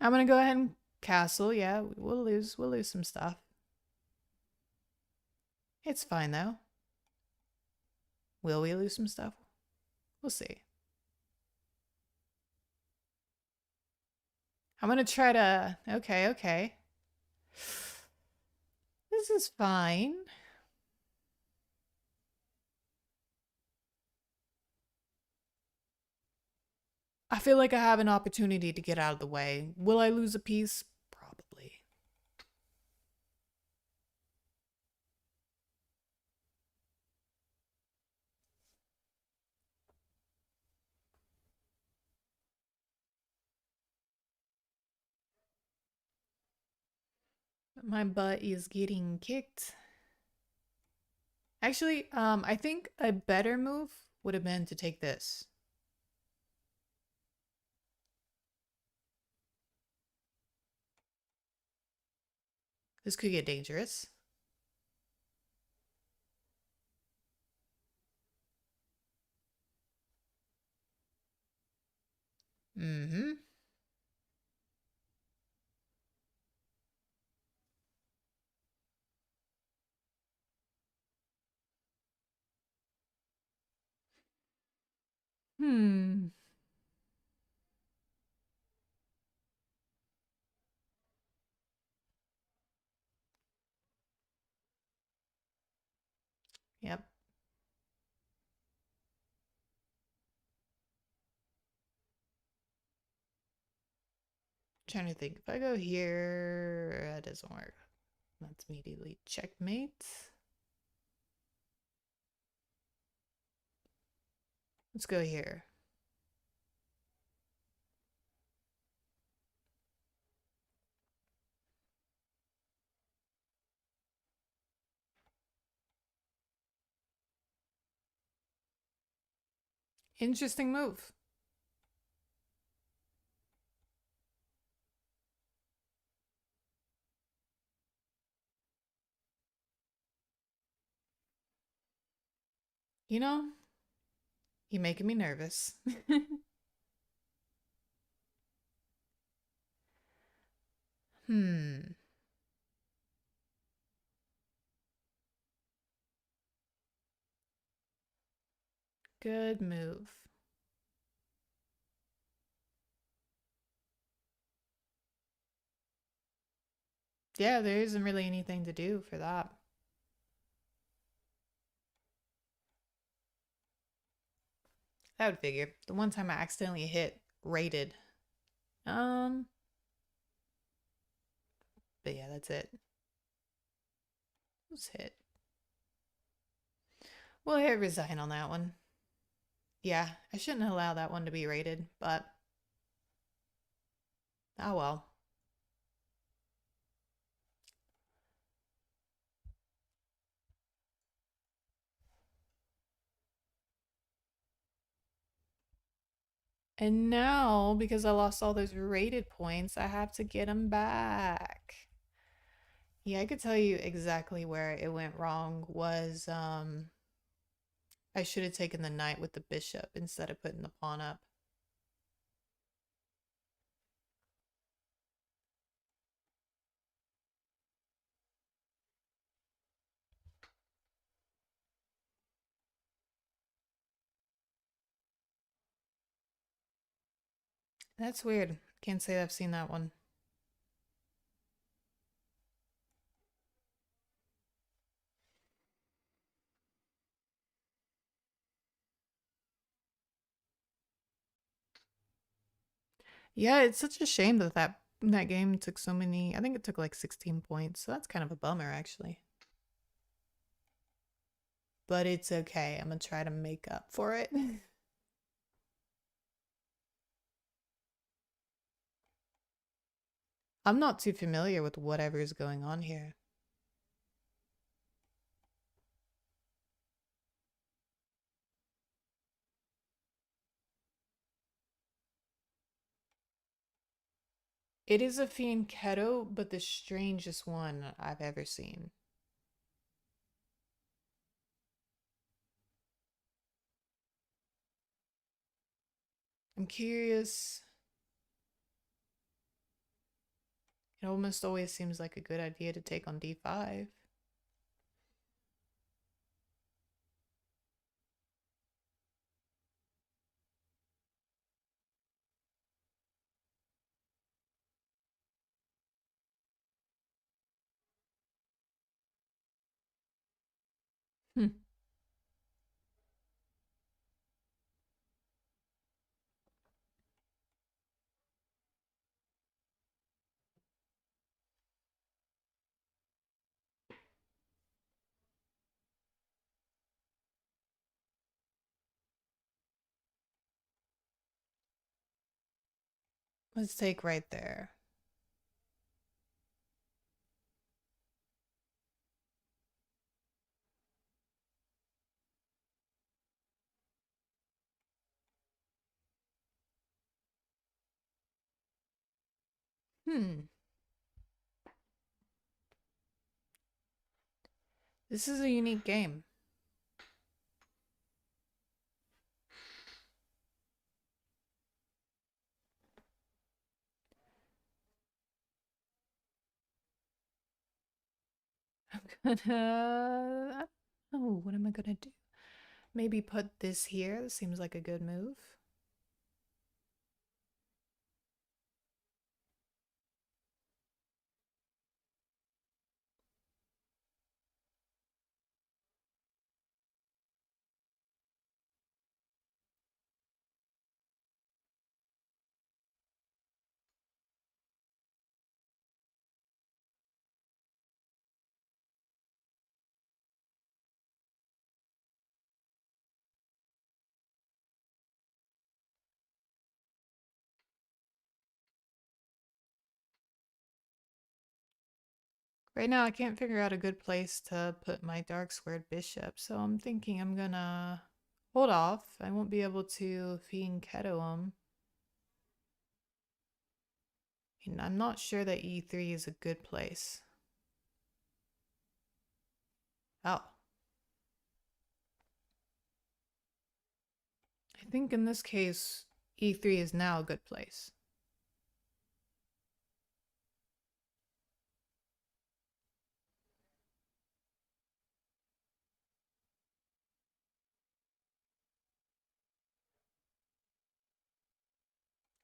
I'm going to go ahead and castle. Yeah, we'll lose. We'll lose some stuff. It's fine, though. Will we lose some stuff? We'll see. I'm going to try to... Okay, okay. This is fine. I feel like I have an opportunity to get out of the way. Will I lose a piece? Probably. My butt is getting kicked. Actually, I think a better move would have been to take this. This could get dangerous. Mm-hmm. Hmm. Yep. Trying to think. If I go here, that doesn't work. That's immediately checkmate. Let's go here. Interesting move. You know, you're making me nervous. Hmm. Good move. Yeah, there isn't really anything to do for that. I would figure. The one time I accidentally hit rated. Um, but yeah, that's it. Let's hit. We'll hit resign on that one. Yeah, I shouldn't allow that one to be rated, but oh well. And now, because I lost all those rated points, I have to get them back. Yeah, I could tell you exactly where it went wrong was I should have taken the knight with the bishop instead of putting the pawn up. That's weird. Can't say I've seen that one. Yeah, it's such a shame that that game took so many. I think it took like 16 points. So that's kind of a bummer actually. But it's okay. I'm going to try to make up for it. I'm not too familiar with whatever is going on here. It is a fianchetto, but the strangest one I've ever seen. I'm curious. It almost always seems like a good idea to take on d5. Hmm. Let's take right there. Hmm. This is a unique game. I'm gonna. Oh, what am I gonna do? Maybe put this here. This seems like a good move. Right now, I can't figure out a good place to put my dark squared bishop, so I'm thinking I'm gonna hold off. I won't be able to fianchetto him. And I'm not sure that e3 is a good place. Oh. I think in this case, e3 is now a good place.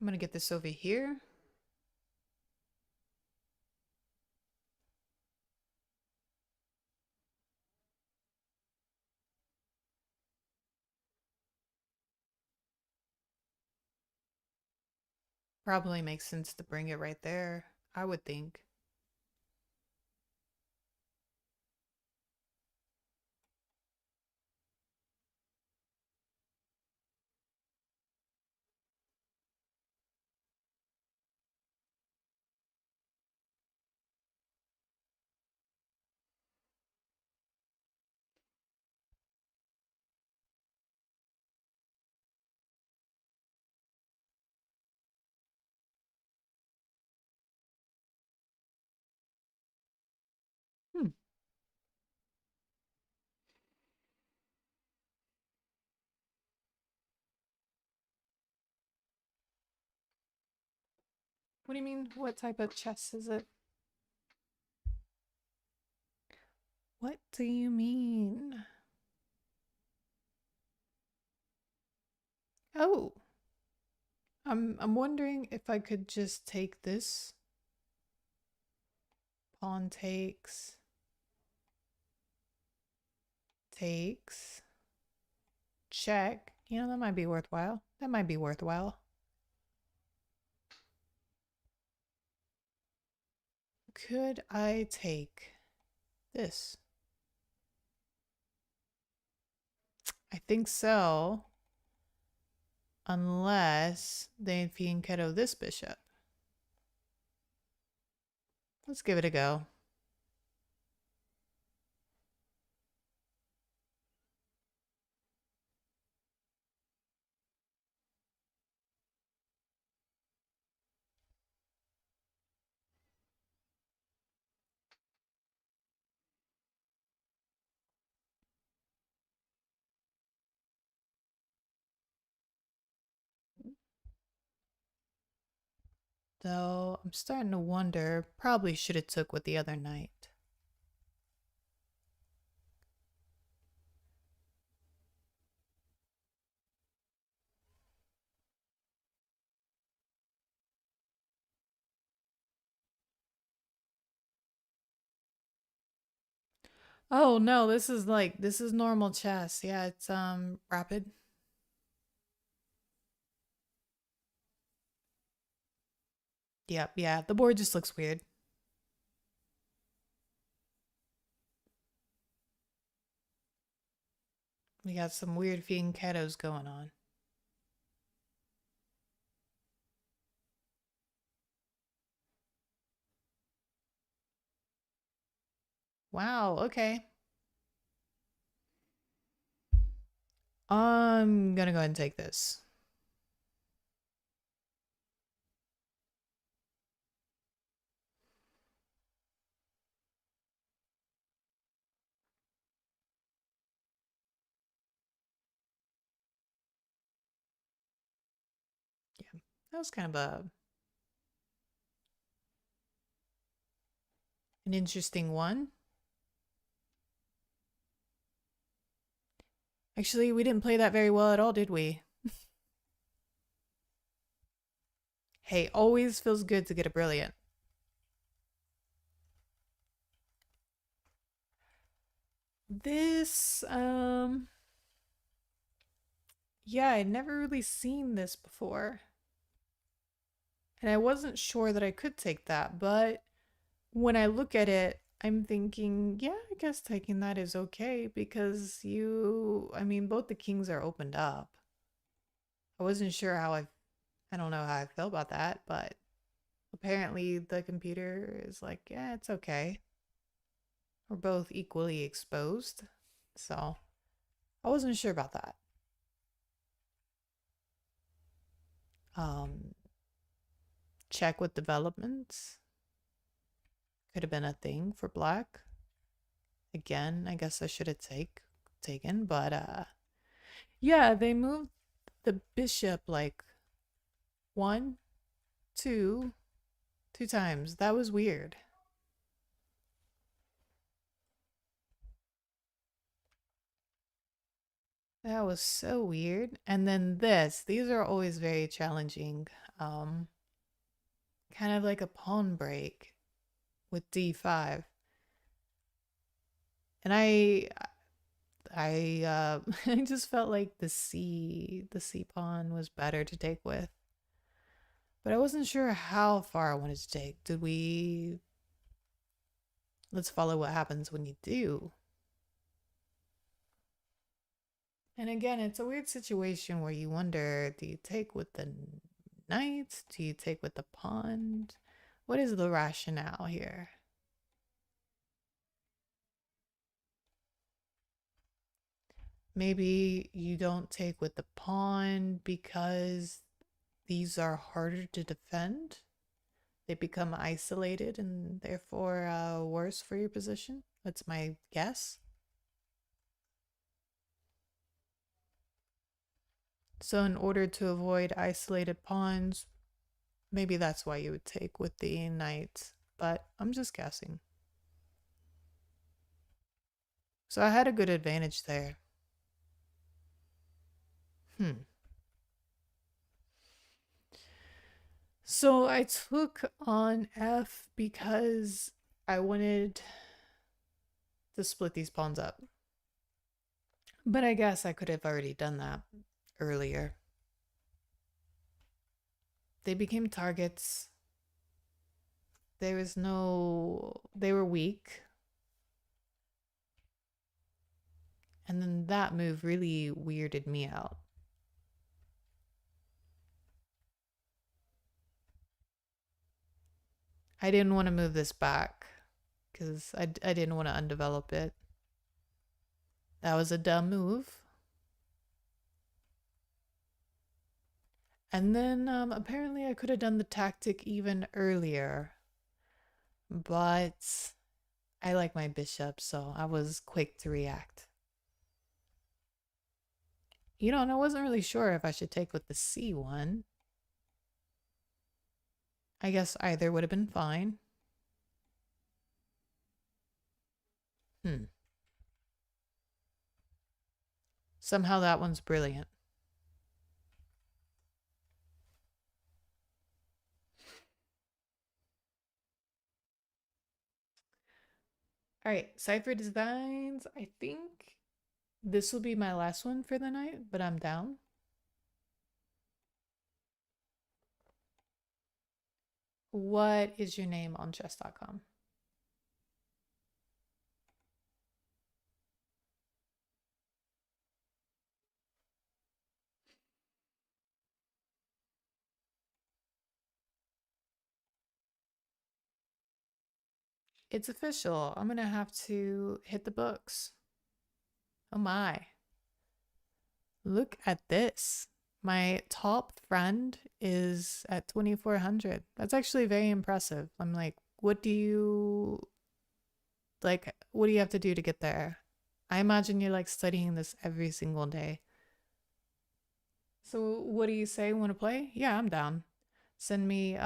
I'm gonna get this over here. Probably makes sense to bring it right there, I would think. Hmm. What do you mean? What type of chess is it? What do you mean? Oh, I'm wondering if I could just take this. Pawn takes. Takes. Check. You know, that might be worthwhile. That might be worthwhile. Could I take this? I think so. Unless they fianchetto this bishop. Let's give it a go. Though I'm starting to wonder, probably should have took with the other knight. Oh no, this is normal chess. Yeah, it's rapid. Yep, yeah. The board just looks weird. We got some weird fianchettos going on. Wow, okay. I'm gonna go ahead and take this. Yeah, that was kind of an interesting one. Actually, we didn't play that very well at all, did we? Hey, always feels good to get a brilliant. This, yeah, I'd never really seen this before. And I wasn't sure that I could take that, but when I look at it, I'm thinking, yeah, I guess taking that is okay because I mean, both the kings are opened up. I wasn't sure I don't know how I feel about that, but apparently the computer is like, yeah, it's okay. We're both equally exposed. So I wasn't sure about that. Um, check with developments. Could have been a thing for black. Again, I guess I should have taken, but yeah, they moved the bishop like one, two, two times. That was weird. That was so weird. And then these are always very challenging. Um, kind of like a pawn break with d5. And I just felt like the c pawn was better to take with. But I wasn't sure how far I wanted to take. Let's follow what happens when you do. And again, it's a weird situation where you wonder, do you take with the knight? Do you take with the pawn? What is the rationale here? Maybe you don't take with the pawn because these are harder to defend. They become isolated and therefore worse for your position. That's my guess. So, in order to avoid isolated pawns, maybe that's why you would take with the knight. But I'm just guessing. So, I had a good advantage there. Hmm. So, I took on F because I wanted to split these pawns up. But I guess I could have already done that earlier. They became targets. They were weak. And then that move really weirded me out. I didn't want to move this back because I didn't want to undevelop it. That was a dumb move. And then apparently I could have done the tactic even earlier, but I like my bishop, so I was quick to react. You know, and I wasn't really sure if I should take with the C1. I guess either would have been fine. Hmm. Somehow that one's brilliant. All right, Cipher Designs. I think this will be my last one for the night, but I'm down. What is your name on chess.com? It's official. I'm gonna have to hit the books. Oh my. Look at this. My top friend is at 2400. That's actually very impressive. I'm like, what do you have to do to get there? I imagine you're like studying this every single day. So what do you say? Want to play? Yeah, I'm down. Send me your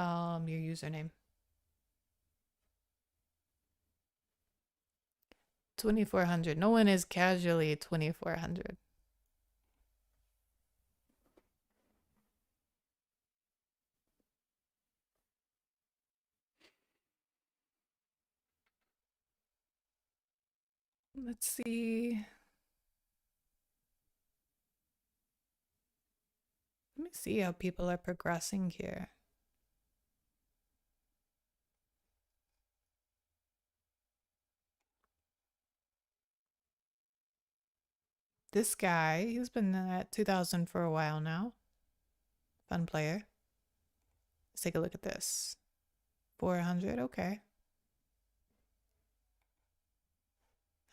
username. 2400. No one is casually 2400. Let's see. Let me see how people are progressing here. This guy, he's been at 2000 for a while now. Fun player. Let's take a look at this. 400, okay.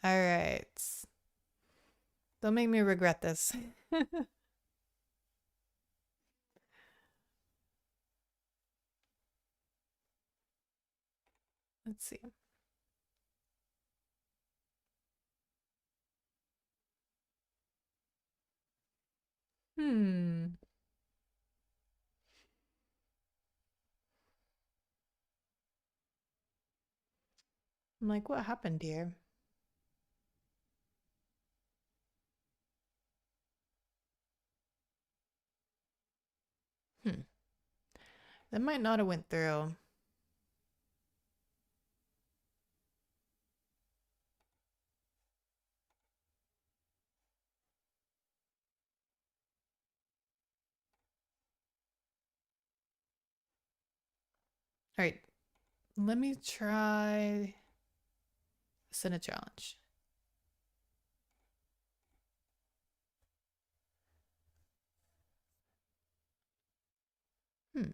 All right. Don't make me regret this. Let's see. Hmm. I'm like, what happened here? Hmm. That might not have went through. All right. Let me try send a challenge. Hmm.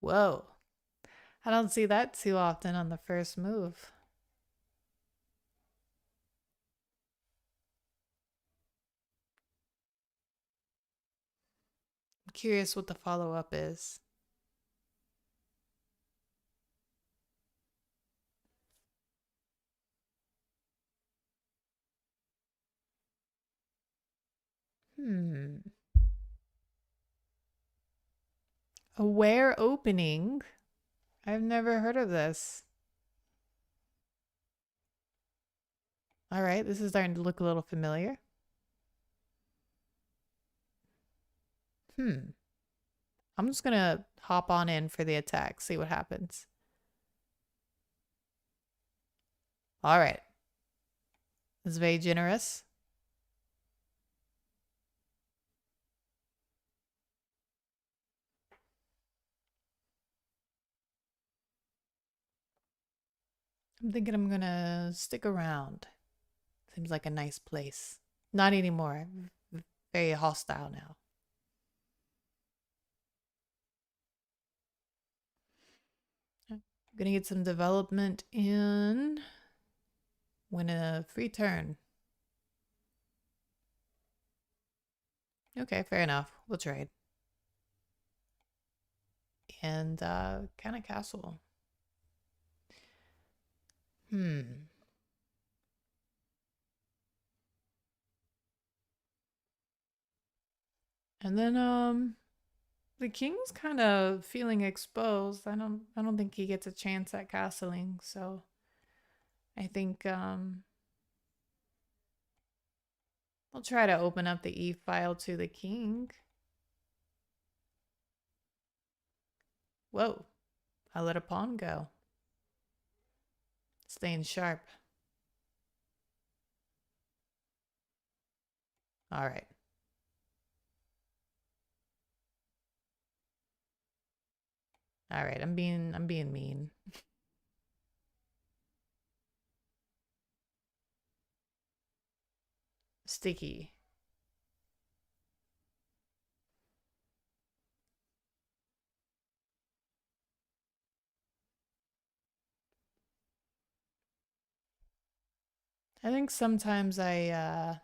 Whoa. I don't see that too often on the first move. I'm curious what the follow-up is. Hmm. Aware opening. I've never heard of this. All right, this is starting to look a little familiar. Hmm. I'm just gonna hop on in for the attack, see what happens. All right. This is very generous. I'm thinking I'm gonna stick around. Seems like a nice place. Not anymore. Very hostile now. I'm gonna get some development in. Win a free turn. Okay, fair enough. We'll trade. And kind of castle. Hmm. And then the king's kind of feeling exposed. I don't think he gets a chance at castling, so I think I'll try to open up the E file to the king. Whoa. I let a pawn go. Staying sharp. All right. All right, I'm being mean. Sticky. I think sometimes I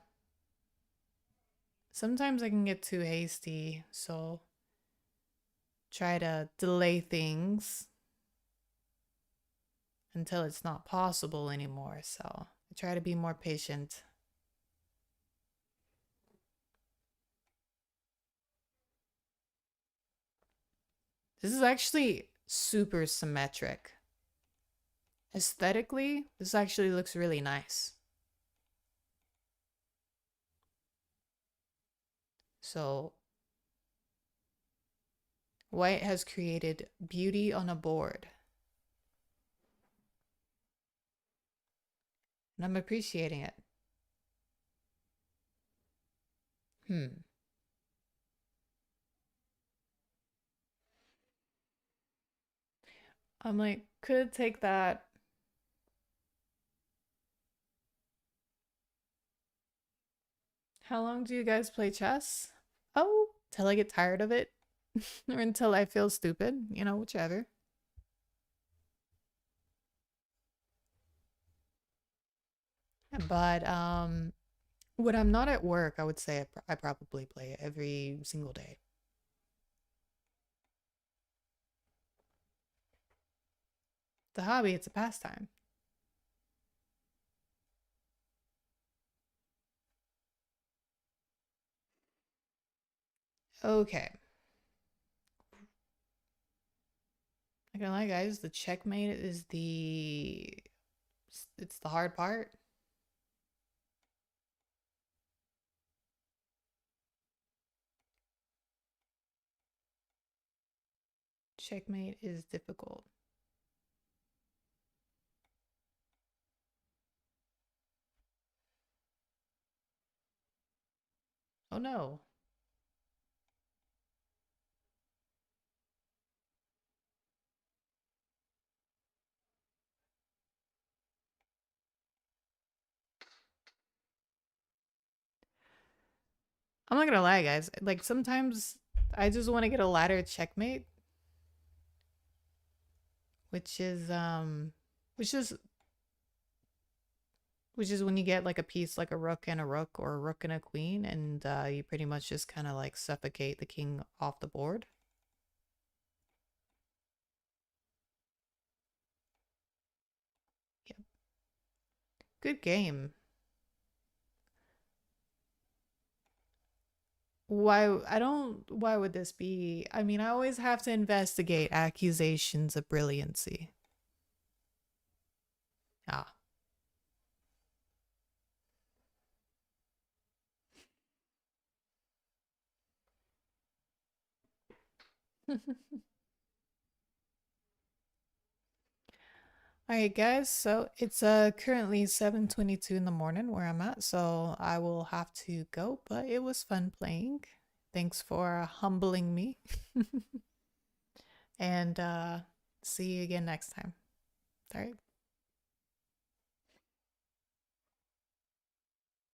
can get too hasty, so try to delay things until it's not possible anymore. So I try to be more patient. This is actually super symmetric. Aesthetically, this actually looks really nice. So white has created beauty on a board. And I'm appreciating it. Hmm. I'm like, could take that. How long do you guys play chess? Oh, till I get tired of it. Or until I feel stupid, whichever. But when I'm not at work, I would say I probably play it every single day. It's a hobby, it's a pastime. Okay. Not gonna lie, guys, the checkmate is it's the hard part. Checkmate is difficult. Oh no. I'm not gonna lie, guys. Like sometimes I just want to get a ladder checkmate, which is which is which is when you get like a piece like a rook and a rook or a rook and a queen, and you pretty much just kind of like suffocate the king off the board. Yep. Good game. Why would this be? I mean, I always have to investigate accusations of brilliancy. Ah. All right, guys. So it's currently 7:22 in the morning where I'm at, so I will have to go, but it was fun playing. Thanks for humbling me. And see you again next time. All right.